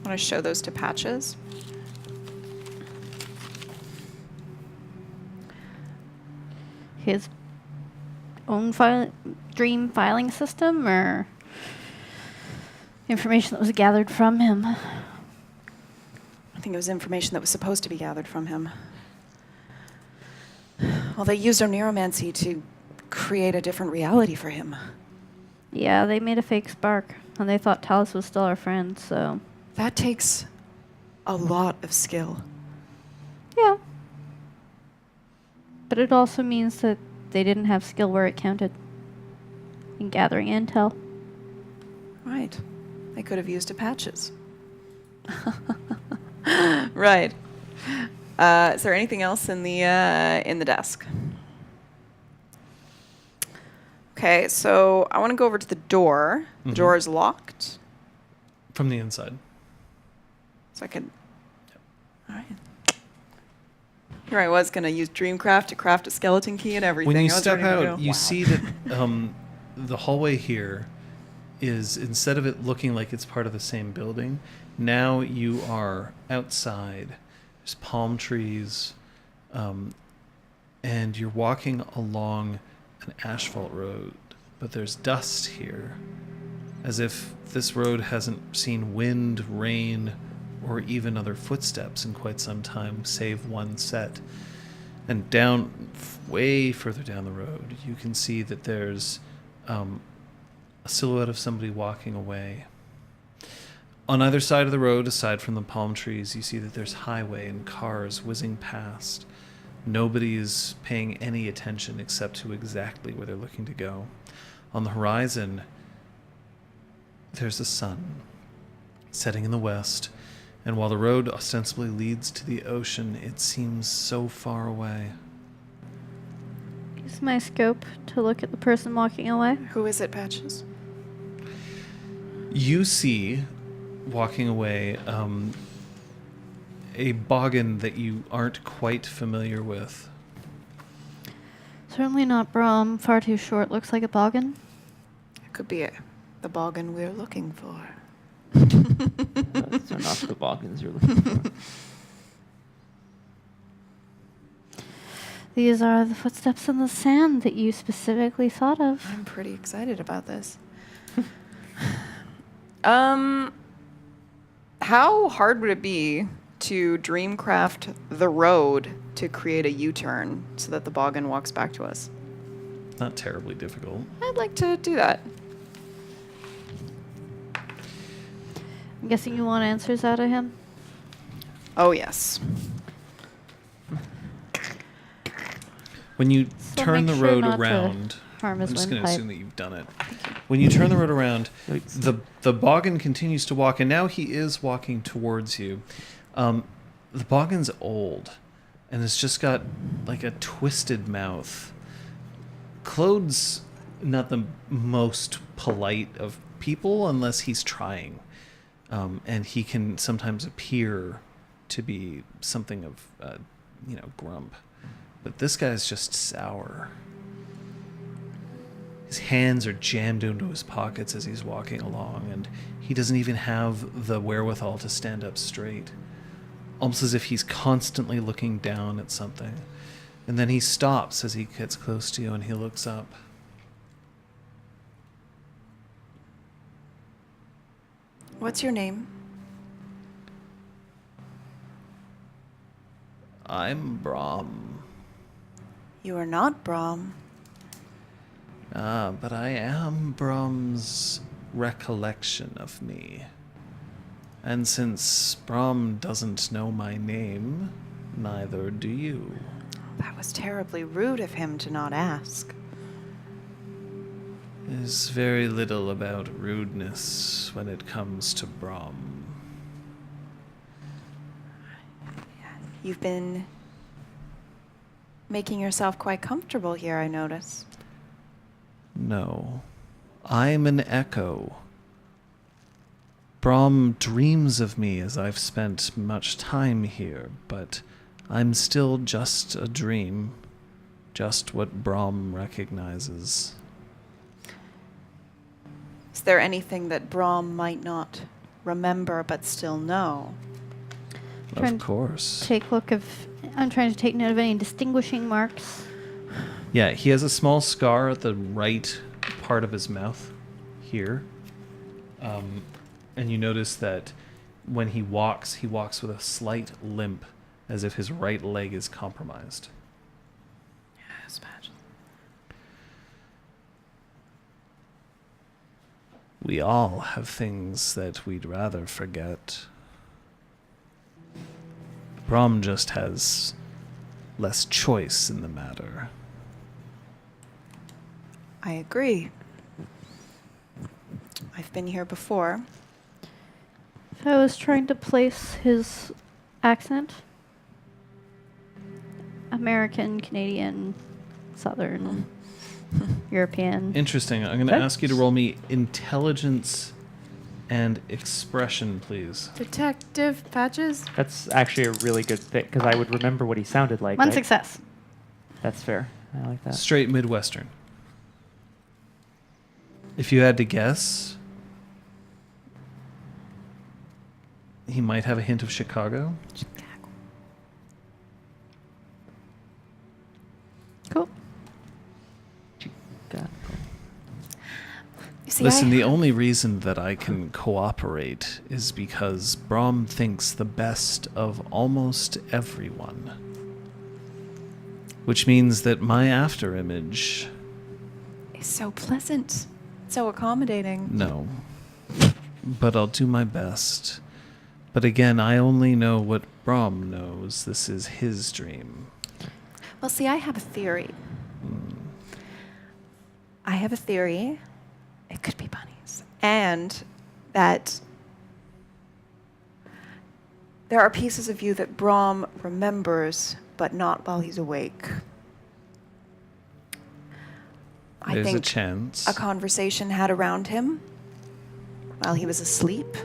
I want to show those to Patches. His own dream filing system, or information that was gathered from him. I think it was information that was supposed to be gathered from him. Well, they used our neuromancy to create a different reality for him. Yeah, they made a fake spark, and they thought Talus was still our friend, so... That takes a lot of skill. Yeah. But it also means that they didn't have skill where it counted. In gathering intel. Right. They could have used a Patches. Right. Is there anything else in the desk? Okay, so I want to go over to the door. The door is locked, From the inside. so I could. All right. Here I was gonna use Dreamcraft to craft a skeleton key and everything. When you I was step ready to out, go. you see that the hallway here is, instead of it looking like it's part of the same building, now you are outside. There's palm trees, and you're walking along an asphalt road, but there's dust here, as if this road hasn't seen wind, rain, or even other footsteps in quite some time, save one set. And down, way further down the road, you can see that there's a silhouette of somebody walking away. On either side of the road, aside from the palm trees, you see that there's highway and cars whizzing past. Nobody is paying any attention except to exactly where they're looking to go. On the horizon, there's the sun setting in the west, and while the road ostensibly leads to the ocean, it seems so far away. Use my scope to look at the person walking away. Who is it, Patches? You see, walking away, a boggin that you aren't quite familiar with. Certainly not Braum. Far too short. Looks like a boggin. It could be the boggin we're looking for. Those are not the boggins you're looking for. These are the footsteps in the sand that you specifically thought of. I'm pretty excited about this. How hard would it be to Dreamcraft the road to create a U-turn so that the boggin walks back to us? Not terribly difficult. I'd like to do that. I'm guessing you want answers out of him? Oh, yes. When you So turn make the sure road not to around, harm his I'm just going to windpipe. assume that you've done it. When you turn the road around, the boggin continues to walk, and now he is walking towards you. The boggin's old, and it's just got like a twisted mouth. Claude's not the most polite of people unless he's trying, and he can sometimes appear to be something of, grump. But this guy's just sour. His hands are jammed into his pockets as he's walking along, and he doesn't even have the wherewithal to stand up straight. Almost as if he's constantly looking down at something. And then he stops as he gets close to you, and he looks up. What's your name? I'm Braum. You are not Braum. Ah, but I am Braum's recollection of me. And since Braum doesn't know my name, neither do you. That was terribly rude of him to not ask. There's very little about rudeness when it comes to Braum. You've been making yourself quite comfortable here, I notice. No, I'm an echo. Braum dreams of me as I've spent much time here, but I'm still just a dream, just what Braum recognizes. Is there anything that Braum might not remember but still know? Of course. I'm trying to take note of any distinguishing marks. Yeah, he has a small scar at the right part of his mouth here. And you notice that when he walks with a slight limp, as if his right leg is compromised. Yes, Patch. We all have things that we'd rather forget. Braum just has less choice in the matter. I agree. I've been here before. If I was trying to place his accent? American, Canadian, Southern, European. Interesting. I'm going to ask you to roll me intelligence and expression, please. Detective Patches? That's actually a really good fit because I would remember what he sounded like. One right? success. That's fair. I like that. Straight Midwestern. If you had to guess, he might have a hint of Chicago. Cool. God. You see, Listen, the only reason that I can cooperate is because Braum thinks the best of almost everyone. Which means that my afterimage... It's so pleasant. So accommodating. No. But I'll do my best. But again, I only know what Braum knows. This is his dream. Well, see, I have a theory. I have a theory. It could be bunnies. And that there are pieces of you that Braum remembers, but not while he's awake. I There's a think chance. a conversation had around him while he was asleep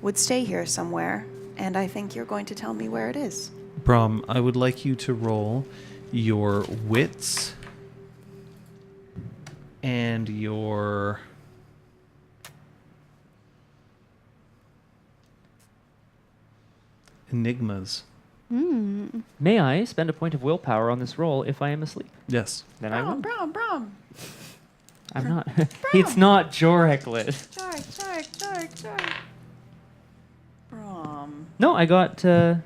would stay here somewhere, and I think you're going to tell me where it is. Braum, I would like you to roll your wits and your enigmas. May I spend a point of willpower on this roll if I am asleep? Yes. Then I will. Braum. I'm not. It's not Jorik, Liz. Sorry. Braum. No, I got.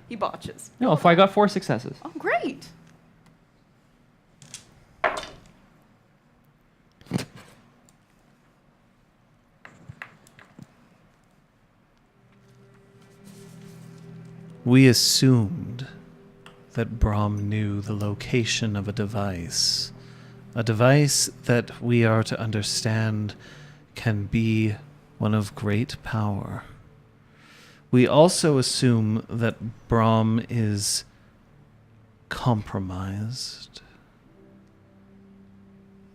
He botches. No, if I got 4 successes. Oh, great. We assumed that Braum knew the location of a device that we are to understand can be one of great power. We also assume that Braum is compromised,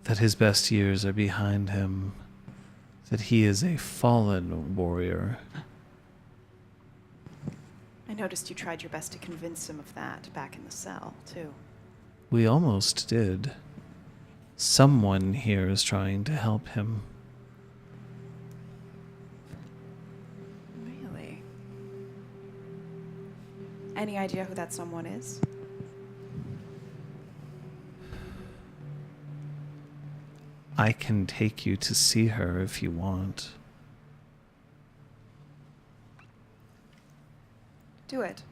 that his best years are behind him, that he is a fallen warrior. I noticed you tried your best to convince him of that back in the cell, too. We almost did. Someone here is trying to help him. Really? Any idea who that someone is? I can take you to see her if you want. Do it.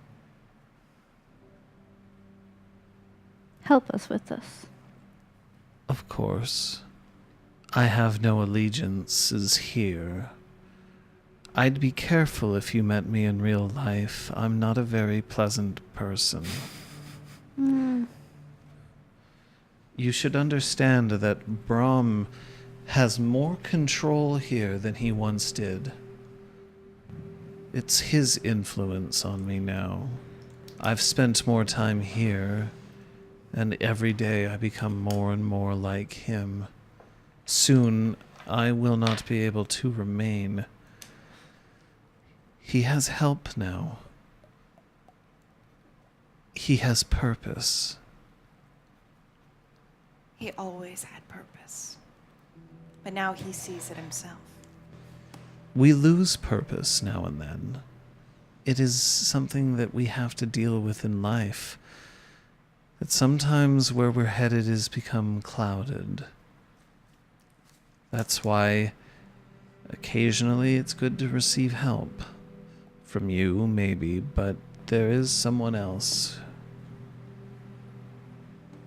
Help us with this. Of course. I have no allegiances here. I'd be careful if you met me in real life. I'm not a very pleasant person. You should understand that Braum has more control here than he once did. It's his influence on me now. I've spent more time here, and every day I become more and more like him. Soon, I will not be able to remain. He has help now. He has purpose. He always had purpose. But now he sees it himself. We lose purpose now and then. It is something that we have to deal with in life. That sometimes where we're headed is become clouded. That's why occasionally it's good to receive help. From you, maybe, but there is someone else.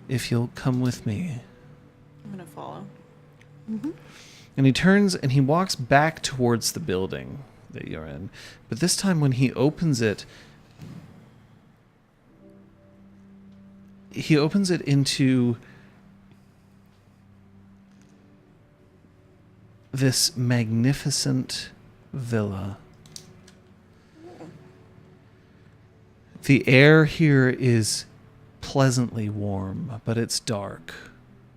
If you'll come with me. I'm gonna follow. And he turns and he walks back towards the building that you're in. But this time when he opens it into this magnificent villa. The air here is pleasantly warm, but it's dark.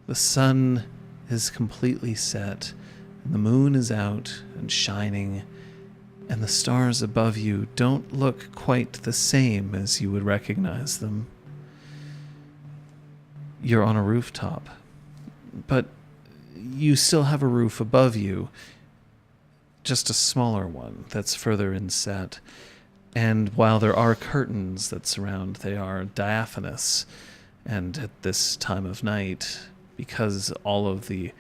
The sun is completely set, and the moon is out and shining, and the stars above you don't look quite the same as you would recognize them. You're on a rooftop, but you still have a roof above you, just a smaller one that's further inset. And while there are curtains that surround, they are diaphanous. And at this time of night, because all of the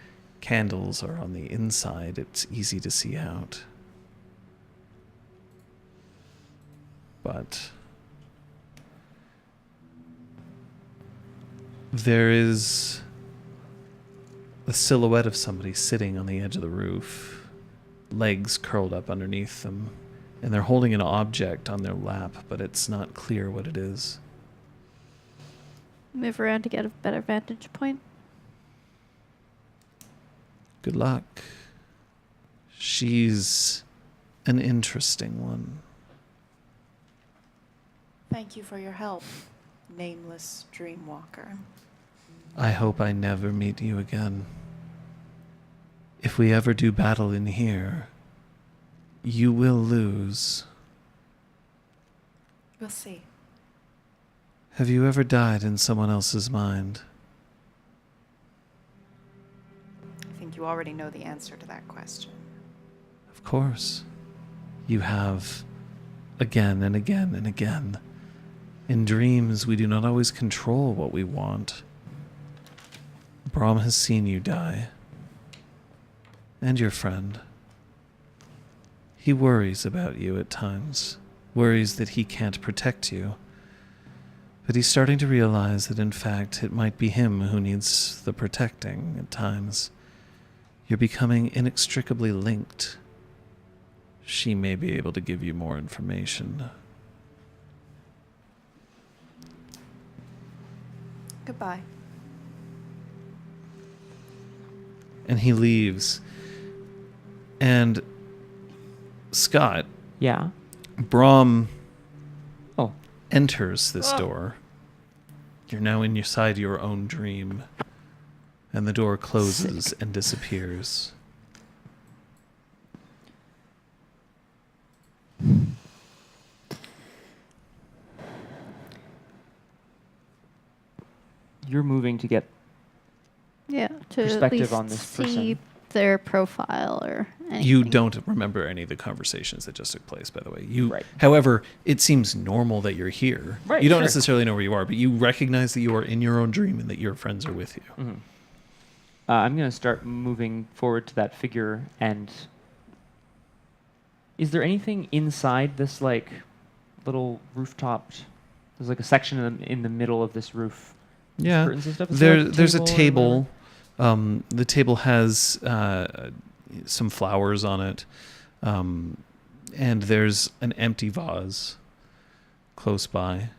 candles are on the inside, it's easy to see out. But there is the silhouette of somebody sitting on the edge of the roof, legs curled up underneath them, and they're holding an object on their lap, but it's not clear what it is. Move around to get a better vantage point. Good luck. She's an interesting one. Thank you for your help, nameless dreamwalker. I hope I never meet you again. If we ever do battle in here, you will lose. We'll see. Have you ever died in someone else's mind? I think you already know the answer to that question. Of course. You have, again and again and again. In dreams, we do not always control what we want. Braum has seen you die. And your friend. He worries about you at times, worries that he can't protect you. But he's starting to realize that in fact it might be him who needs the protecting at times. You're becoming inextricably linked. She may be able to give you more information. Goodbye. And he leaves. And Scott, Yeah. Braum Oh. enters this door. You're now inside your own dream. And the door closes and disappears. You're moving to get Yeah, to at Perspective least on this see person. their profile or anything. You don't remember any of the conversations that just took place, by the way. Right. However, it seems normal that you're here. Right, You don't sure. necessarily know where you are, but you recognize that you are in your own dream and that your friends are with you. Mhm. I'm going to start moving forward to that figure. And is there anything inside this like little rooftop? There's like a section in the middle of this roof. Yeah. Curtains and stuff? Is there, like, There's a or table. The table has some flowers on it. And there's an empty vase close by.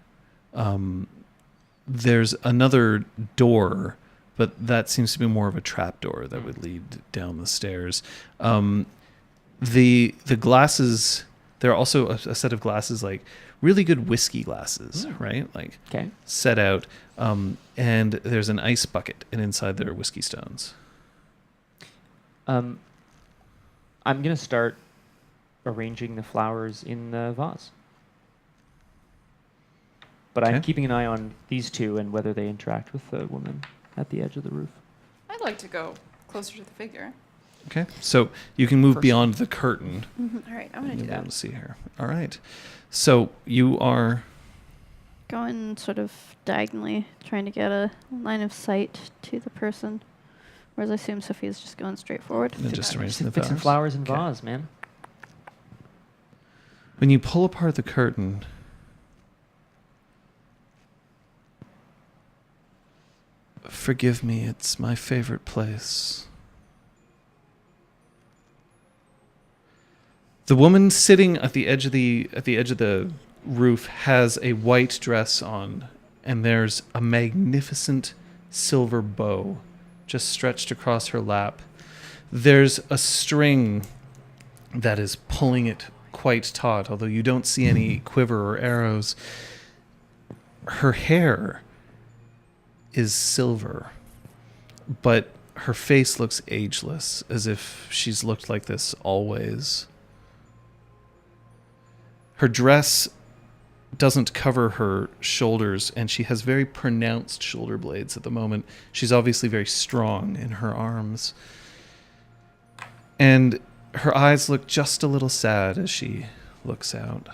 There's another door, but that seems to be more of a trap door that would lead down the stairs. The glasses, there are also a set of glasses, like really good whiskey glasses, right? Like Okay. set out. And there's an ice bucket, and inside there are whiskey stones. I'm going to start arranging the flowers in the vase. But I'm Okay. keeping an eye on these two and whether they interact with the woman at the edge of the roof. I'd like to go closer to the figure. Okay, so you can move First. beyond the curtain. All right, I'm going to You'll do be able that. to see her. All right. So you are Going sort of diagonally, trying to get a line of sight to the person. Whereas I assume Sophia's just going straight forward. just arranging the Fixing vase. flowers in Okay. vase, man. When you pull apart the curtain, forgive me, it's my favorite place. The woman sitting at the edge of the roof has a white dress on, and there's a magnificent silver bow just stretched across her lap. There's a string that is pulling it quite taut, although you don't see any quiver or arrows. her hair is silver, but her face looks ageless, as if she's looked like this always. Her dress doesn't cover her shoulders, and she has very pronounced shoulder blades at the moment. She's obviously very strong in her arms. And her eyes look just a little sad as she looks out.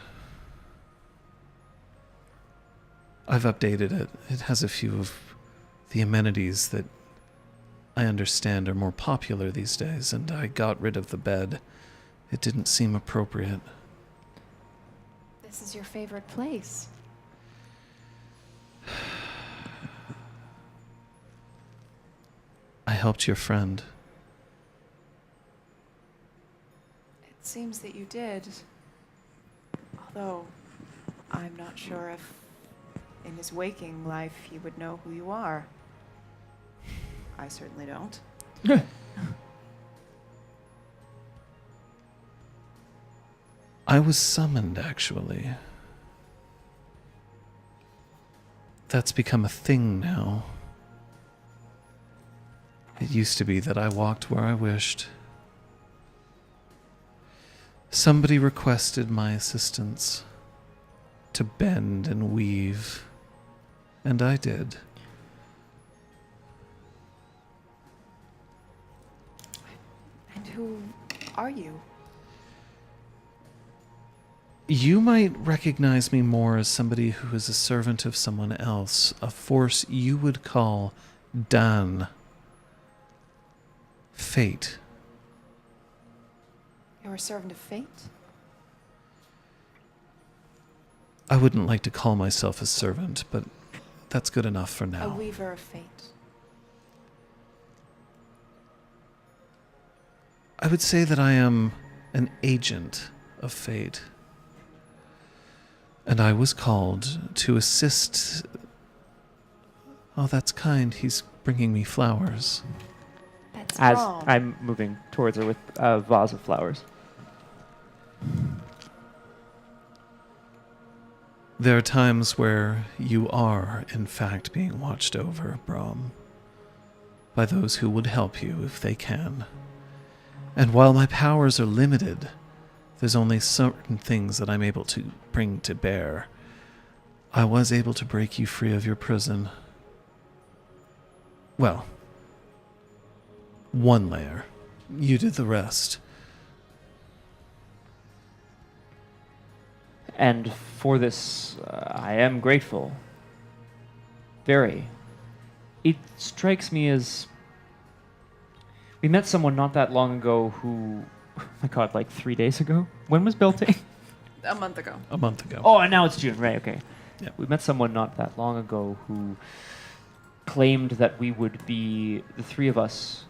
I've updated it. It has a few of the amenities that I understand are more popular these days, and I got rid of the bed. It didn't seem appropriate. This is your favorite place. I helped your friend. It seems that you did. Although, I'm not sure if in his waking life he would know who you are. I certainly don't. I was summoned, actually. That's become a thing now. It used to be that I walked where I wished. Somebody requested my assistance to bend and weave, and I did. And who are you? You might recognize me more as somebody who is a servant of someone else, a force you would call Dan. Fate. You're a servant of fate? I wouldn't like to call myself a servant, but that's good enough for A now. weaver of fate. I would say that I am an agent of fate. And I was called to assist. Oh, that's kind. He's bringing me flowers. That's As Braum. I'm moving towards her with a vase of flowers. There are times where you are, in fact, being watched over, Braum, by those who would help you if they can. And while my powers are limited, there's only certain things that I'm able to bring to bear. I was able to break you free of your prison. Well, one layer. You did the rest. And for this, I am grateful. Very. It strikes me as... We met someone not that long ago who... Oh my god, like 3 days ago? When was Beltane? A month ago. A month ago. Oh, and now it's June, right, okay. Yeah. We met someone not that long ago who claimed that we would be, the three of us,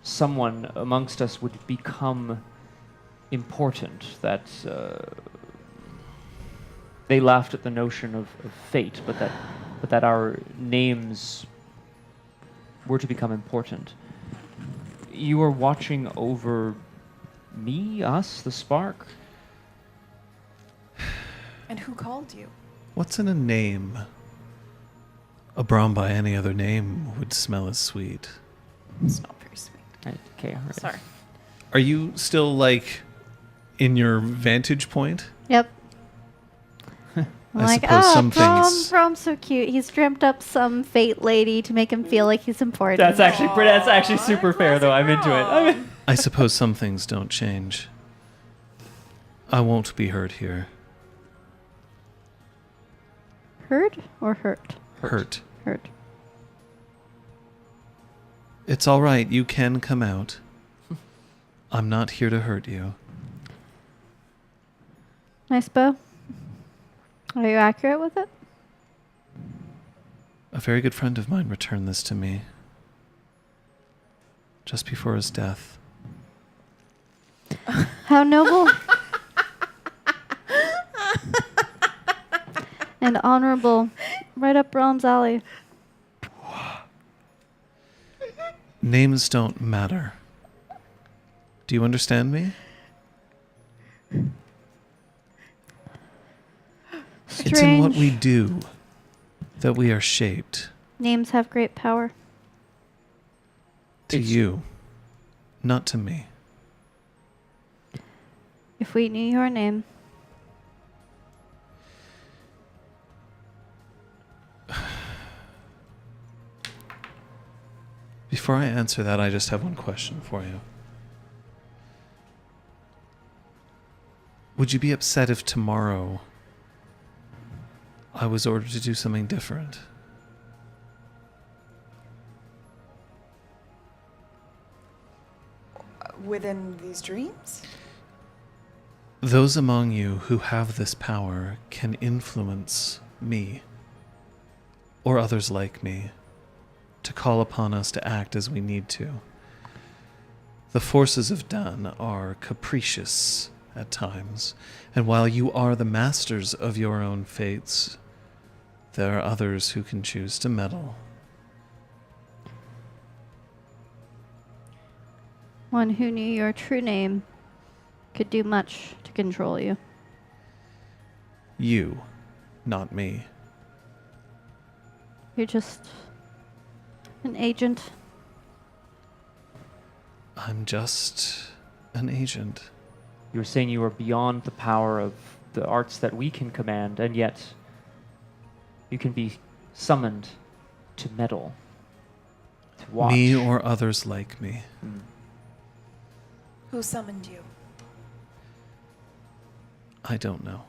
someone amongst us would become important, that they laughed at the notion of fate, but that our names were to become important. You are watching over me, us, the spark? And who called you? What's in a name? A Braum by any other name would smell as sweet. It's not very sweet. Okay, all right. Sorry. Are you still, like, in your vantage point? Yep. I'm I like, suppose oh, some things- Braum's so cute. He's dreamt up some fate lady to make him feel like he's important. That's actually pretty. That's actually super fair, though. I'm into it. I suppose some things don't change. I won't be hurt here. Hurt or hurt? Hurt. Hurt. It's all right. You can come out. I'm not here to hurt you. Nice bow. Are you accurate with it? A very good friend of mine returned this to me just before his death. How noble and honorable. Right up Braum's alley. Names don't matter. Do you understand me? It's in what we do. that we are shaped Names have great power. to It's- you, not to me. If we knew your name, Before I answer that, I just have one question for you. Would you be upset if tomorrow I was ordered to do something different? Within these dreams? Those among you who have this power can influence me, or others like me, to call upon us to act as we need to. The forces of Dan are capricious at times, and while you are the masters of your own fates, there are others who can choose to meddle. one who knew your true name could do much to control you. You, not me. You're just an agent. I'm just an agent. You were saying you were beyond the power of the arts that we can command, and yet you can be summoned to meddle, to watch. Me or others like me. Mm. Who summoned you? I don't know.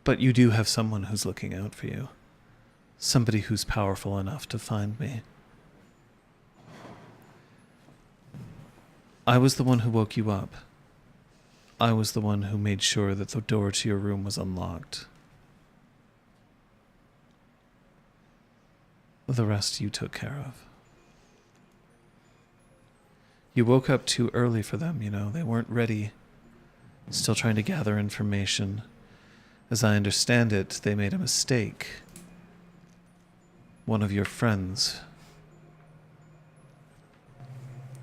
But you do have someone who's looking out for you. Somebody who's powerful enough to find me. I was the one who woke you up. I was the one who made sure that the door to your room was unlocked. The rest you took care of. You woke up too early for them, you know. They weren't ready. Still trying to gather information. As I understand it, they made a mistake. One of your friends.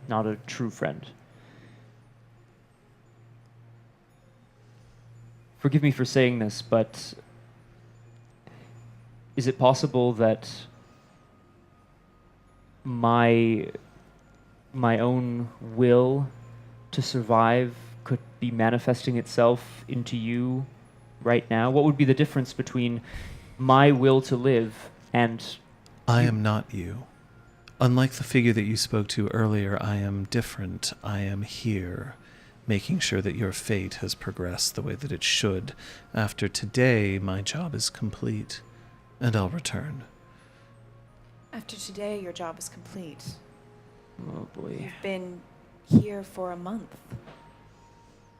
Not a true friend. Forgive me for saying this, but is it possible that my own will to survive could be manifesting itself into you right now? What would be the difference between my will to live and I am not you. Unlike the figure that you spoke to earlier, I am different. I am here, making sure that your fate has progressed the way that it should. After today, my job is complete, and I'll return. After today, your job is complete. oh boy. You've been here for a month.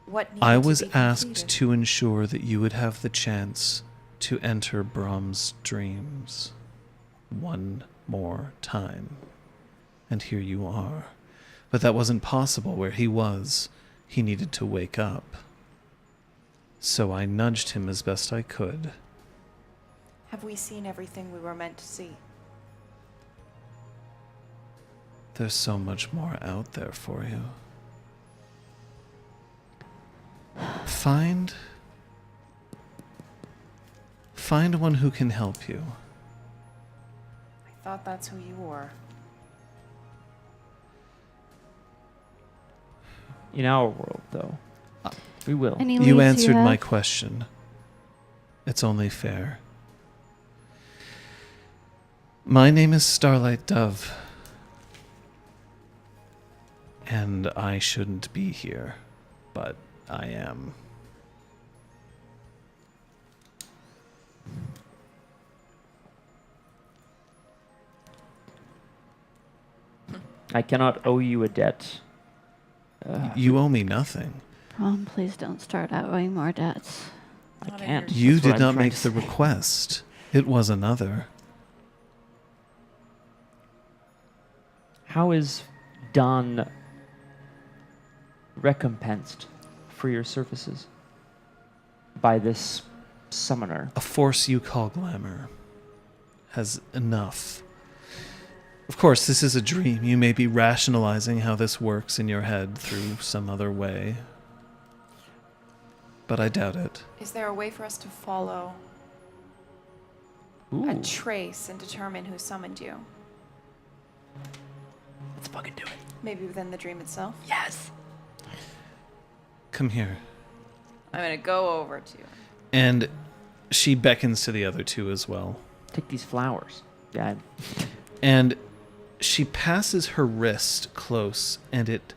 What needed I to was be asked completed? to ensure that you would have the chance to enter Braum's dreams one more time. And here you are. But that wasn't possible where he was. He needed to wake up. So I nudged him as best I could. Have we seen everything we were meant to see? There's so much more out there for you. Find one who can help you. I thought that's who you were. In our world, though, we will. Any You leads answered my have? question. It's only fair. My name is Starlight Dove. And I shouldn't be here, but I am. I cannot owe you a debt. You owe me nothing. Braum, please don't start owing more debts. I Not in can't. your- You That's what did I'm not trying make to the say. request. It was another. How is Don recompensed for your services by this summoner? A force you call glamour has enough. Of course, this is a dream. You may be rationalizing how this works in your head through some other way. But I doubt it. Is there a way for us to follow a trace and determine who summoned you. Let's fucking do it. Maybe within the dream itself. Yes. Come here. I'm gonna go over to you. And she beckons to the other two as well. Take these flowers. Yeah. And she passes her wrist close, and it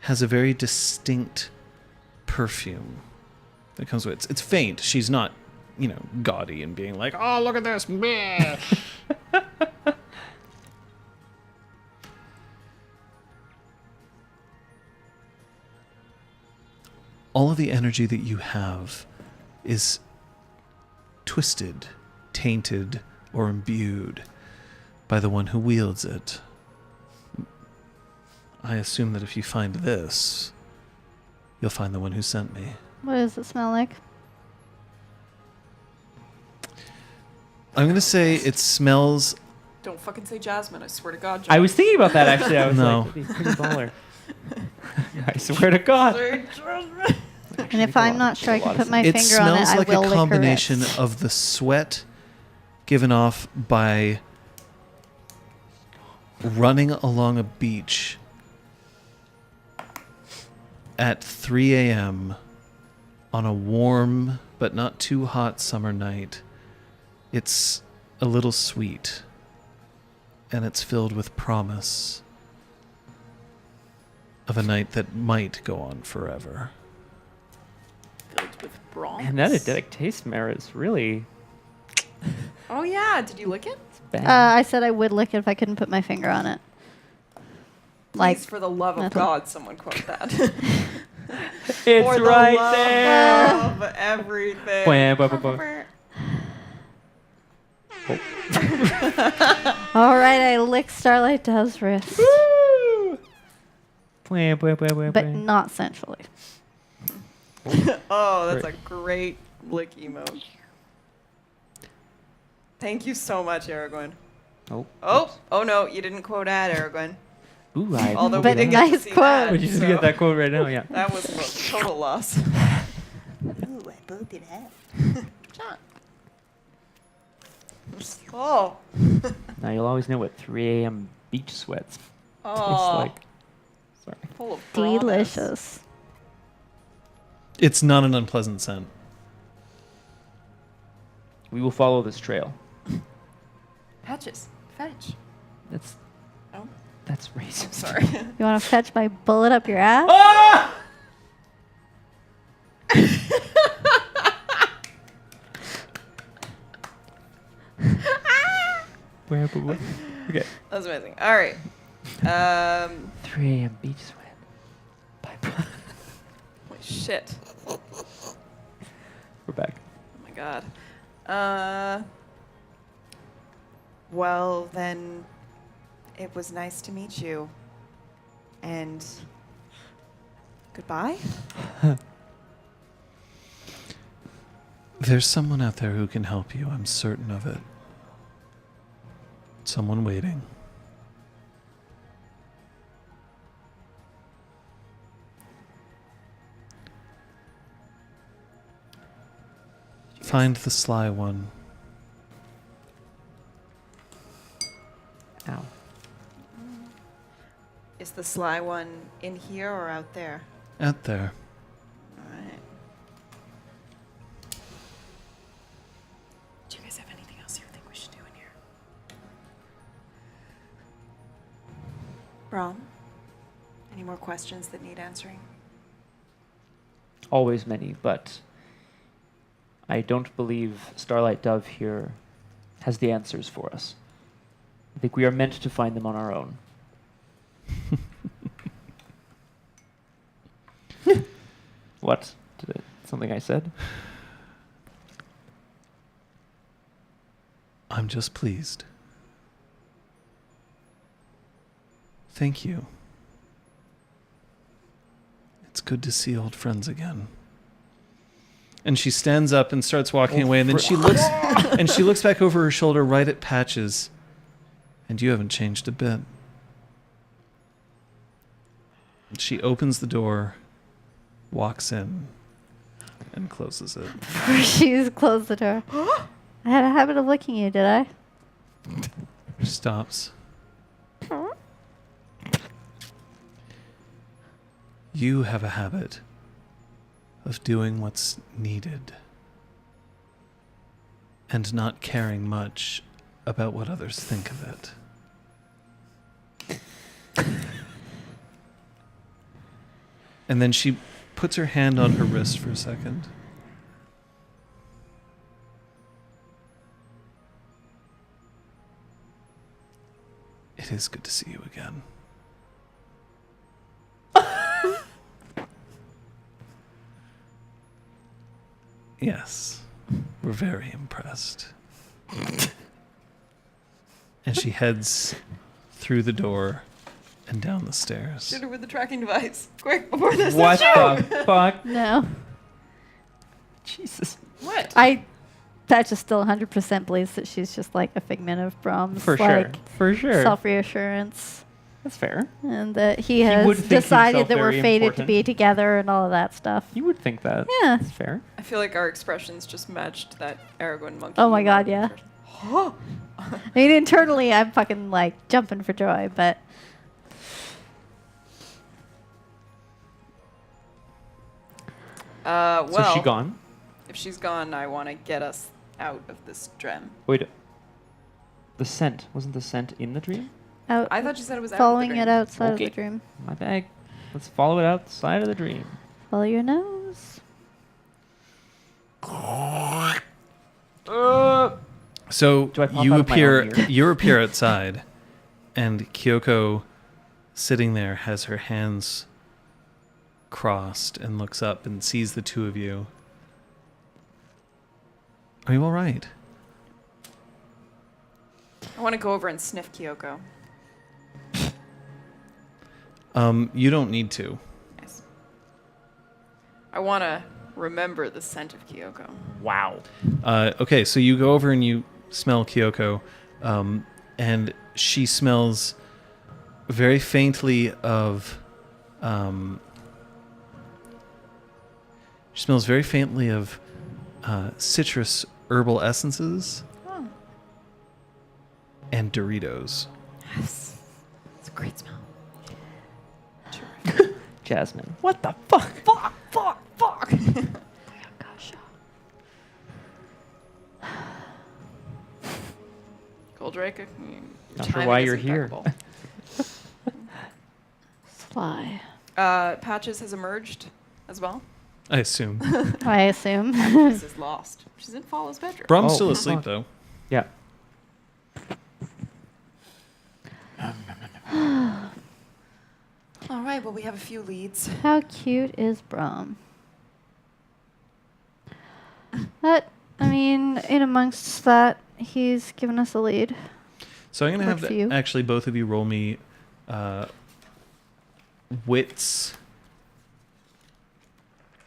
has a very distinct perfume that comes with it. It's faint. She's not, gaudy and being like, oh, look at this. Meh. All of the energy that you have is twisted, tainted, or imbued by the one who wields it. I assume that if you find this, you'll find the one who sent me. What does it smell like? I'm going to say it smells... Don't fucking say jasmine, I swear to God. I was thinking about that, actually. I was No. like, that'd be pretty baller. I swear to God. And if I'm not sure I can put my It finger on it, smells I like will a lick her combination wrist. of the sweat given off by running along a beach at 3 a.m. on a warm but not too hot summer night. It's a little sweet, and it's filled with promise of a night that might go on forever. Filled with bronze. Man, that addictive taste, Mara, is really Oh yeah, did you lick it? bad. I said I would lick it if I couldn't put my finger on it. Like, Please, for the love of metal. God, someone quote that. It's For the right love there. of everything. Bwah, bwah, bwah, bwah. all right, I lick Starlight Dove's wrist, Woo! Bwah, bwah, bwah, bwah, but bwah. not sensually. Oh, that's a great lick emote. Thank you so much, Aragorn. Oh. Oh no, you didn't quote ad, Aragorn. Ooh, I Although But we didn't get nice to see quote. that. We just so get that quote right now, yeah. That was a total loss. Ooh, I both did that. John. Oh. Now you'll always know what 3 a.m. beach sweats taste Oh. like. Sorry. Full of promise. Delicious. It's not an unpleasant scent. We will follow this trail. Patches. Fetch. That's Oh, that's racist. sorry. You want to fetch my bullet up your ass? Ah! Okay. That was amazing. All right. 3 a.m. beach sweat. Bye. Holy shit. We're back. Oh my god. Well, then, it was nice to meet you. And goodbye? There's someone out there who can help you. I'm certain of it. Someone waiting. Find the sly one. Ow. Is the sly one in here or out there? Out there. Alright. Do you guys have anything else you think we should do in here? Braum? Any more questions that need answering? Always many, but I don't believe Starlight Dove here has the answers for us. I think we are meant to find them on our own. What? Something I said? I'm just pleased. Thank you. It's good to see old friends again. And she stands up and starts walking away, and then she looks back over her shoulder right at Patches. And you haven't changed a bit. And she opens the door, walks in, and closes it. She's closed the door. I had a habit of licking you, did I? Stops. You have a habit of doing what's needed and not caring much about what others think of it. And then she puts her hand on her wrist for a second. It is good to see you again. Yes, we're very impressed. And she heads through the door and down the stairs. Shoot her with the tracking device. Quick, before this What the fuck? No. Jesus. What? That just still 100% believes that she's just like a figment of Braum's For sure. like For sure. self-reassurance. That's fair. And that he would has think decided himself that we're very fated important. to be together and all of that stuff. You would think that. Yeah. That's fair. I feel like our expressions just matched that Aragorn monkey. Oh my god, yeah. Oh. I mean, internally, I'm fucking like jumping for joy, but Well, So is she gone? if she's gone, I want to get us out of this dream. Wait. The scent. Wasn't the scent in the dream? out, I thought you said it was out following of the it dream. outside Okay. of the dream. My bag. Let's follow it outside of the dream. Follow your nose. So Do I pop you out of my appear own ear? you appear outside, and Kyoko, sitting there, has her hands crossed and looks up and sees the two of you. Are you all right? I want to go over and sniff Kyoko. You don't need to. Nice. I want to remember the scent of Kyoko. Wow. Okay, so you go over and you smell Kyoko, and she smells very faintly of. She smells very faintly of citrus herbal essences Oh. and Doritos. Yes. It's a great smell. Jasmine. What the fuck? Fuck. Gosh. Goldrake, your Not sure timing why is you're here. impeccable. Sly. Patches has emerged as well. I assume. I assume. This is lost. She's in Fallow's bedroom. Brom's Oh, still asleep, fuck. though. Yeah. All right, well, we have a few leads. How cute is Braum? But, I mean, in amongst that, he's given us a lead. So I'm going to Works have for you. actually both of you roll me wits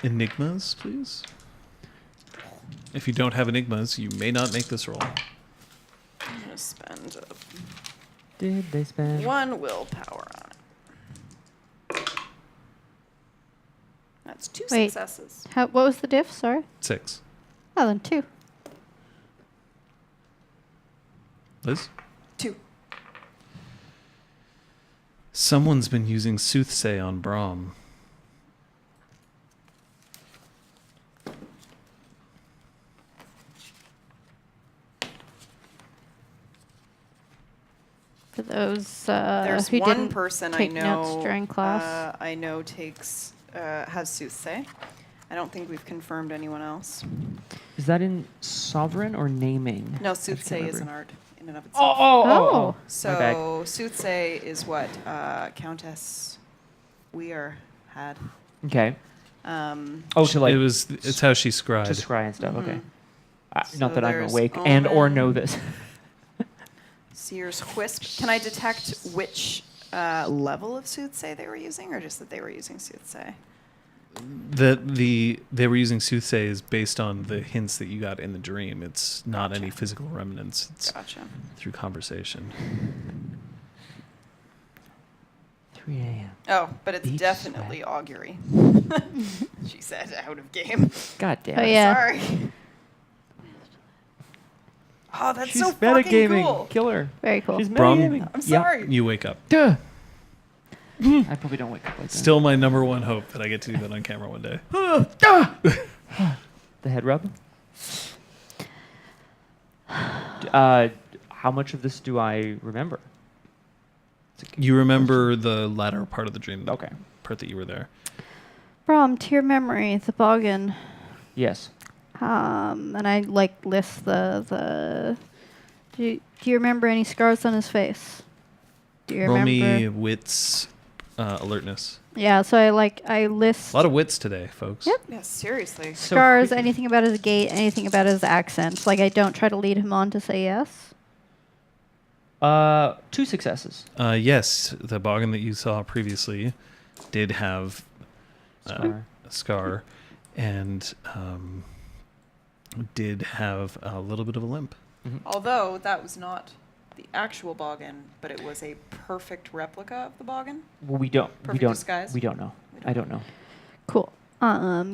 enigmas, please. If you don't have enigmas, you may not make this roll. I'm going to spend Did they spend? one willpower on it. That's two Wait. successes. What was the diff? Sorry. 6. Oh, then 2. Liz? 2. Someone's been using soothsay on Braum. For those There's who one didn't person I take know. notes during class. I know has soothsay. I don't think we've confirmed anyone else. Is that in sovereign or naming? No, I just soothsay can't is an remember. art in and of itself. Oh. Oh. My bad. So soothsay is what Countess Weir had. Okay. Um, Oh, to like It's how she scried. to scry and stuff. Okay. Mhm. Not So that I'm there's awake and or know Omen. this. Seer's Wisp. Can I detect which level of soothsay they were using, or just that they were using soothsay? They were using soothsay is based on the hints that you got in the dream. It's not any physical remnants. It's Gotcha. through conversation. 3 a.m. Oh, but it's Beach definitely augury. She said out of game. God damn Oh, it. yeah. Sorry. Oh, that's She's so fucking metagaming. cool. Kill her. Very cool. She's Braum? metagaming. I'm Yeah. sorry. You wake up. Duh. I probably don't wake up like that. Still my number one hope that I get to do that on camera one day. The head rub. How much of this do I remember? You remember the latter part of the dream. Okay. Part that you were there. Braum, to your memory, the boggin. Yes. And I like list the. Do you remember any scars on his face? Do you Roll remember? me wits, alertness. Yeah, so I list A lot of wits today, folks. Yep. Yeah, seriously. So scars, quickly. anything about his gait, anything about his accent. Like I don't try to lead him on to say yes. 2 successes. Yes, the boggin that you saw previously did have Scar. a scar and did have a little bit of a limp. Although that was not the actual boggin, but it was a perfect replica of the boggin. Well, we don't. Perfect we don't. disguise? We don't know. I don't know. Cool.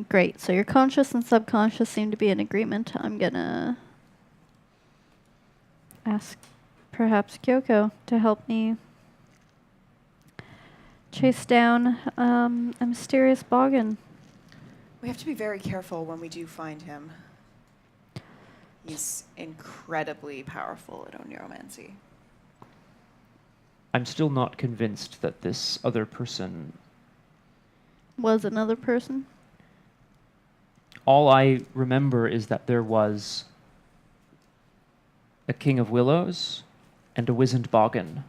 Great. So your conscious and subconscious seem to be in agreement. I'm gonna ask perhaps Kyoko to help me chase down a mysterious boggin. We have to be very careful when we do find him. He's incredibly powerful at oneiromancy. I'm still not convinced that this other person. Was another person? All I remember is that there was a King of Willows and a wizened boggin.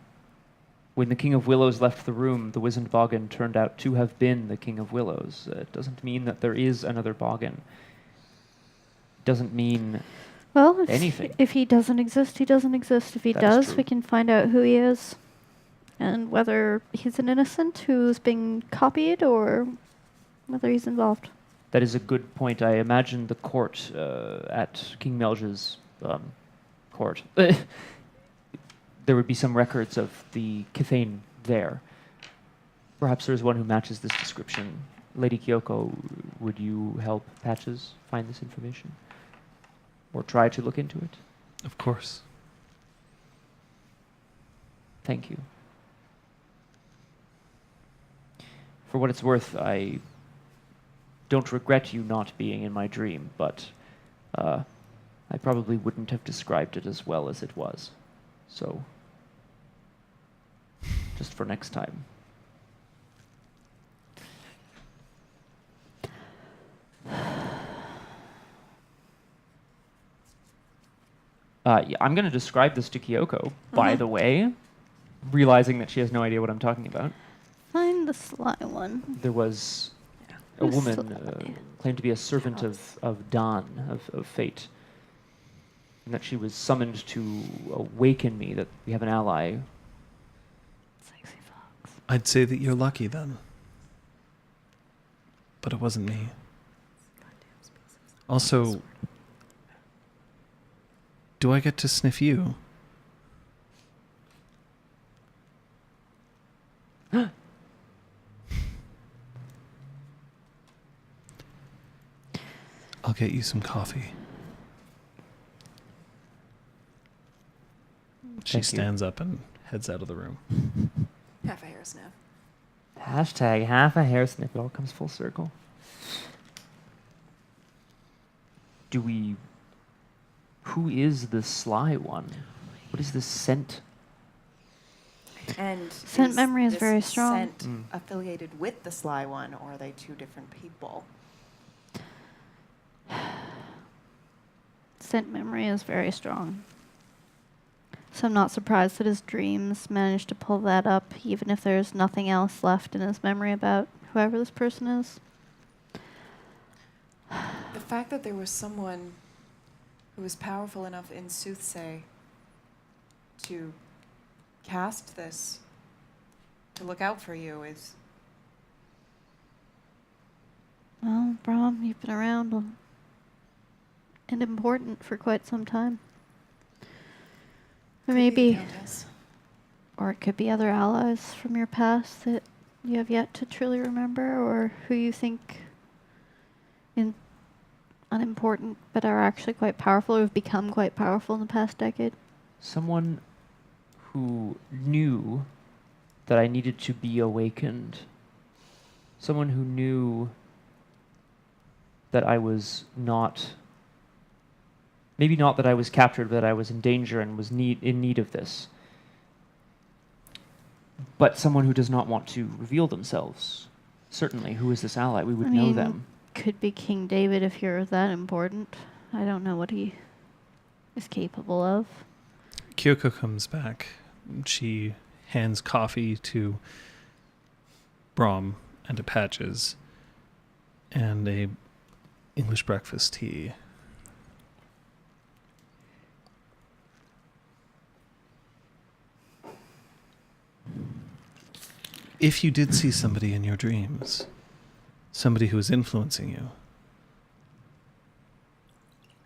When the King of Willows left the room, the wizened boggin turned out to have been the King of Willows. It doesn't mean that there is another boggin. It doesn't mean Well, anything. if he doesn't exist, he doesn't exist. If he That is does, true. we can find out who he is and whether he's an innocent who's being copied or whether he's involved. That is a good point. I imagine the court at King Melge's court. There would be some records of the Kithane there. Perhaps there's one who matches this description. Lady Kyoko, would you help Patches find this information? Or try to look into it? Of course. Thank you. For what it's worth, I don't regret you not being in my dream, but I probably wouldn't have described it as well as it was. So, just for next time. Yeah, I'm going to describe this to Kyoko, by the way, realizing that she has no idea what I'm talking about. Find the sly one. There was a Who's woman sly? claimed to be a servant of Dan, of fate, and that she was summoned to awaken me, that we have an ally. Sexy fox. I'd say that you're lucky then. But it wasn't me. Also, do I get to sniff you? I'll get you some coffee. She Thank you. stands up and heads out of the room. Half a hair sniff. Hashtag half a hair snip. It all comes full circle. Who is the sly one? What is this scent? And Scent memory is this very strong. Scent Mm. affiliated with the sly one, or are they two different people? Scent memory is very strong. So I'm not surprised that his dreams managed to pull that up, even if there's nothing else left in his memory about whoever this person is. The fact that there was someone who was powerful enough in Soothsay to cast this, to look out for you, is... Well, Braum, you've been around and important for quite some time. Or Could be the maybe, Countess. or it could be other allies from your past that you have yet to truly remember, or who you think unimportant but are actually quite powerful or have become quite powerful in the past decade? Someone who knew that I needed to be awakened. Someone who knew that I was not, maybe not that I was captured, but that I was in danger and was in need of this. But someone who does not want to reveal themselves. Certainly, who is this ally? We would know them. Could be King David if you're that important. I don't know what he is capable of. Kyoko comes back. She hands coffee to Braum and to Patches and a English breakfast tea. If you did see somebody in your dreams, somebody who is influencing you,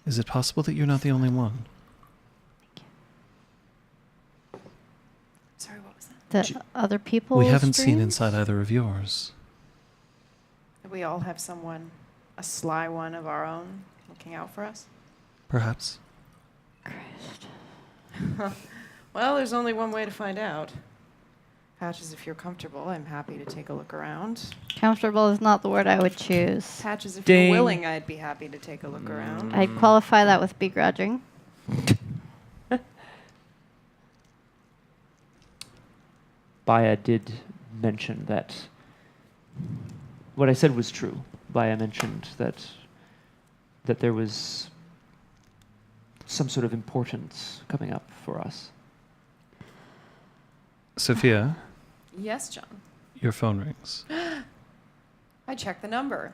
is it possible that you're not the only one? Sorry, what was that? That other people. We haven't seen inside either of yours. We all have someone, a sly one of our own, looking out for us. Perhaps. Well, there's only one way to find out. Patches, if you're comfortable, I'm happy to take a look around. Comfortable is not the word I would choose. Patches, if Ding. you're willing, I'd be happy to take a look around. I'd qualify that with begrudging. Baya did mention that what I said was true. Baya mentioned that there was some sort of importance coming up for us. Sophia, Yes, John. your phone rings. I checked the number.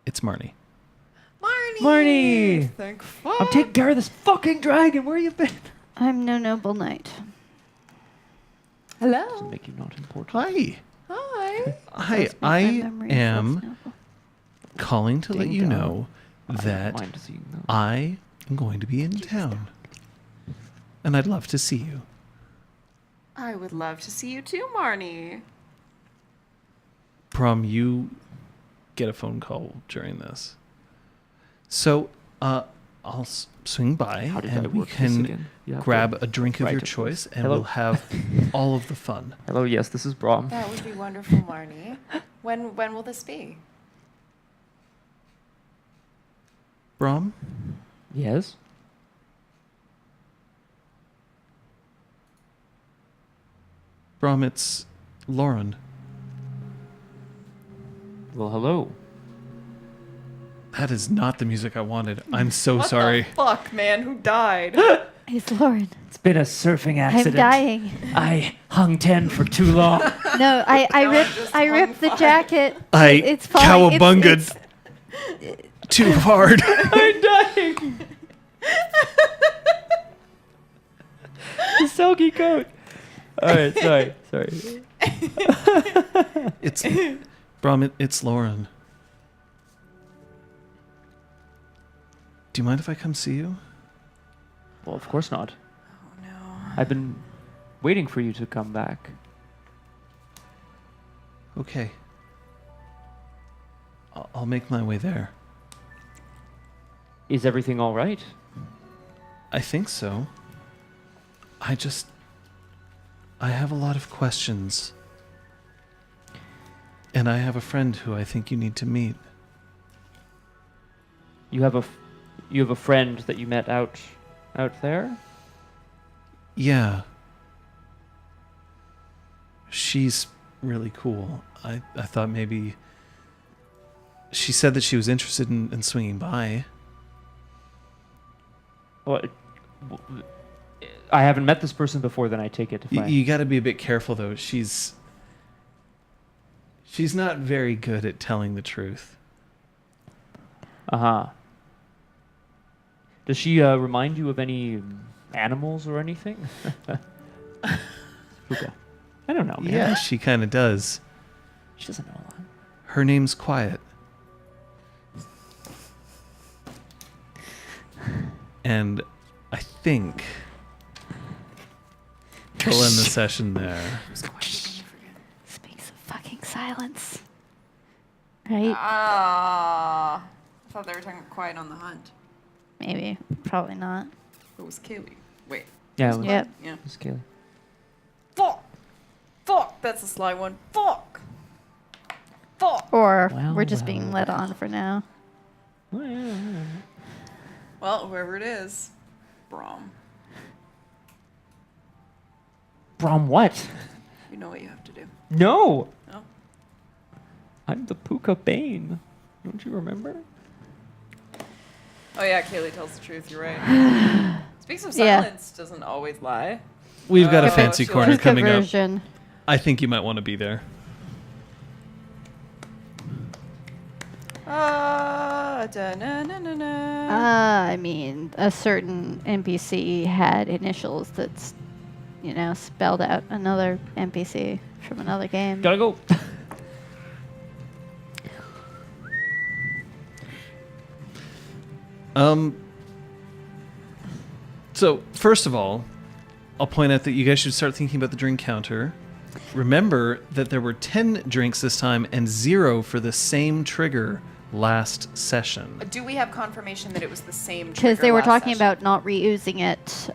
It's Marnie. Marnie! Thank fuck. I'm taking care of this fucking dragon. Where you been? I'm no noble knight. Doesn't Hello. make you not important. Hi. Hi. Hi, Does make my I memory less am noble. calling to let Ding you dong. know I don't that mind seeing them. I am going to be in town. And I'd love to see you. I would love to see you too, Marnie. Braum, you get a phone call during this. So, I'll swing by How did I and we work this can again? You have grab to a drink of write your it, please. choice and Hello. we'll have all of the fun. Hello, yes, this is Braum. That would be wonderful, Marnie. When will this be? Braum, Yes? Braum, it's Lauren. Well, hello. That is not the music I wanted. I'm so What sorry. the fuck, man? Who died? He's Lauren. It's been a surfing accident. I'm dying. I hung 10 for too long. No, I just ripped the hung jacket. I It's falling. cowabunged too hard. I'm dying. The soggy coat. All right, sorry. It's Braum, it's Lauren. Do you mind if I come see you? Well, of course not. Oh no. I've been waiting for you to come back. Okay. I'll make my way there. Is everything all right? I think so. I have a lot of questions. And I have a friend who I think you need to meet. You have a friend that you met out there? Yeah. She's really cool. I thought maybe... She said that she was interested in swinging by. Well, I haven't met this person before, then I take it. You got to be a bit careful, though. She's not very good at telling the truth. Uh-huh. Does she remind you of any animals or anything? Fuka. I don't know, man. Yeah, she kind of does. She doesn't know a lot. Her name's Quiet. And I think we'll end the session there. Speaks of fucking silence. Right? Ah. I thought they were talking quiet on the hunt. Maybe. Probably not. It was Kaylee. Wait. Yeah, it was, Yep. Yeah. it was Kaylee. Fuck. Fuck. That's a sly one. Fuck. Fuck. Or Well, we're just well, being led on for now. Well, whoever it is, Braum. Braum, what? You know what you have to do. No! No? I'm the Puka Bane. Don't you remember? Oh yeah, Kaylee tells the truth. You're right. Speaks of Yeah. silence doesn't always lie. We've got a Oh, fancy she corner likes- coming up. Version. I think you might want to be there. Da-na-na-na-na. I mean, a certain NPC had initials that's, spelled out another NPC from another game. Gotta go. So, first of all, I'll point out that you guys should start thinking about the drink counter. Remember that there were 10 drinks this time and 0 for the same trigger last session. Do we have confirmation that it was the same trigger Because they were last talking session? about not reusing it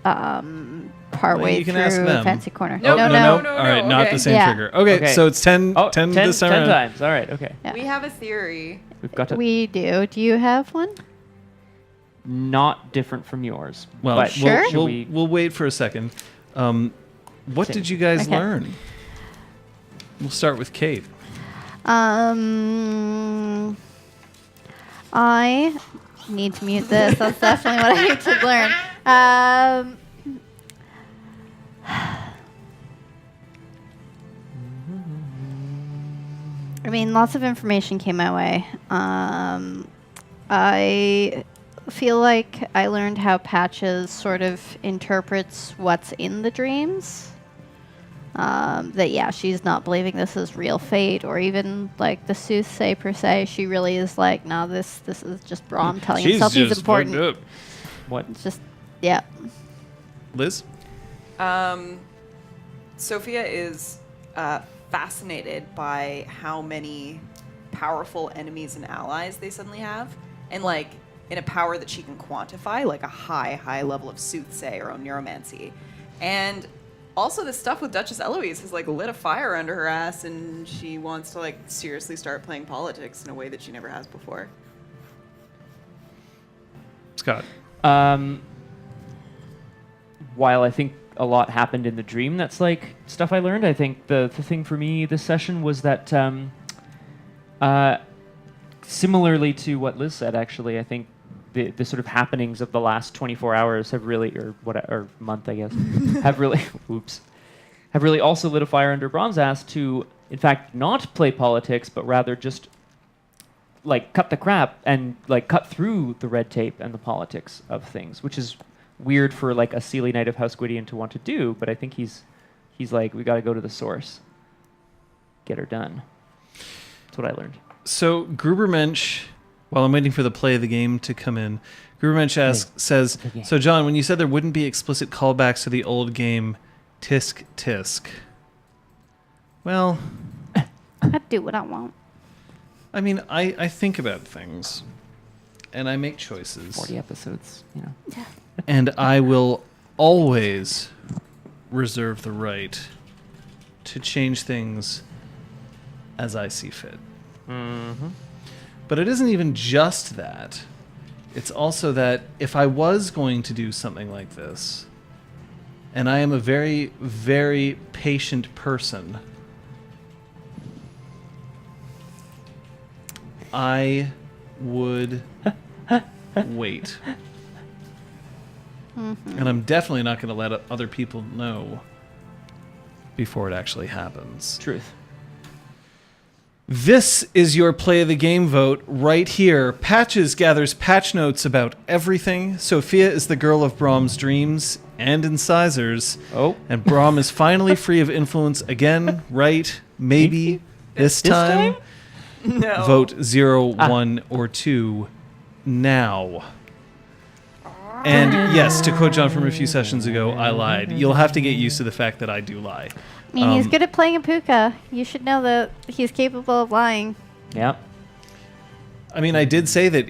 partway you can through ask them. Fancy Corner. No, no. no. All right, not okay. the same Yeah. trigger. Okay, Okay. so it's 10, Oh, 10 10 this time 10 around. times. All right, okay. Yeah. We have a theory. We've got to We do. Do you have one? not different from yours. Well, but Sure. should we? we'll wait for a second. What Same. did you guys Okay. learn? We'll start with Kate. I need to mute this. That's definitely what I need to learn. I mean, lots of information came my way. I feel like I learned how Patches sort of interprets what's in the dreams. That yeah, she's not believing this is real fate or even like the soothsay per se. She really is like, no, this is just Braum telling himself he's important. fucked up. What? It's just yeah. Liz? Sophia is fascinated by how many powerful enemies and allies they suddenly have, and like in a power that she can quantify, like a high level of soothsay or neuromancy, and also the stuff with Duchess Eloise has like lit a fire under her ass, and she wants to like seriously start playing politics in a way that she never has before. Scott? While I think a lot happened in the dream, that's like stuff I learned. I think the thing for me this session was that similarly to what Liz said, actually, I think the sort of happenings of the last 24 hours have really, or month, I guess, have really also lit a fire under Braum's ass to, in fact, not play politics, but rather just like cut the crap and like cut through the red tape and the politics of things, which is weird for like a Seelie Knight of House Gwydion to want to do, but I think he's like, we got to go to the source, get her done. That's what I learned. So Grubermensch, while I'm waiting for the play of the game to come in, Grubermensch says, Okay. so John, when you said there wouldn't be explicit callbacks to the old game, Tisk Tisk. Well, I do what I want. I mean, I think about things, and I make choices. 40 episodes, you know. And I will always reserve the right to change things as I see fit. Mm-hmm. But it isn't even just that. It's also that if I was going to do something like this, and I am a very, very patient person, I would wait. And I'm definitely not going to let other people know before it actually happens. Truth. This is your play of the game vote right here. Patches gathers patch notes about everything. Sophia is the girl of Braum's dreams and incisors. Oh. And Braum is finally free of influence again, right? Maybe this time? No. Vote 0, 1, or 2 now. And yes, to quote John from a few sessions ago, I lied. You'll have to get used to the fact that I do lie. I mean, he's good at playing a puka. You should know that he's capable of lying. Yep. I mean, I did say that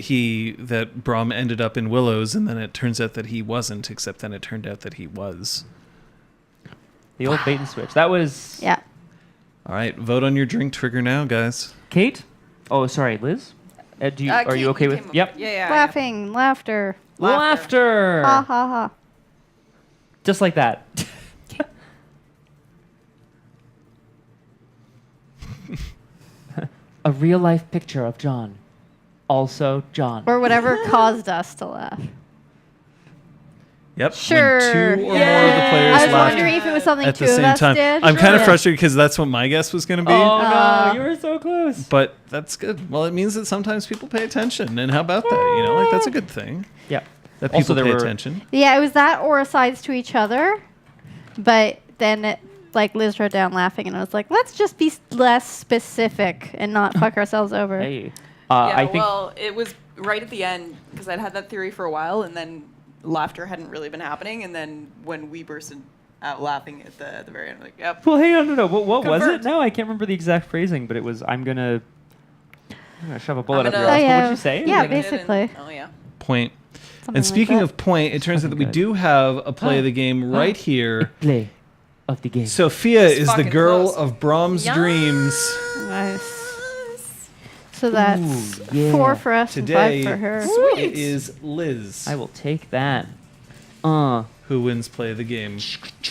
Braum ended up in Willows, and then it turns out that he wasn't, except then it turned out that he was. The old bait and switch. That was Yeah. All right, vote on your drink trigger now, guys. Kate. Oh, sorry, Liz. Are Kate, you okay with? came up- Yep. Yeah. Laughing, laughter. Laughter. Ha ha ha. Just like that. A real life picture of John. Also John. Or whatever caused us to laugh. Yep. Sure. When 2 or more of the I players was laughed wondering if it was something at two the of same us time. did. I'm kind of Yeah. frustrated because that's what my guess was going to be. Oh no, you were so close. But that's good. Well, it means that sometimes people pay attention, and how about that? You know, like that's a good thing Yeah. that Also, people there pay were- attention. Yeah, it was that or sides to each other. But then Liz wrote down laughing, and I was like, let's just be less specific and not fuck ourselves over. Hey. Yeah, I think well, it was right at the end because I'd had that theory for a while, and then laughter hadn't really been happening, and then when we bursted out laughing at the very end, like, yep. Well, hang on, no. What was it? Confirmed. No, I can't remember the exact phrasing, but it was I'm gonna shove a bullet I'm up your gonna- ass. Oh, What yeah. would you say? Yeah, Like, basically. Oh yeah. Point. Something And like speaking that. of point, it turns out that we fucking do have a play of the game right here. play of the game. Sophia It's is the fucking girl close. of Braum's Yes. dreams. Nice. So that's Ooh, yeah. 4 for us Today, and 5 for her. it is Liz I will take that. who wins play of the game.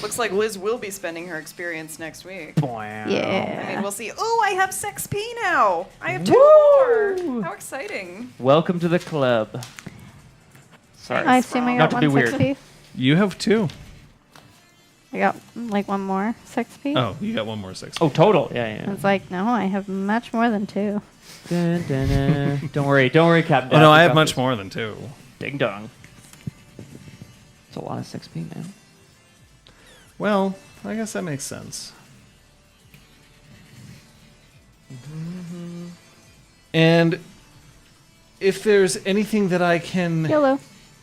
Looks like Liz will be spending her experience next week. Yeah. I mean, we'll see. Oh, I have 6P now. I have 2 Woo! more. How exciting. Welcome to the club. Sorry. I assume I Not got to be 1 weird. 6P. You have 2. I got one more 6P. Oh, you got 1 more 6. Oh, total. I Yeah. was like, no, I have much more than 2. Dun, dun, dun. Don't worry, Captain. Oh no, Dad, I we have got much this. more than 2. Ding dong. It's a lot of 6P, man. Well, I guess that makes sense. And if there's anything that I can YOLO.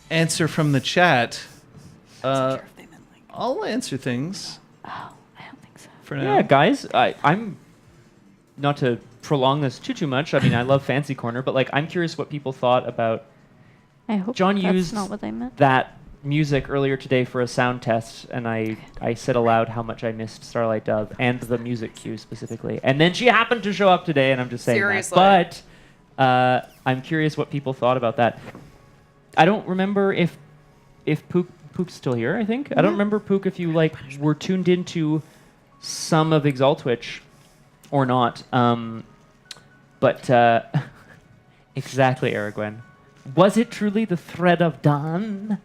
answer from the chat, Sure if they meant, like, I'll answer things Oh, I don't think so. for now. Yeah, guys, I'm not to prolong this too much. I mean, I love Fancy Corner, but like, I'm curious what people thought about I hope John that's used not what they meant. that music earlier today for a sound test, and I said aloud how much I missed Starlight Dove and the music cue specifically. And then she happened to show up today, and I'm just saying Seriously. that. But I'm curious what people thought about that. I don't remember if Pook's still here, I think. I don't remember, Pook, if you like were tuned into some of Exaltwitch or not. But exactly, Aragwen. Was it truly the thread of dawn?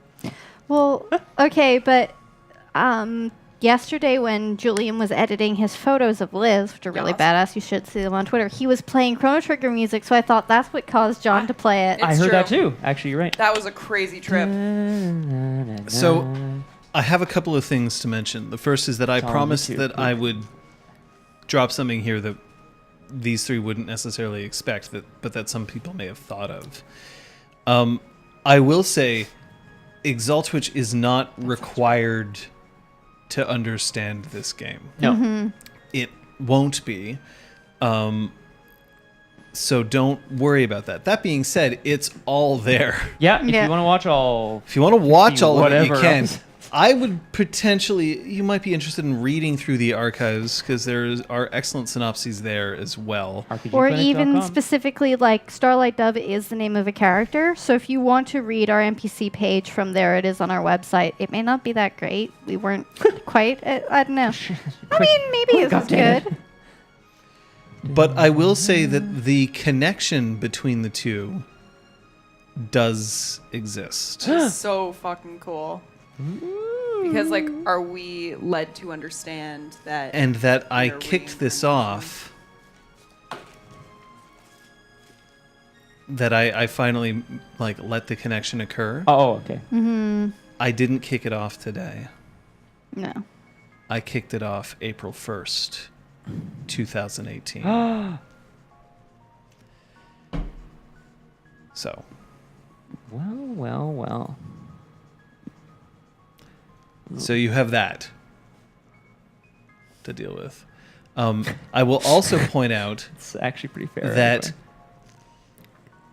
Well, okay, but yesterday when Julian was editing his photos of Liz, which are really Yes. badass, you should see them on Twitter, he was playing Chrono Trigger music, so I thought that's what caused John to play it. I It's heard that true. too. Actually, you're right. That was a crazy trip. So, I have a couple of things to mention. The first is that I It's all on promised YouTube. that I would drop something here that these 3 wouldn't necessarily expect, but that some people may have thought of. I will say, Exaltwitch is not required to understand this game. No. It won't be. So don't worry about that. That being said, it's all there. Yeah, if Yeah. you want to watch all, If you want to watch See all of it, you whatever can. else. I would potentially, you might be interested in reading through the archives because there are excellent synopses there as well. Or even RPGclinic.com. specifically, like, Starlight Dove is the name of a character, so if you want to read our NPC page from there, it is on our website. It may not be that great. We weren't quite, I don't know. I mean, maybe it was updated. good. But I will say that the connection between the two does exist. So fucking cool. Because, like, are we led to understand that? And that I They're kicked waiting this for off. That I finally like let the connection occur. Oh, okay. Mm-hmm. I didn't kick it off today. No. I kicked it off April 1st, 2018. So, Well. so you have that to deal with. I will also point out It's actually pretty fair. that anyway.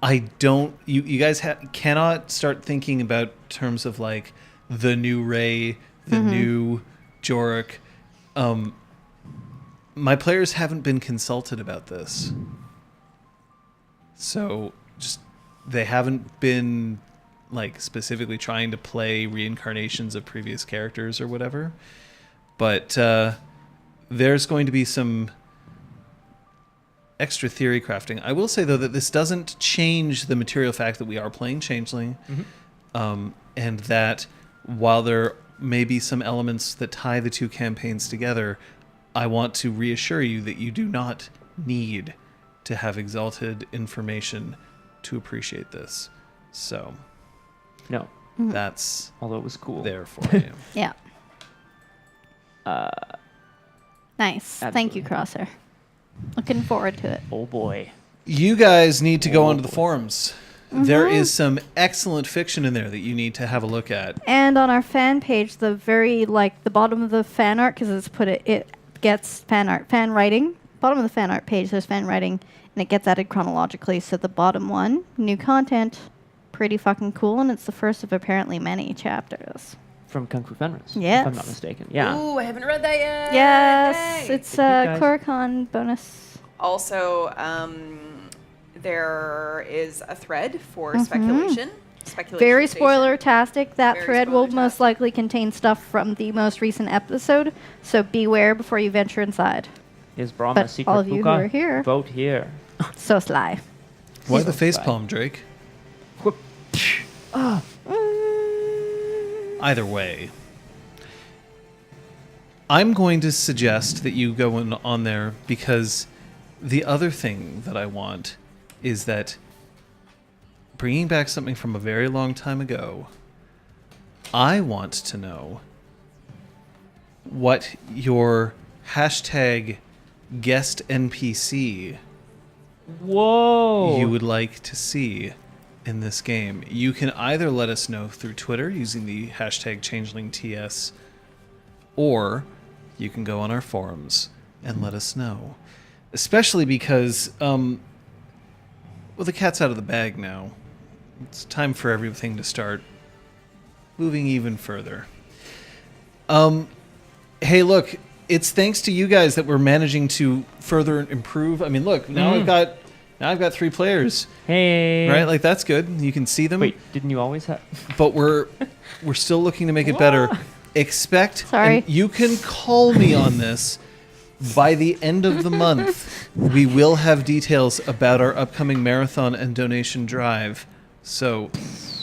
I don't. You guys cannot start thinking about terms of like the new Ray, the new Jorik. My players haven't been consulted about this, so just they haven't been like specifically trying to play reincarnations of previous characters or whatever. But there's going to be some extra theory crafting. I will say, though, that this doesn't change the material fact that we are playing Changeling, and that while there may be some elements that tie the two campaigns together, I want to reassure you that you do not need to have exalted information to appreciate this. So, No. that's Although it was cool. there for you. Yeah. Nice. Thank you, Crosshair. Looking forward to it. Oh boy. You guys need to go onto the forums. There is some excellent fiction in there that you need to have a look at. And on our fan page, the bottom of the fan art, because it gets fan writing. Bottom of the fan art page, there's fan writing, and it gets added chronologically. So the bottom one, new content, pretty fucking cool, and it's the first of apparently many chapters. From Kung Fu Fenris. Yes. If I'm not mistaken. Yeah. Ooh, I haven't read that yet. Yes, Yay. it's guys. Koricon bonus. Also, there is a thread for speculation. Very Station. spoiler-tastic. That Very thread will spoiler-tastic. most likely contain stuff from the most recent episode, so beware before you venture inside. Is Braum a But secret all of you who puka? are here, Vote here. so sly. Why the Bye. facepalm, Drake? Either way, I'm going to suggest that you go on there, because the other thing that I want is that bringing back something from a very long time ago, I want to know what your hashtag guest NPC Whoa. you would like to see in this game. You can either let us know through Twitter using the hashtag ChangelingTS, or you can go on our forums and let us know. Especially because, well, the cat's out of the bag now. It's time for everything to start moving even further. Hey, look, it's thanks to you guys that we're managing to further improve. I mean, look, now I've got 3 players. Hey. Right, like that's good. You can see them. Wait, didn't you always have? But we're still looking to make it better. Expect. Sorry. And you can call me on this. By the end of the month, we will have details about our upcoming marathon and donation drive. So,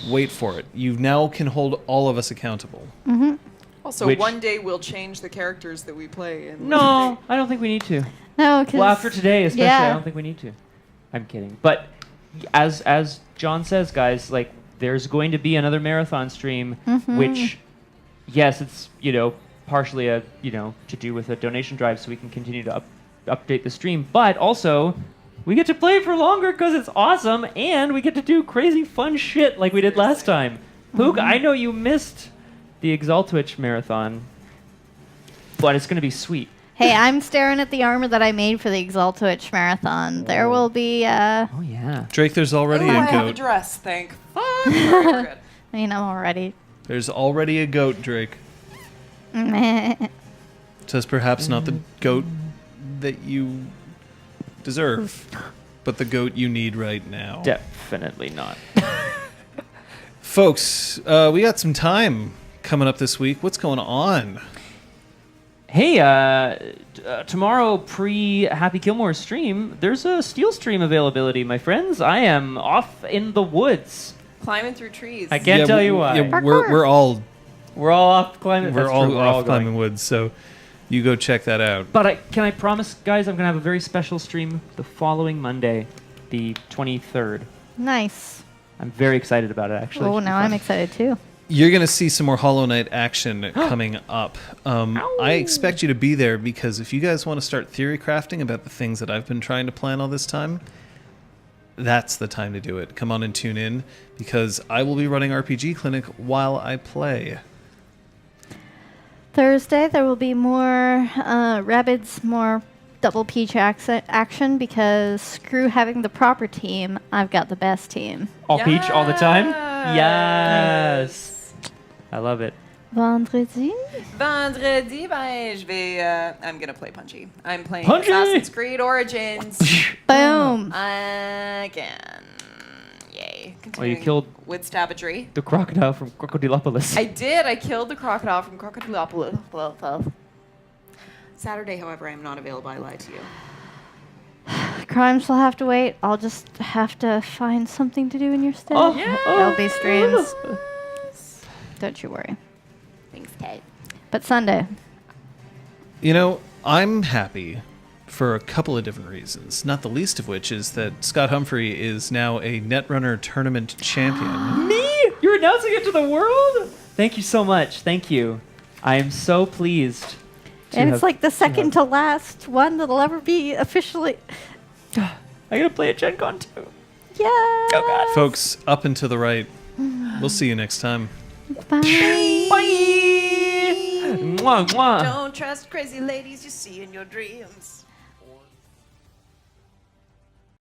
wait for it. You now can hold all of us accountable. Also, Which- one day we'll change the characters that we play. And No, I don't think we need to. No, because Well, after today, especially, yeah. I don't think we need to. I'm kidding. But as John says, guys, like there's going to be another marathon stream, which, yes, it's partially to do with a donation drive, so we can continue to update the stream. But also, we get to play for longer because it's awesome, and we get to do crazy fun shit like we did last time. Pook, I know you missed the Exaltwitch marathon, but it's going to be sweet. Hey, I'm staring at the armor that I made for the Exaltwitch marathon. There will be, Oh yeah. Drake, there's already I a have a goat. dress, thank fuck. Sorry, we're good. I mean, I'm already. There's already a goat, Drake. Meh. Says perhaps not the goat that you deserve, but the goat you need right now. Definitely not. Folks, we got some time coming up this week. What's going on? Hey, tomorrow pre-Happy Gilmore stream, there's a Steel Stream availability, my friends. I am off in the woods. Climbing through trees. I can't tell you why. Yeah, we're all We're all off climbing. we're That's all true, off going. climbing woods, so you go check that out. But can I promise, guys, I'm going to have a very special stream the following Monday, the 23rd. Nice. I'm very excited about it, actually. Oh, It should be now fun. I'm excited too. You're going to see some more Hollow Knight action coming up. I expect you to be there because if you guys want to start theory crafting about the things that I've been trying to plan all this time, that's the time to do it. Come on and tune in because I will be running RPG Clinic while I play. Thursday, there will be more Rabbids, more double peach action because screw having the proper team. I've got the best team. All peach all the time? Yes. I love it. Vendredi? Vendredi, ben, I'm gonna play Punchy. I'm playing Punchy! Assassin's Creed Origins. Boom. Again. Yay. Oh, you Continuing killed with savagery. the crocodile from Crocodilopolis. I did. I killed the crocodile from Crocodilopolis. Saturday, however, I am not available. I lied to you. Crimes will have to wait. I'll just have to find something to do in your stead. Oh, There'll be streams. Don't you worry. Thanks, Kate. But Sunday. You know, I'm happy for a couple of different reasons, not the least of which is that Scott Humphrey is now a Netrunner tournament champion. Me? You're announcing it to the world? Thank you so much. Thank you. I am so pleased. And it's like the second to last one that'll ever be officially. I gotta play at Gen Con too. Yeah. Oh god. Folks, up and to the right. We'll see you next time. Bye. Bye. Mwah, mwah. Don't trust crazy ladies you see in your dreams.